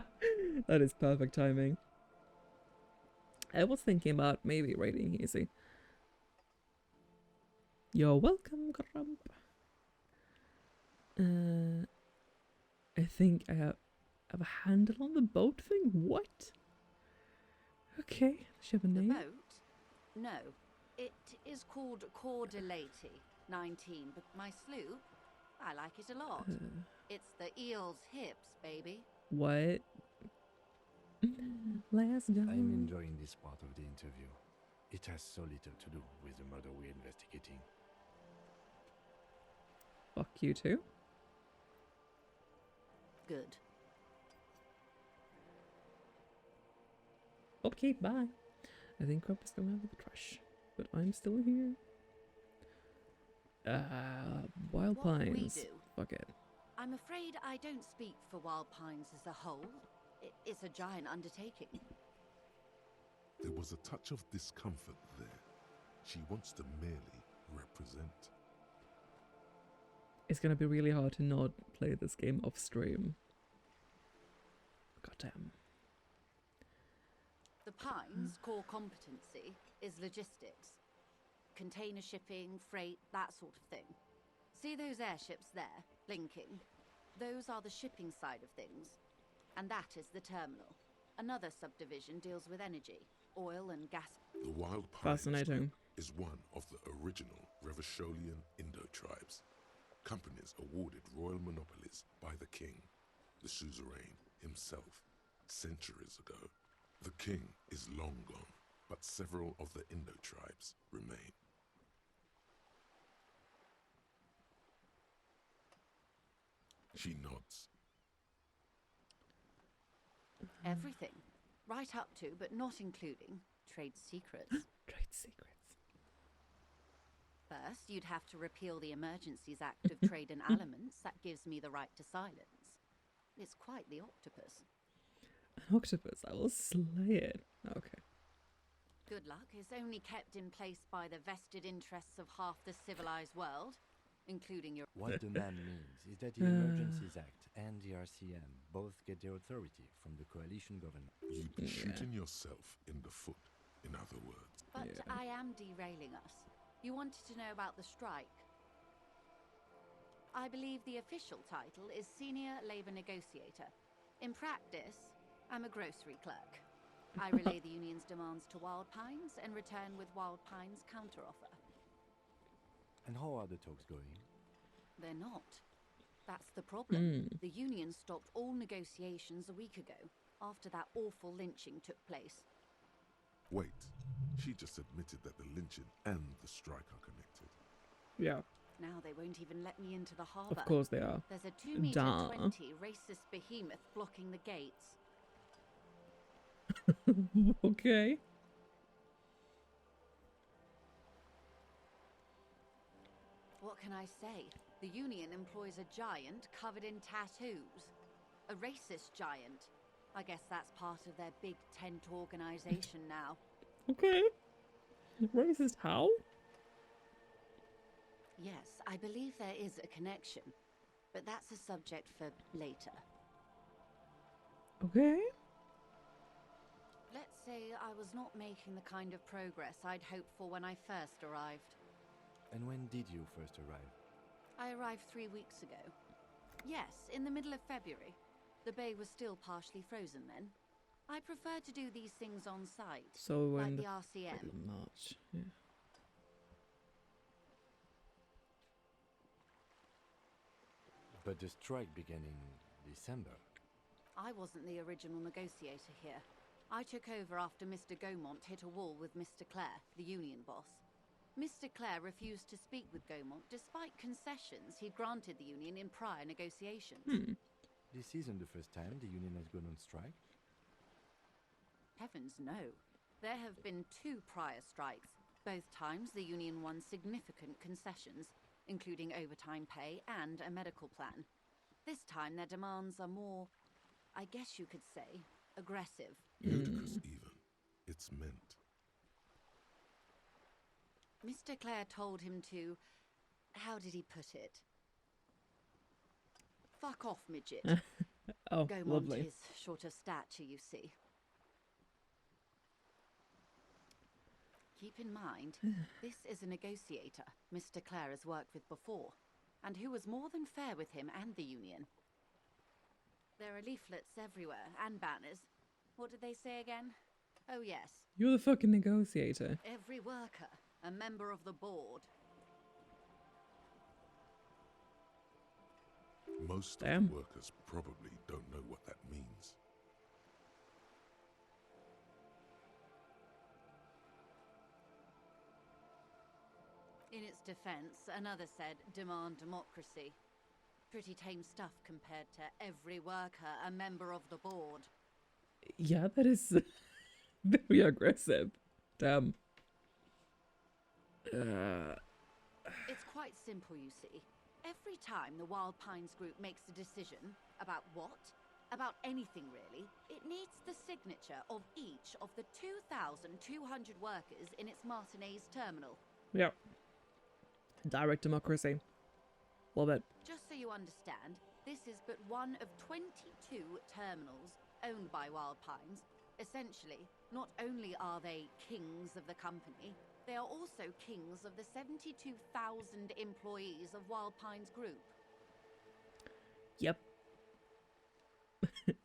that is perfect timing. I was thinking about maybe raiding easy. You're welcome, Grump. I think I have a handle on the boat thing. What? Okay, does she have a name? The boat? No. It is called Cor de Lady 19, but my sloop, I like it a lot. It's the eel's hips, baby. What? Let's go. I'm enjoying this part of the interview. It has so little to do with the murder we're investigating. Fuck you too. Good. Okay, bye. I think Crop is going out with the trash, but I'm still here. Wild What we Pines. do. Fuck it. I'm afraid I don't speak for Wild Pines as a whole. It's a giant undertaking. There was a touch of discomfort there. She wants to merely represent. It's gonna be really hard to not play this game off stream. Goddamn. The Pines' core competency is logistics. Container shipping, freight, that sort of thing. See those airships there, blinking? Those are the shipping side of things. And that is the terminal. Another subdivision deals with energy, oil and gas. The Wild Pines Fascinating. is one of the original Revacholian Indo-tribes. Companies awarded royal monopolies by the king, the suzerain himself, centuries ago. The king is long gone, but several of the Indo-tribes remain. She nods. Everything. Right up to, but not including, trade secrets. Trade secrets. First, you'd have to repeal the Emergencies Act of Trade in Elements. That gives me the right to silence. It's quite the octopus. An octopus, I will slay it. Okay. Good luck is only kept in place by the vested interests of half the civilized world, including your... What the man means is that the Emergencies Act and the RCM both get their authority from the coalition government. You'd be shooting yourself in the foot, in other words. But I am derailing us. You wanted to know about the strike. I believe the official title is Senior Labour Negotiator. In practice, I'm a grocery clerk. I relay the union's demands to Wild Pines and return with Wild Pines' counteroffer. And how are the talks going? They're not. That's the problem. The union stopped all negotiations a week ago, after that awful lynching took place. Wait, she just admitted that the lynching and the strike are connected. Yeah. Now they won't even let me into the harbour. Of course they are. There's a 2-meter 20 racist behemoth blocking the gates. Okay. What can I say? The union employs a giant covered in tattoos. A racist giant. I guess that's part of their big tent organization now. Okay. Racist how? Yes, I believe there is a connection. But that's a subject for later. Okay. Let's say I was not making the kind of progress I'd hoped for when I first arrived. And when did you first arrive? I arrived 3 weeks ago. Yes, in the middle of February. The bay was still partially frozen then. I prefer to do these things on site, So like in the RCM. March. Yeah. But the strike began in December. I wasn't the original negotiator here. I took over after Mr. Gaumont hit a wall with Mr. Clare, the union boss. Mr. Clare refused to speak with Gaumont despite concessions he'd granted the union in prior negotiations. This isn't the first time the union has gone on strike. Heavens no. There have been 2 prior strikes. Both times the union won significant concessions, including overtime pay and a medical plan. This time their demands are more, I guess you could say, aggressive. Ludicrous even. It's meant. Mr. Clare told him to... How did he put it? Fuck off, midget. Oh, Gaumont lovely. is short of stature, you see. Keep in mind, this is a negotiator Mr. Clare has worked with before, and who was more than fair with him and the union. There are leaflets everywhere, and banners. What did they say again? Oh yes. You're the fucking negotiator. Every worker, a member of the board. Most of Damn. the workers probably don't know what that means. In its defense, another said, demand democracy. Pretty tame stuff compared to every worker, a member of the board. Yeah, that is very aggressive. Damn. It's quite simple, you see. Every time the Wild Pines group makes a decision about what? About anything really, it needs the signature of each of the 2,200 workers in its Martinez terminal. Yep. Direct democracy. Love it. Just so you understand, this is but one of 22 terminals owned by Wild Pines. Essentially, not only are they kings of the company, they are also kings of the 72,000 employees of Wild Pines Group. Yep.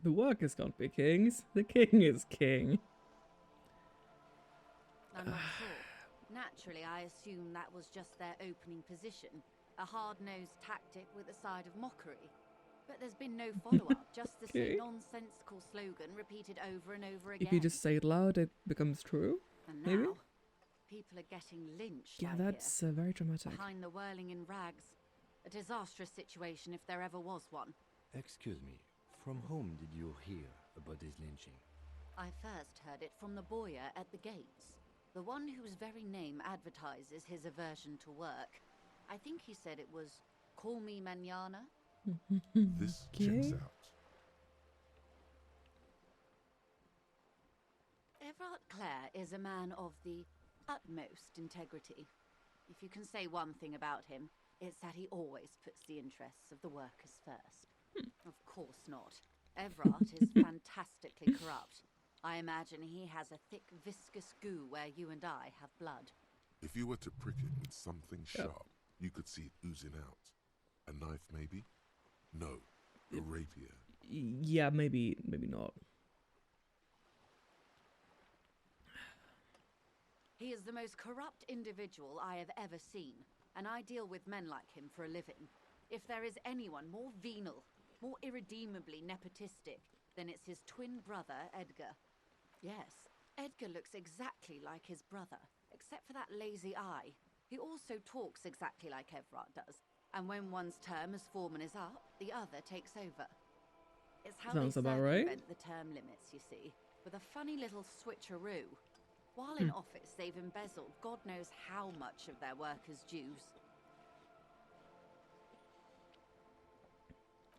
The workers can't be kings. The king is king. I'm not sure. Naturally, I assume that was just their opening position. A hard-nosed tactic with a side of mockery. But there's been no follow-up, just the Okay. same nonsensical slogan repeated over and over again. If you just say it loud, it becomes true. And Maybe? now, people are getting lynched, Yeah, I that's hear. very dramatic. Behind the whirling in rags. A disastrous situation if there ever was one. Excuse me, from whom did you hear about this lynching? I first heard it from the bowyer at the gates. The one whose very name advertises his aversion to work. I think he said it was, call me manana. This checks out. Everard Clare is a man of the utmost integrity. If you can say one thing about him, it's that he always puts the interests of the workers first. Of course not. Everard is fantastically corrupt. I imagine he has a thick, viscous goo where you and I have blood. If you were to prick it with something sharp, you could see it oozing out. A knife, maybe? No, a rapier. Yeah, maybe not. He is the most corrupt individual I have ever seen, and I deal with men like him for a living. If there is anyone more venal, more irredeemably nepotistic, then it's his twin brother, Edgar. Yes, Edgar looks exactly like his brother, except for that lazy eye. He also talks exactly like Everard does, and when one's term as foreman is up, the other takes over. It's how Sounds they about right. circumvent the term limits, you see, with a funny little switcheroo. While in office, they've embezzled God knows how much of their workers' dues.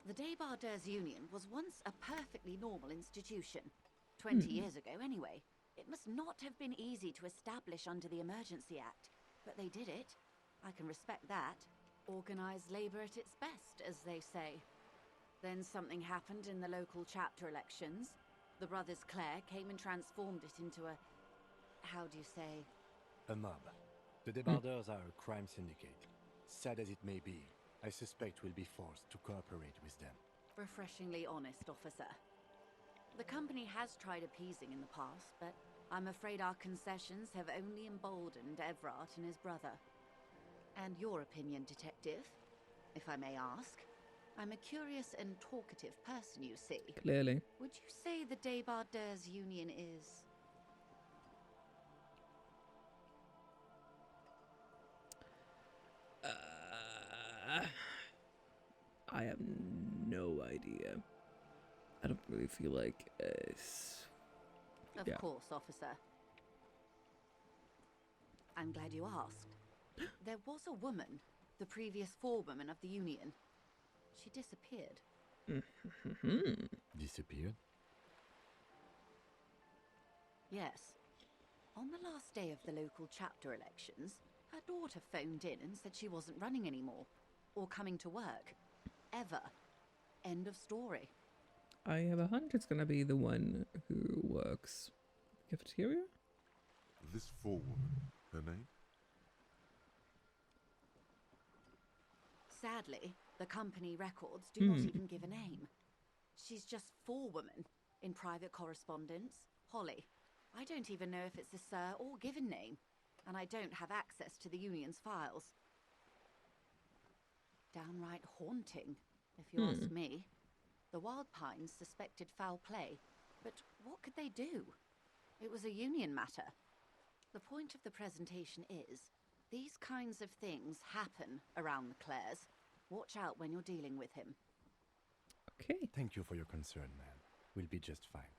The Débardeurs Union was once a perfectly normal institution. 20 years ago, anyway. It must not have been easy to establish under the Emergency Act, but they did it. I can respect that. Organised labour at its best, as they say. Then something happened in the local chapter elections. The brothers Clare came and transformed it into a... how do you say? A mob. The Débardeurs are a crime syndicate. Sad as it may be, I suspect we'll be forced to cooperate with them. Refreshingly honest, officer. The company has tried appeasing in the past, but I'm afraid our concessions have only emboldened Everard and his brother. And your opinion, detective, if I may ask? I'm a curious and talkative person, you see. Clearly. Would you say the Débardeurs Union is... I have no idea. I don't really feel like Of course, officer. I'm glad you asked. There was a woman, the previous forewoman of the union. She disappeared. Disappeared? Yes. On the last day of the local chapter elections, her daughter phoned in and said she wasn't running anymore, or coming to work. Ever. End of story. I have a hunch it's gonna be the one who works cafeteria. This forewoman, her name? Sadly, the company records do not even give a name. She's just forewoman in private correspondence, Holly. I don't even know if it's a sir or given name, and I don't have access to the union's files. Downright haunting, if you ask me. The Wild Pines suspected foul play, but what could they do? It was a union matter. The point of the presentation is, these kinds of things happen around the Clares. Watch out when you're dealing with him. Okay. Thank you for your concern, ma'am. We'll be just fine.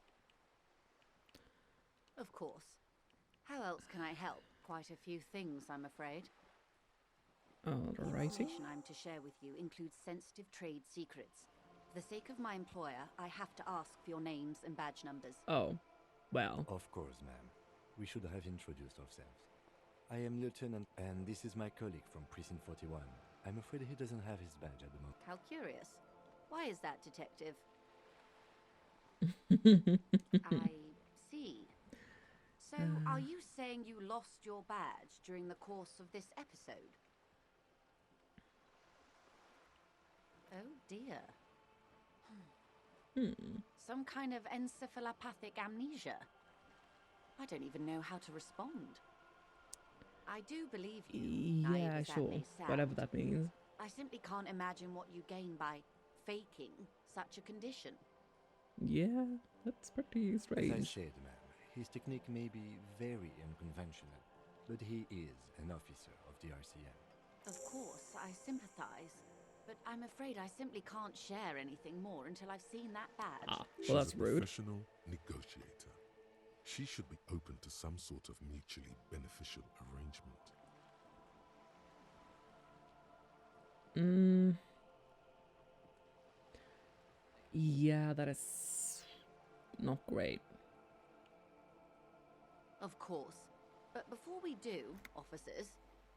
Of course. How else can I help? Quite a few things, I'm afraid. Alrighty. The information I'm to share with you includes sensitive trade secrets. For the sake of my employer, I have to ask for your names and badge numbers. Oh, well. Of course, ma'am. We should have introduced ourselves. I am Lieutenant, and this is my colleague from Precinct 41. I'm afraid he doesn't have his badge at the moment. How curious. Why is that, Detective? I see. So, are you saying you lost your badge during the course of this episode? Oh dear. Some kind of encephalopathic amnesia. I don't even know how to respond. I do believe you. Yeah, naive as that sure. may sound. Whatever that means. I simply can't imagine what you gain by faking such a condition. Yeah, that's pretty strange. As I said, ma'am, his technique may be very unconventional, but he is an officer of the RCM. Of course, I sympathize, but I'm afraid I simply can't share anything more until I've seen that badge. Ah, well, that's rude. She's a professional negotiator. She should be open to some sort of mutually beneficial arrangement. Yeah, that is not great. Of course. But before we do, officers,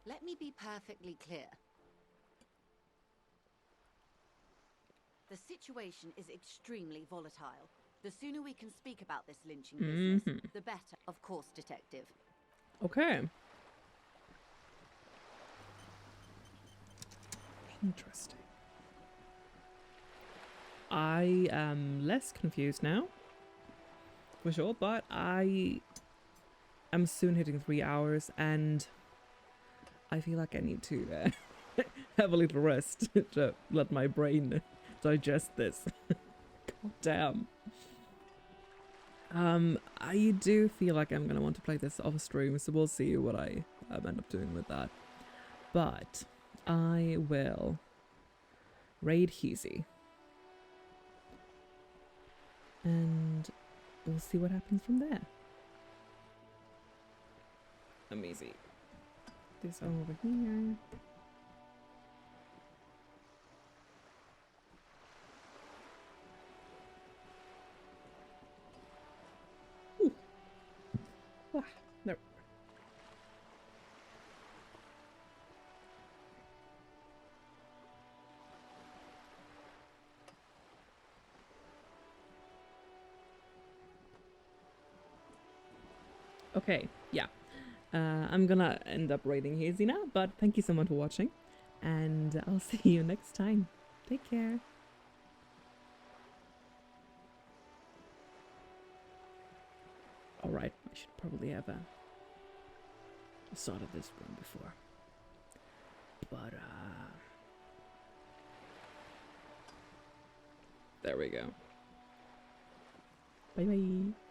let me be perfectly clear. The situation is extremely volatile. The sooner we can speak about this lynching business, the better. Of course, Detective. Okay. Interesting. I am less confused now, for sure, but I am soon hitting 3 hours, and I feel like I need to have a little rest to let my brain digest this. God damn. I do feel like I'm gonna want to play this off stream, so we'll see what I end up doing with that. But I will raid Heezy. And we'll see what happens from there. Amazing. This over here. Ooh. Ah, there. Okay, yeah. I'm gonna end up raiding Hazy now, but thank you so much for watching, and I'll see you next time. Take care. Alright, I should probably have started this one before. But, there we go. Bye bye.